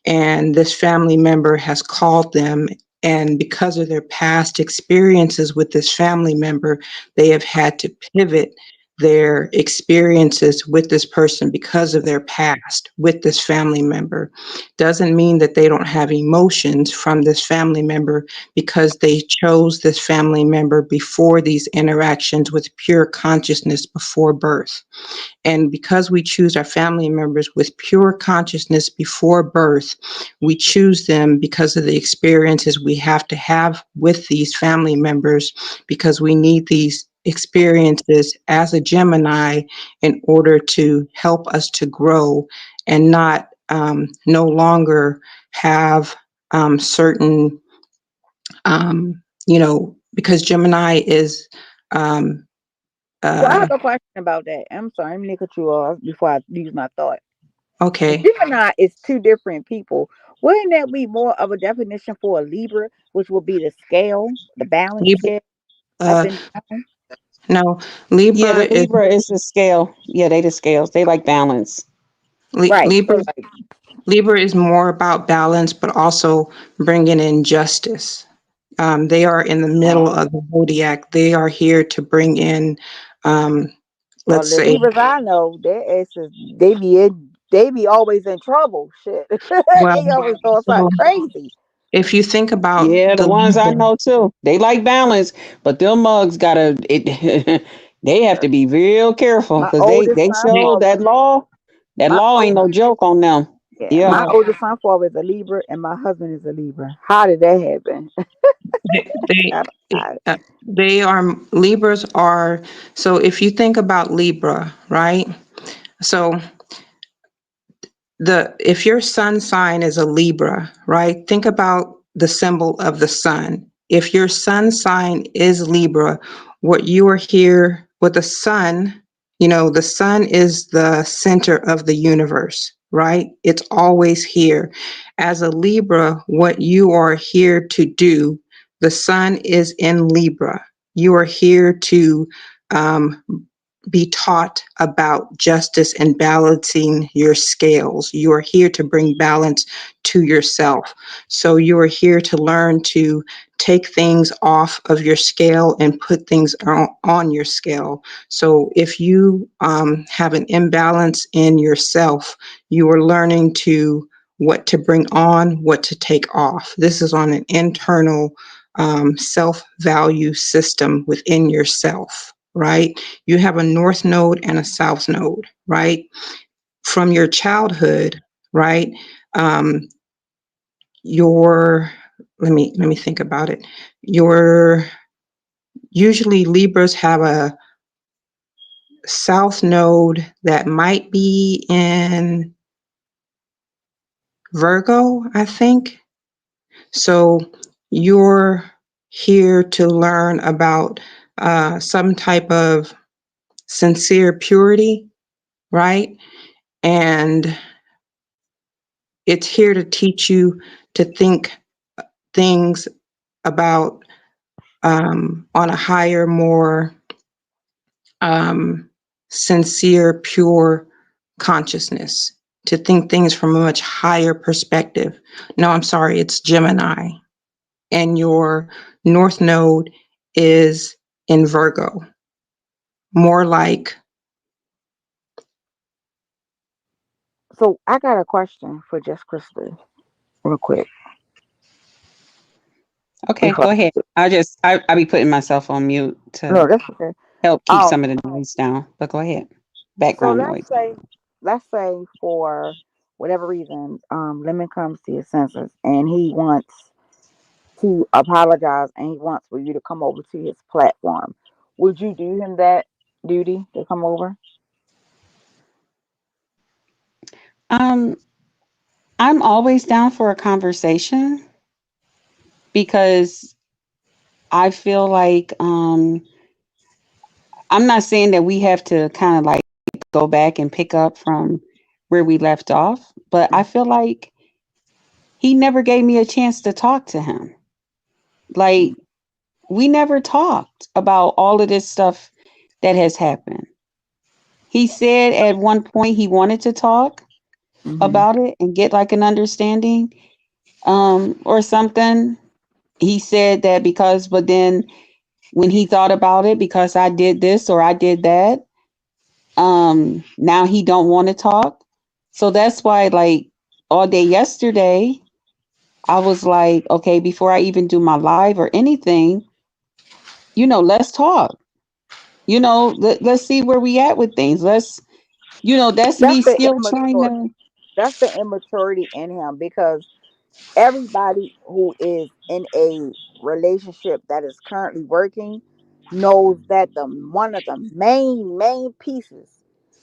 and this family member has called them, and because of their past experiences with this family member, they have had to pivot their experiences with this person because of their past with this family member. Doesn't mean that they don't have emotions from this family member, because they chose this family member before these interactions with pure consciousness before birth. And because we choose our family members with pure consciousness before birth, we choose them because of the experiences we have to have with these family members, because we need these experiences as a Gemini in order to help us to grow and not no longer have certain, because Gemini is, um,
So I have
uh,
a question about that. I'm sorry, I'm gonna cut you off before I use my thought.
okay,
Gemini is two different people. Wouldn't that be more of a definition for a Libra, which would be the scale, the balance
Libra,
scale up
uh,
and down?
no,
Yeah,
Libra
the
is
Libra is the scale. Yeah, they the scales. They like balance.
Right.
Libra.
So like,
Libra is more about balance, but also bringing in justice. They are in the middle of the zodiac. They are here to bring in, um,
well,
let's
the
say,
Libras I know, their asses, they be always in trouble. Shit,
well,
they always doing
so
something crazy.
if you think about
Yeah, the
the
ones I
Libra,
know too. They like balance, but them mugs gotta it. They have to be real careful
My
because
oldest
they
son
they,
show
father,
that law. That
my
law ain't
old,
no joke on them.
yeah,
Yeah.
my
well,
oldest son father is a Libra, and my husband is a Libra. How did that happen?
they,
I, I,
they are Libras are. So if you think about Libra, right? So the if your sun sign is a Libra, right? Think about the symbol of the sun. If your sun sign is Libra, what you are here with the sun, the sun is the center of the universe, right? It's always here. As a Libra, what you are here to do, the sun is in Libra. You are here to um, be taught about justice and balancing your scales. You are here to bring balance to yourself. So you are here to learn to take things off of your scale and put things on your scale. So if you have an imbalance in yourself, you are learning to what to bring on, what to take off. This is on an internal self value system within yourself, right? You have a north node and a south node, right? From your childhood, right? Um, your let me think about it. Your Usually Libras have a south node that might be in Virgo, I think. So you're here to learn about some type of sincere purity, right? And it's here to teach you to think things about on a higher, more um, sincere, pure consciousness, to think things from a much higher perspective. No, I'm sorry, it's Gemini. And your North Node is in Virgo, more like,
so I got a question for Just Crystal, real quick.
Okay,
Before
go ahead. I be putting myself on mute to
no, that's okay.
help keep
Um,
some of the noise down. But go ahead.
so
Background noise.
let's say for whatever reason, Lemon comes to his senses and he wants to apologize and he wants for you to come over to his platform. Would you do him that duty to come over?
Um, I'm always down for a conversation because I feel like I'm not saying that we have to kind of like go back and pick up from where we left off, but I feel like he never gave me a chance to talk to him. Like we never talked about all of this stuff that has happened. He said at one point he wanted to talk
Hmm.
about it and get like an understanding or something. He said that because, but then when he thought about it, because I did this or I did that, now he don't want to talk. So that's why like all day yesterday, I was like, okay, before I even do my live or anything, let's talk. Let's see where we at with things. That's
That's
me
the
still trying
immature.
to.
That's the immaturity in him because everybody who is in a relationship that is currently working knows that the one of the main pieces,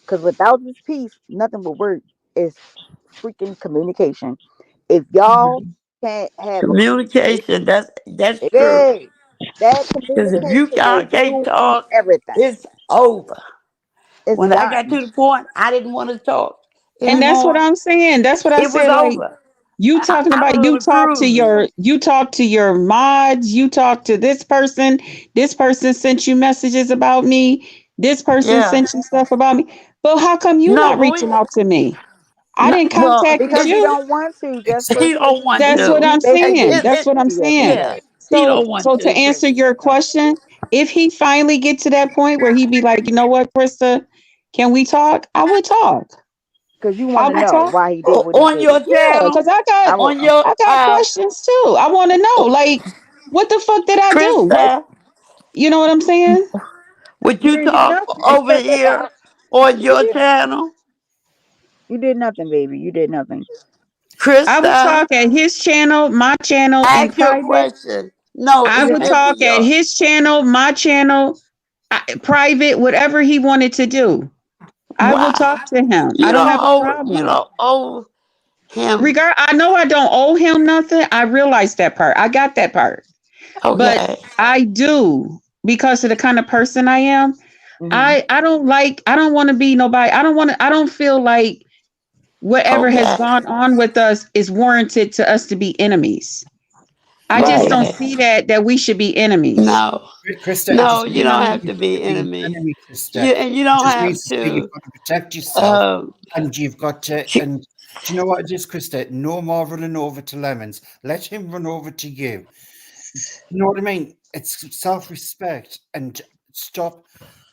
because without this piece nothing will work, is freaking communication. If y'all can't have a communication,
Communication. That's
it
true.
is that
Because if you
communication will
can't
ruin
talk,
everything.
it's over.
It's
When I got
done.
to the point I didn't want to talk
And that's what
anymore,
I'm saying. That's what I
it was
said. Like
over.
you
I,
talking
I
about,
was on a cruise.
you talk to your mods, you talk to this person. This person sent you messages about me. This person
Yeah.
sent you stuff about me. But how come you
No,
not
but
reaching out to me? I
no,
didn't
well,
contact with
Because he
you.
don't want to, just
It's
he
Krista.
don't want
That's what
to.
He
I'm
basically
saying. That's
It,
what I'm
you at the end of the
yeah,
saying.
day.
he
So
don't want
so to
to,
answer
Chris.
your question, if he finally get to that point where he be like, you know what, Krista, can we talk? I would talk.
Because you
I
want to
would
know
talk.
why he did what he
On your
did.
Yeah,
channel,
because I got
I will.
on your
I got questions too. I want to know, like, what the fuck did I do? What
Krista,
you know what I'm saying?
would
You
you
didn't do
talk
nothing.
over here on
You
your
did.
channel,
You did nothing, baby. You did nothing.
I would
Krista?
talk at his channel, my channel in
Ask you a
private.
question. No,
I
You
it's
would
didn't.
answer
talk at
your.
his channel, my channel, private, whatever he wanted to do. I will
Why?
talk to him. I
You
don't
don't
have a
owe. You
problem.
don't owe him.
I know I don't owe him nothing. I realize that part. I got that part. But
Okay.
I do because of the kind of person I am.
Hmm.
I don't want to be nobody. I don't feel like whatever has
Okay.
gone on with us is warranted to us to be enemies. I just don't
Okay.
see that we should be enemies.
No.
Krista, it
No,
doesn't
you
You
mean
don't
know?
have
you
to
have to
be
be an
enemies.
enemy, Krista.
You and you
It
don't
just
have
means to say you've
to.
got to protect yourself,
Um.
and you've got to.
ch-
And do you know what it is, Krista? No more running over to Lemons. Let him run over to you. You know what I mean? It's self-respect, and stop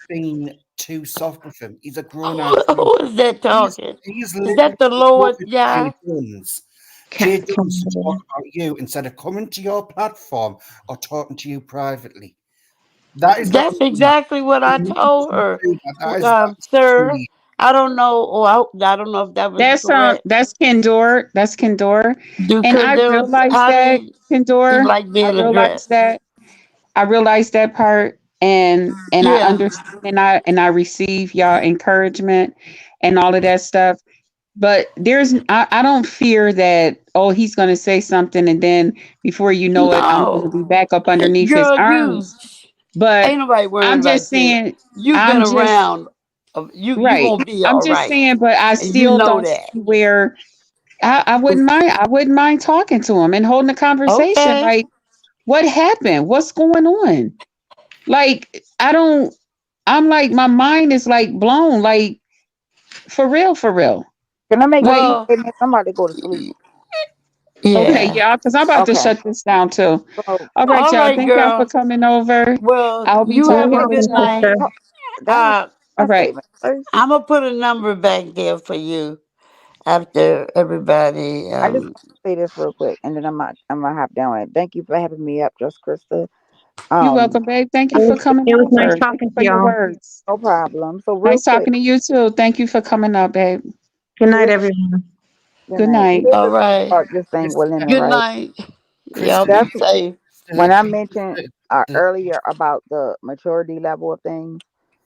being too soft with him. He's a grown-ass man.
who is that
He's
talking?
he's
Is that
literally
the Lord
over to Jay
Yah?
Duns. Jay Duns to talk
Catherine.
about you instead of coming to your platform or talking to you privately. That is not
That's exactly what
you
I
need
told
to
her,
do that. That is
sir.
silly.
I don't know. Or I don't know if that was correct.
That's Kendor. That's Kendor.
Do
And I
condoms?
realized
How do
that,
you
Kendor.
like
I
being
realized
addressed?
that. I realized that part and I
Yeah.
understand and I receive y'all encouragement and all of that stuff. But I don't fear that, oh, he's gonna say something and then before you know it, I'm gonna
No,
be back up underneath his
girl,
arms. But
ain't nobody worried
I'm just
about you.
saying,
You've been
I'm just
around. You
right.
gonna be
I'm
all
just
right,
saying, but I
and you
still
know
don't
that.
see where I wouldn't mind talking to him and holding a conversation.
Okay.
Like, what happened? What's going on? Like, I'm like, my mind is like blown, like for real, for real.
Can I make a
Like,
quick
Well,
statement? I'm about to go to sleep.
okay,
yeah.
yeah, because I'm about to
Okay.
shut this down too.
So
All right,
All
y'all.
right,
Thank y'all for
girl.
coming over.
Well,
I'll be
you
You're
have a
talking with
good
welcome,
y'all.
night.
sister.
oh, that was
Uh,
All
my
right.
statement first.
I'm gonna put a number back there for you after everybody.
I just want to say this real quick, and then I'm gonna hop down it. Thank you for having me up, just Krista.
You're
Um,
welcome, babe. Thank
It
you for
was,
coming
it was nice
over. Thank you
talking to
for your
y'all.
words.
no problem. So real
Nice
quick,
talking to you too. Thank you for coming up, babe.
Good night,
here's
everyone.
good
Good
night.
night.
Here's
All
the thing
right.
about this thing with lemon,
Good
right?
night. Y'all
Krista,
be
That's
safe.
when
Krista,
I mentioned
the
earlier about the maturity level of things.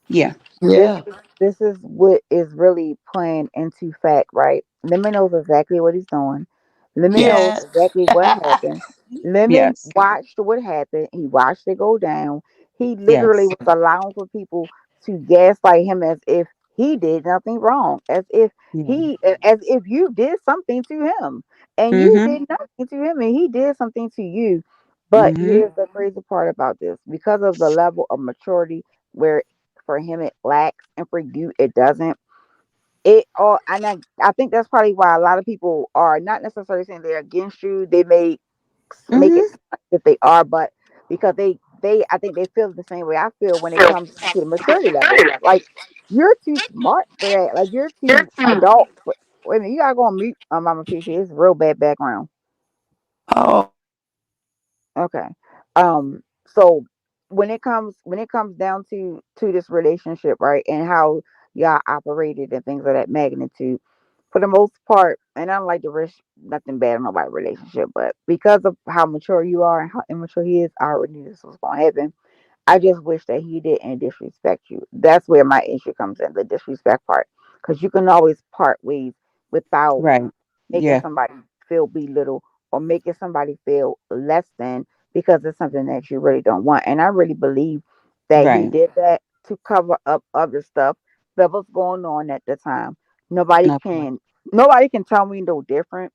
Yeah.
This
Yeah.
is this is what is really playing into fact, right? Lemon knows exactly what he's doing. Lemon
Yes.
knows
Yes.
exactly what happened. Lemon
Yes.
watched what happened. He watched it go down. He literally
Yes.
was allowing for people to gaslight him as if he did nothing wrong,
Yeah.
as if you did something to him, and you
Mm-hmm.
did nothing to him, and he did something to you. But
Mm-hmm.
here's the crazy part about this: because of the level of maturity where for him it lacks and for you it doesn't, it all and I think that's probably why a lot of people are not necessarily saying they're against you. They may make it
Mm-hmm.
sound like that they are, but because they I think they feel the same way I feel when it comes to the maturity level. Like, you're too smart for that. Like, you're too adult for. Wait a minute, you gotta go on mute, Mama Fishy. It's real bad background.
Oh,
Okay. So when it comes down to this relationship, right, and how y'all operated and things of that magnitude, for the most part, and I don't like to wish nothing bad on nobody's relationship, but because of how mature you are and how immature he is, I already knew this was gonna happen. I just wish that he didn't disrespect you. That's where my issue comes in, the disrespect part. Because you can always part ways without
Right.
making
Yeah.
somebody feel belittled or making somebody feel less than because it's something that you really don't want. And I really believe that he
Right.
did that to cover up other stuff that was going on at the time. Nobody
Okay.
can nobody can tell me no different.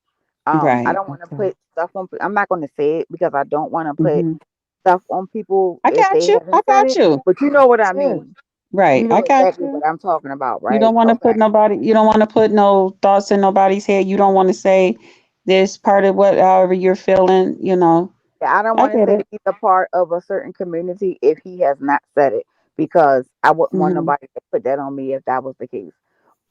I
Right.
don't want to
Okay.
put stuff on. I'm not going to say it because I don't want to put
Mm-hmm.
stuff on people
I
if
got
they
you. I
haven't said
got
it.
you.
But you know what I
Sure.
mean.
Right.
You
I
know
got
exactly what
you.
I'm talking about,
You
right?
don't want to
Okay.
put nobody, you don't want to put no thoughts in nobody's head. You don't want to say this part of what, however you're feeling,
Yeah, I don't
I
want to
get
say
it.
that he's a part of a certain community if he has not said it, because I wouldn't want
Hmm.
nobody to put that on me if that was the case.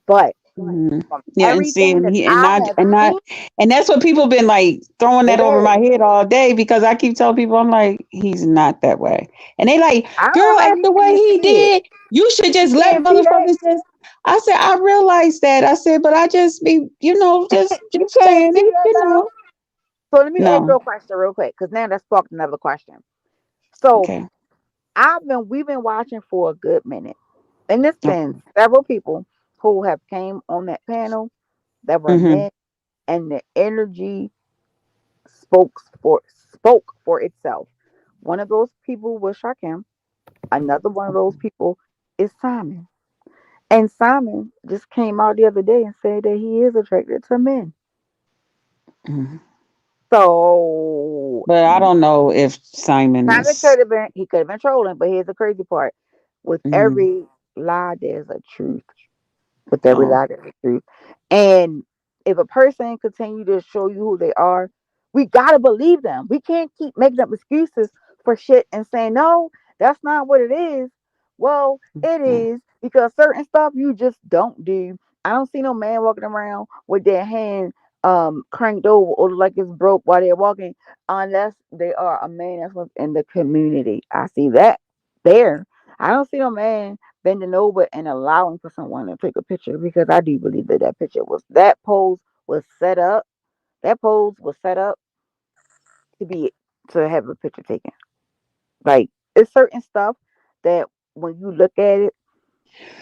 But
Hmm.
from
Yeah. And see,
everything
and
that
he, and
I
not,
have
and not,
seen,
and that's what people been like throwing that over
baby,
my head all day because I keep telling people, I'm like, he's not that way. And they like,
I don't know
girl,
how you
after what
can't
he
see it.
did, you should
You
just let
can't see that.
motherfuckers just, I said, I realize that. I said, but I just be,
You
just
can't
saying
see
it,
that though. So let me ask you
No.
a question real quick, because now that sparked another question. So
Okay.
we've been watching for a good minute, and there's been
Okay.
several people who have came on that panel that were
Mm-hmm.
men, and the energy spoke for itself. One of those people was Shakim. Another one of those people is Simon. And Simon just came out the other day and said that he is attracted to men.
Hmm.
So
But I don't know if Simon
Simon
is.
could have been trolling, but here's the crazy part. With
Hmm.
every lie, there's a truth. With every
Oh.
lie, there's a truth. And if a person continue to show you who they are, we gotta believe them. We can't keep making up excuses for shit and saying no, that's not what it is. Well, it
Right.
is, because certain stuff you just don't do. I don't see no man walking around with their hand cranked over or like it's broke while they're walking, unless they are a man that's within the community. I see that there. I don't see no man bending over and allowing for someone to take a picture, because I do believe that that pose was set up. That pose was set up to be to have a picture taken. Like, it's certain stuff that when you look at it,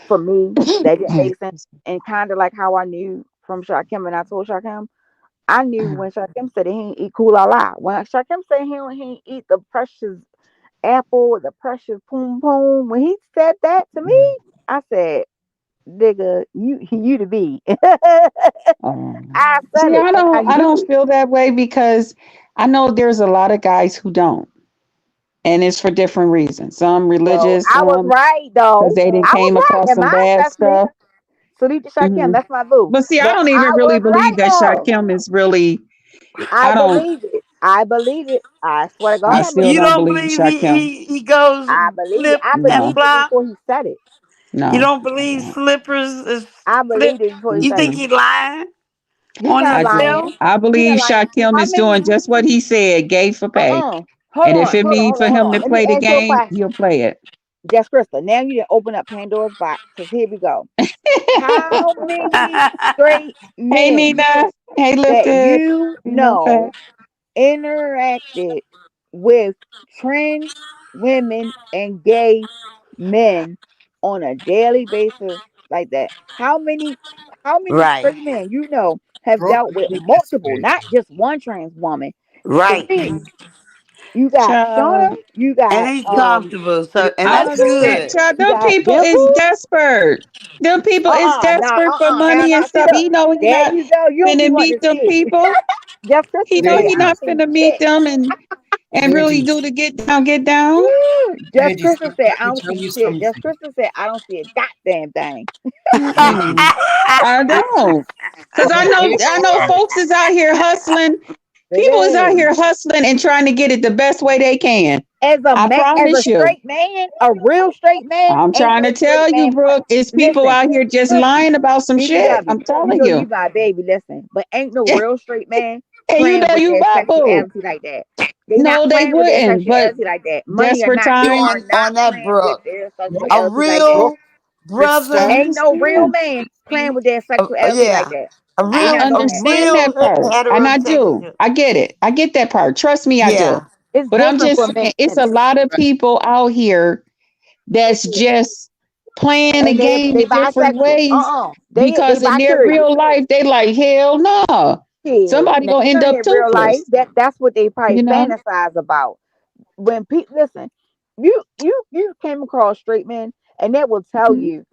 for me, that didn't make sense. And kind of like how I knew from Shakim, and I told Shakim, I knew when Shakim said that he didn't eat Kula La. When Shakim said he ain't eat the precious apple, the precious poom poom, when he said that to me, I said, nigga, you the be. I said
See,
it, and I
I don't
knew it.
feel that way because I know there's a lot of guys who don't, and it's for different reasons. Some
Well,
religious,
I was
some
right
because
though.
they didn't
I was
came
right
across
in
some
my
bad
assessment.
stuff.
Salute to Shakim,
Hmm.
that's my boo.
But see, I
But
don't even
I
really
was
believe
right
that
though.
Shakim is really.
I
I don't.
believe it. I believe it. I swear to
I
God, I
still
believe
you
it.
don't
don't
believe
believe
Shakim.
he goes
I believe it.
flip
I
and
No,
believed it
flop?
before he said it.
You
no,
don't
I
believe
don't.
slippers is
I
flip?
believed it before he said
You
it.
think
Mm-mm.
he lying
He
on
not
I do.
lying.
himself?
I
He not
believe
lying.
Shakim
How
is doing
many?
just what he said, gay for pay.
Hold
And if
on.
it
Hold on.
means
Hold
for
on. Hold
him
on.
to
Let me
play the
ask you a
game, he'll
question.
play it.
Just Krista, now you didn't open up Pandora's box, because here we go. How many straight
Hey
men
Nina. Hey
that
Lifted.
you
You know
know
Pat.
interacted with trans women and gay men on a daily basis like that. How many
Right.
straight men you know have
Brooke,
dealt
put
with
it this
multiple,
way.
not just one trans woman,
Right.
three. You got Shauna,
Child,
you
And
got
he's comfortable.
Put
So,
it
and
I'm
that's
this
saying,
way.
good.
child,
you
them
got
people is
Dimple.
desperate. Them people is
Nah,
desperate for
now
money and
now see
stuff.
look,
He know he
there
not
you go. You don't be
finna
wanting
meet
to
them
see it.
people.
Just
He
Krista
know
say
he
I
not
Ladies,
don't see
finna meet
shit.
them and really do
ladies,
the get down, get down.
Just
ladies,
Krista said
let
I
me
don't
tell
see
you
shit. Just
something.
Krista said I don't see a goddamn thing.
Ladies,
Mm-mm. I don't. Cause
your
I know
hairstyle,
folks is out here hustling. People is out
Baby.
here hustling and trying to get it the best way they can.
As a
I
man, as a
promise you.
straight man, a real straight man,
I'm
ain't
trying to
no straight
tell you,
man.
Brooke, it's people
Listen,
out here just
listen,
lying about some shit.
BBW,
I'm
you
telling
know you
you.
my baby. Listen, but ain't no real straight man
And you
playing
know
with
you
their
right, boo.
sexuality like that. They not
No, they
playing with their
wouldn't. But
sexuality like that. Money or
desperate
not, they
times.
are
on
not
that,
playing with
Brooke.
their
what,
A
sexuality like that.
what,
real
Krista,
brother.
Ain't no real
Understand.
man playing with their sexuality like
Yeah.
that.
A
They
I
real,
not
a
doing that.
understand that
real
part. And I do.
heterosexual.
I get it. I get that part. Trust me, I
Yeah.
do.
It's
But I'm
different
just
for men
saying it's
and
a lot of people out here that's just playing the game
they
in different
bisexual.
ways
They
because in
bi
their
curious.
real life they like hell no.
Shit,
Somebody
now
gonna
you know
end
in
up
their real life
toothless,
that's what they probably
you know.
fantasize about. When people listen, you came across straight men, and they will tell
Mhm.
you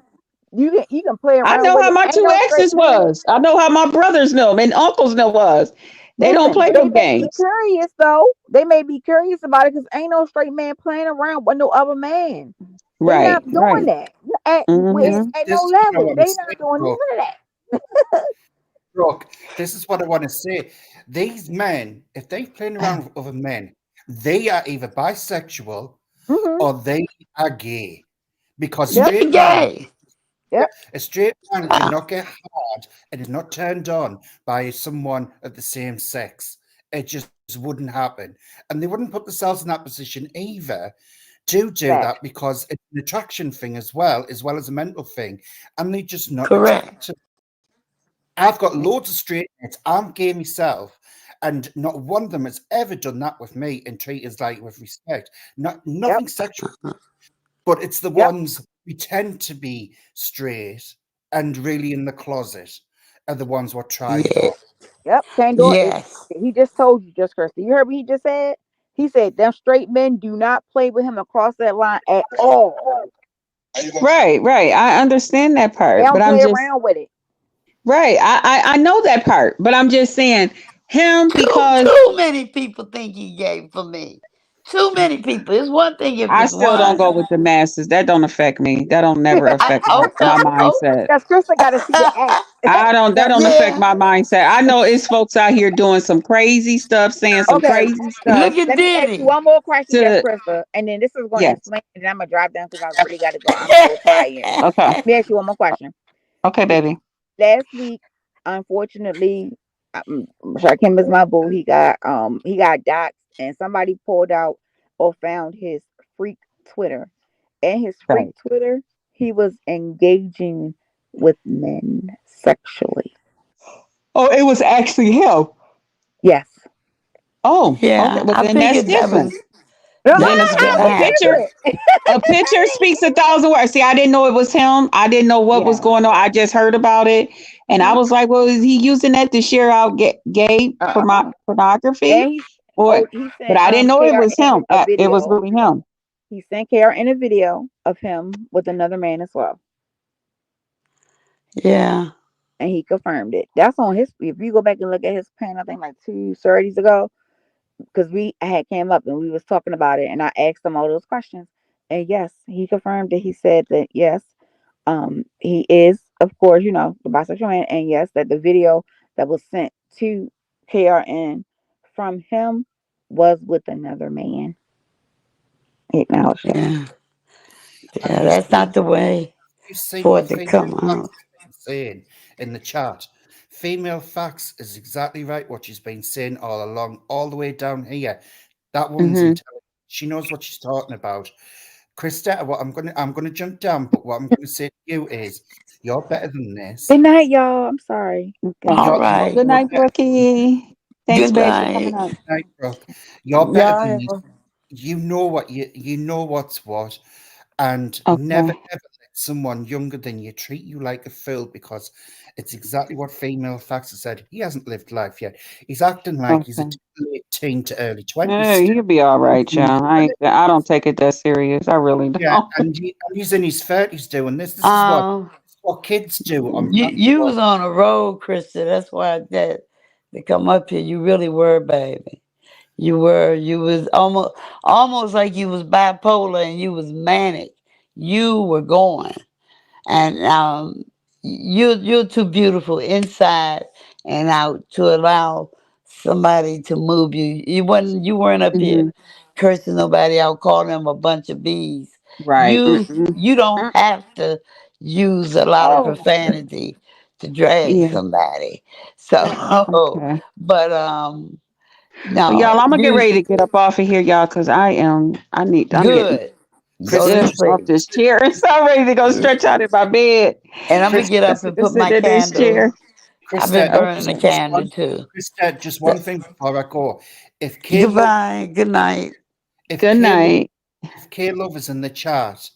you can play
I
around
know
with
how
it.
my
Ain't
two
no straight
exes
man.
was. I know how my brothers know and uncles know was. They don't
Listen,
play
they
them
may be
games.
curious though. They may be curious about it because ain't no straight man playing around with no other man. They not
Right,
doing
right.
that
this,
Hmm.
at no
this is what I
level.
want to
They
say,
not doing
Brooke.
none of that.
Brooke, this is what I want to say. These men, if they're playing around with other men, they are either bisexual
Hmm.
or they are gay. Because
Yep,
They gay.
yep,
a straight man cannot get hard and is not turned on by someone of the same sex. It just wouldn't happen. And they wouldn't put themselves in that position either to do
facts.
that because it's an attraction thing as well as a mental thing. And they're just not
Correct.
attractive. I've got loads of straight mates. I'm gay myself, and not one of them has ever done that with me and treat us like with respect. Not
Yep,
nothing sexual, but it's the
yep,
ones who tend to be straight and really in the closet are the ones what try
Yeah.
hard.
yep. Can't do it.
Yes.
He just told you, just Kirsty. You heard what he just said? He said them straight men do not play with him across that line at all.
Right, right. I understand that
They
part, but
don't
I'm
play
just
around with it.
right. I know that part, but I'm just saying him because
Too many people think he gay for me. Too many people. It's one thing if
I
it's
still don't
one.
go with the masses. That don't affect me. That don't never
I
affect
oh
my
oh
mindset.
Because Krista got to see the act.
I don't that
Now,
don't affect
yeah.
my mindset. I know it's folks out here doing some crazy stuff, saying some
okay,
crazy stuff
Look at
let me ask you
Diddy.
one more question, just
to
Krista, and then this is going to
yes.
explain, and then I'm going to drive down because I really got to go. I'm so tired.
Okay.
Let me ask you one more question.
Okay, baby.
Last week, unfortunately, Shakim is my boo. He got doxxed, and somebody pulled out or found his freak Twitter. And his freak
Right.
Twitter, he was engaging with men sexually.
Oh, it was actually him.
Yes.
Oh, okay.
Yeah,
Well
I
then that's
figured that
different.
was
Then
that was gonna
a
happen.
picture a picture speaks a thousand words. See, I didn't know it was him. I didn't know what was
Yeah.
going on. I just heard about it, and I
Hmm.
was like, "Well, is he using that to share out gay
Uh-uh.
pornography?"
And
Or,
he
but
sent
I didn't know it was
KRN
him.
a
It was
video.
really him.
He sent KRN a video of him with another man as well.
Yeah.
And he confirmed it. That's on his. If you go back and look at his pen, I think like 2 Saturdays ago, because we had came up and we was talking about it, and I asked him all those questions, and yes, he confirmed it. He said that yes, he is, of course, the bisexual man, and yes, that the video that was sent to KRN from him was with another man. He acknowledged that.
Yeah.
Have
Yeah. That's not the way
you seen
for
what
it to
female
come
facts
out.
has been saying in the chat? Female facts is exactly right what she's been saying all along, all the way down here. That woman's
Hmm.
intelligent. She knows what she's talking about. Krista, what I'm gonna jump down, but what I'm gonna say to you is you're better than this.
Good night, y'all. I'm sorry. Good
Okay.
All
night.
You're
right.
Good night,
better than this.
Brookie. Thanks,
Good
babe, for coming
night.
up.
Right, Brooke. You're better
Y'all
than
have
this.
a
You know what you know what's what, and never
okay.
ever someone younger than you treat you like a fool because it's exactly what female facts have said. He hasn't lived life yet. He's acting like he's a
Okay.
late teen to early 20s
Hey,
still.
he'll be all right,
And
y'all. I don't take it that serious. I really
yeah,
don't.
and he's in his 30s doing this.
Um,
This is what kids do on planet
you
Earth.
was on a road, Krista. That's why I said to come up here. You really were, baby. You were. You was almost like you was bipolar and you was manic. You were going. And you're too beautiful inside and out to allow somebody to move you. You weren't up here
Hmm.
cursing nobody out, calling them a bunch of bees.
Right.
You
Mm-mm.
you don't have to use a lot of
Oh,
profanity to drag
yeah.
somebody. So,
Okay.
but
Well,
no,
y'all, I'm gonna get
you
ready to get up off of here, y'all, because I'm getting
good. Go to
Krista,
stiff
just
off
sleep.
this chair. So I'm ready to go stretch out in my bed.
And I'm gonna
Krista,
get up
Just
and
to
put
sit
my
in this
candle.
chair.
I've been
Krista,
burning a
Okay.
candle too.
Just
So,
one thing before I go. If K Love,
goodbye. Good night.
if
Good
K Love,
night.
if K Love is in the chat,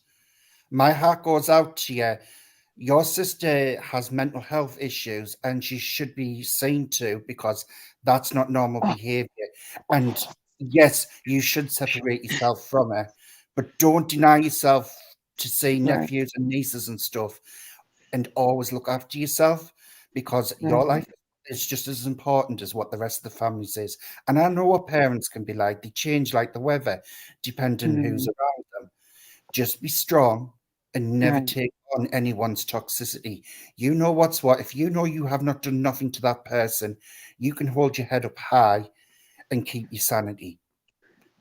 my heart goes out to you. Your sister has mental health issues and she should be seen to because that's not normal behavior. And yes, you should separate yourself from her, but don't deny yourself to see
Right.
nephews and nieces and stuff and always look after yourself because your
Right.
life is just as important as what the rest of the family says. And I know what parents can be like, they change like the weather, depending who's
Mm,
around them. Just be strong and never
right.
take on anyone's toxicity. You know what's what. If you know you have not done nothing to that person, you can hold your head up high and keep your sanity.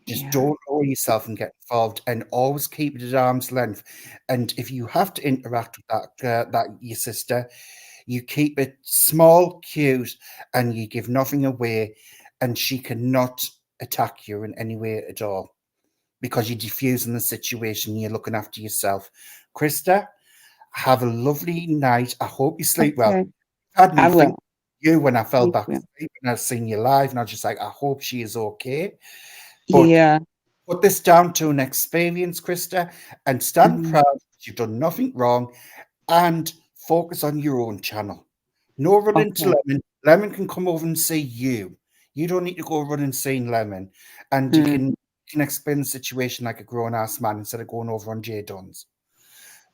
Just
Yeah.
don't lower yourself and get involved, and always keep it at arm's length. And if you have to interact with that your sister, you keep it small, cute, and you give nothing away, and she cannot attack you in any way at all because you're diffusing the situation. You're looking after yourself. Krista, have a lovely night. I hope you sleep well.
Okay.
Had me
I
think
will.
you when I fell
Thank
back
you.
asleep and I seen you live, and I was just like, I hope she is okay. But
Yeah.
put this down to an experience, Krista, and stand
Hmm.
proud that you've done nothing wrong and focus on your own channel. No running to
Okay.
Lemon. Lemon can come over and see you. You don't need to go running seeing Lemon. And you
Mm,
can explain the situation like a grown ass man instead of going over on Jay Dunn's.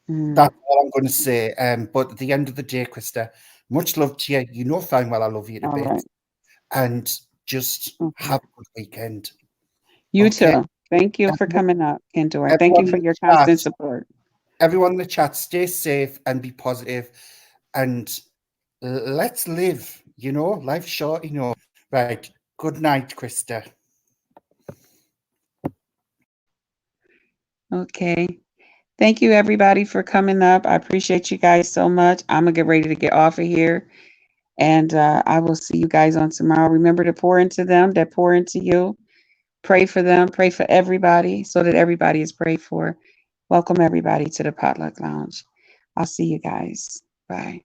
mm.
That's all I'm going to say. But at the end of the day, Krista, much love to you. You know fine well I love you to
All right.
bits. And just
Okay.
have a good weekend.
You
Okay.
too. Thank you for
Everyone,
coming up, Kendor, and thank you
everyone in
for
the
your
chat,
constant support.
stay safe and be positive and let's live. Life's short. Right. Good night, Krista.
Okay. Thank you, everybody, for coming up. I appreciate you guys so much. I'm going to get ready to get off of here. And I will see you guys on tomorrow. Remember to pour into them that pour into you. Pray for them. Pray for everybody so that everybody is prayed for. Welcome, everybody, to the Potluck Lounge. I'll see you guys. Bye.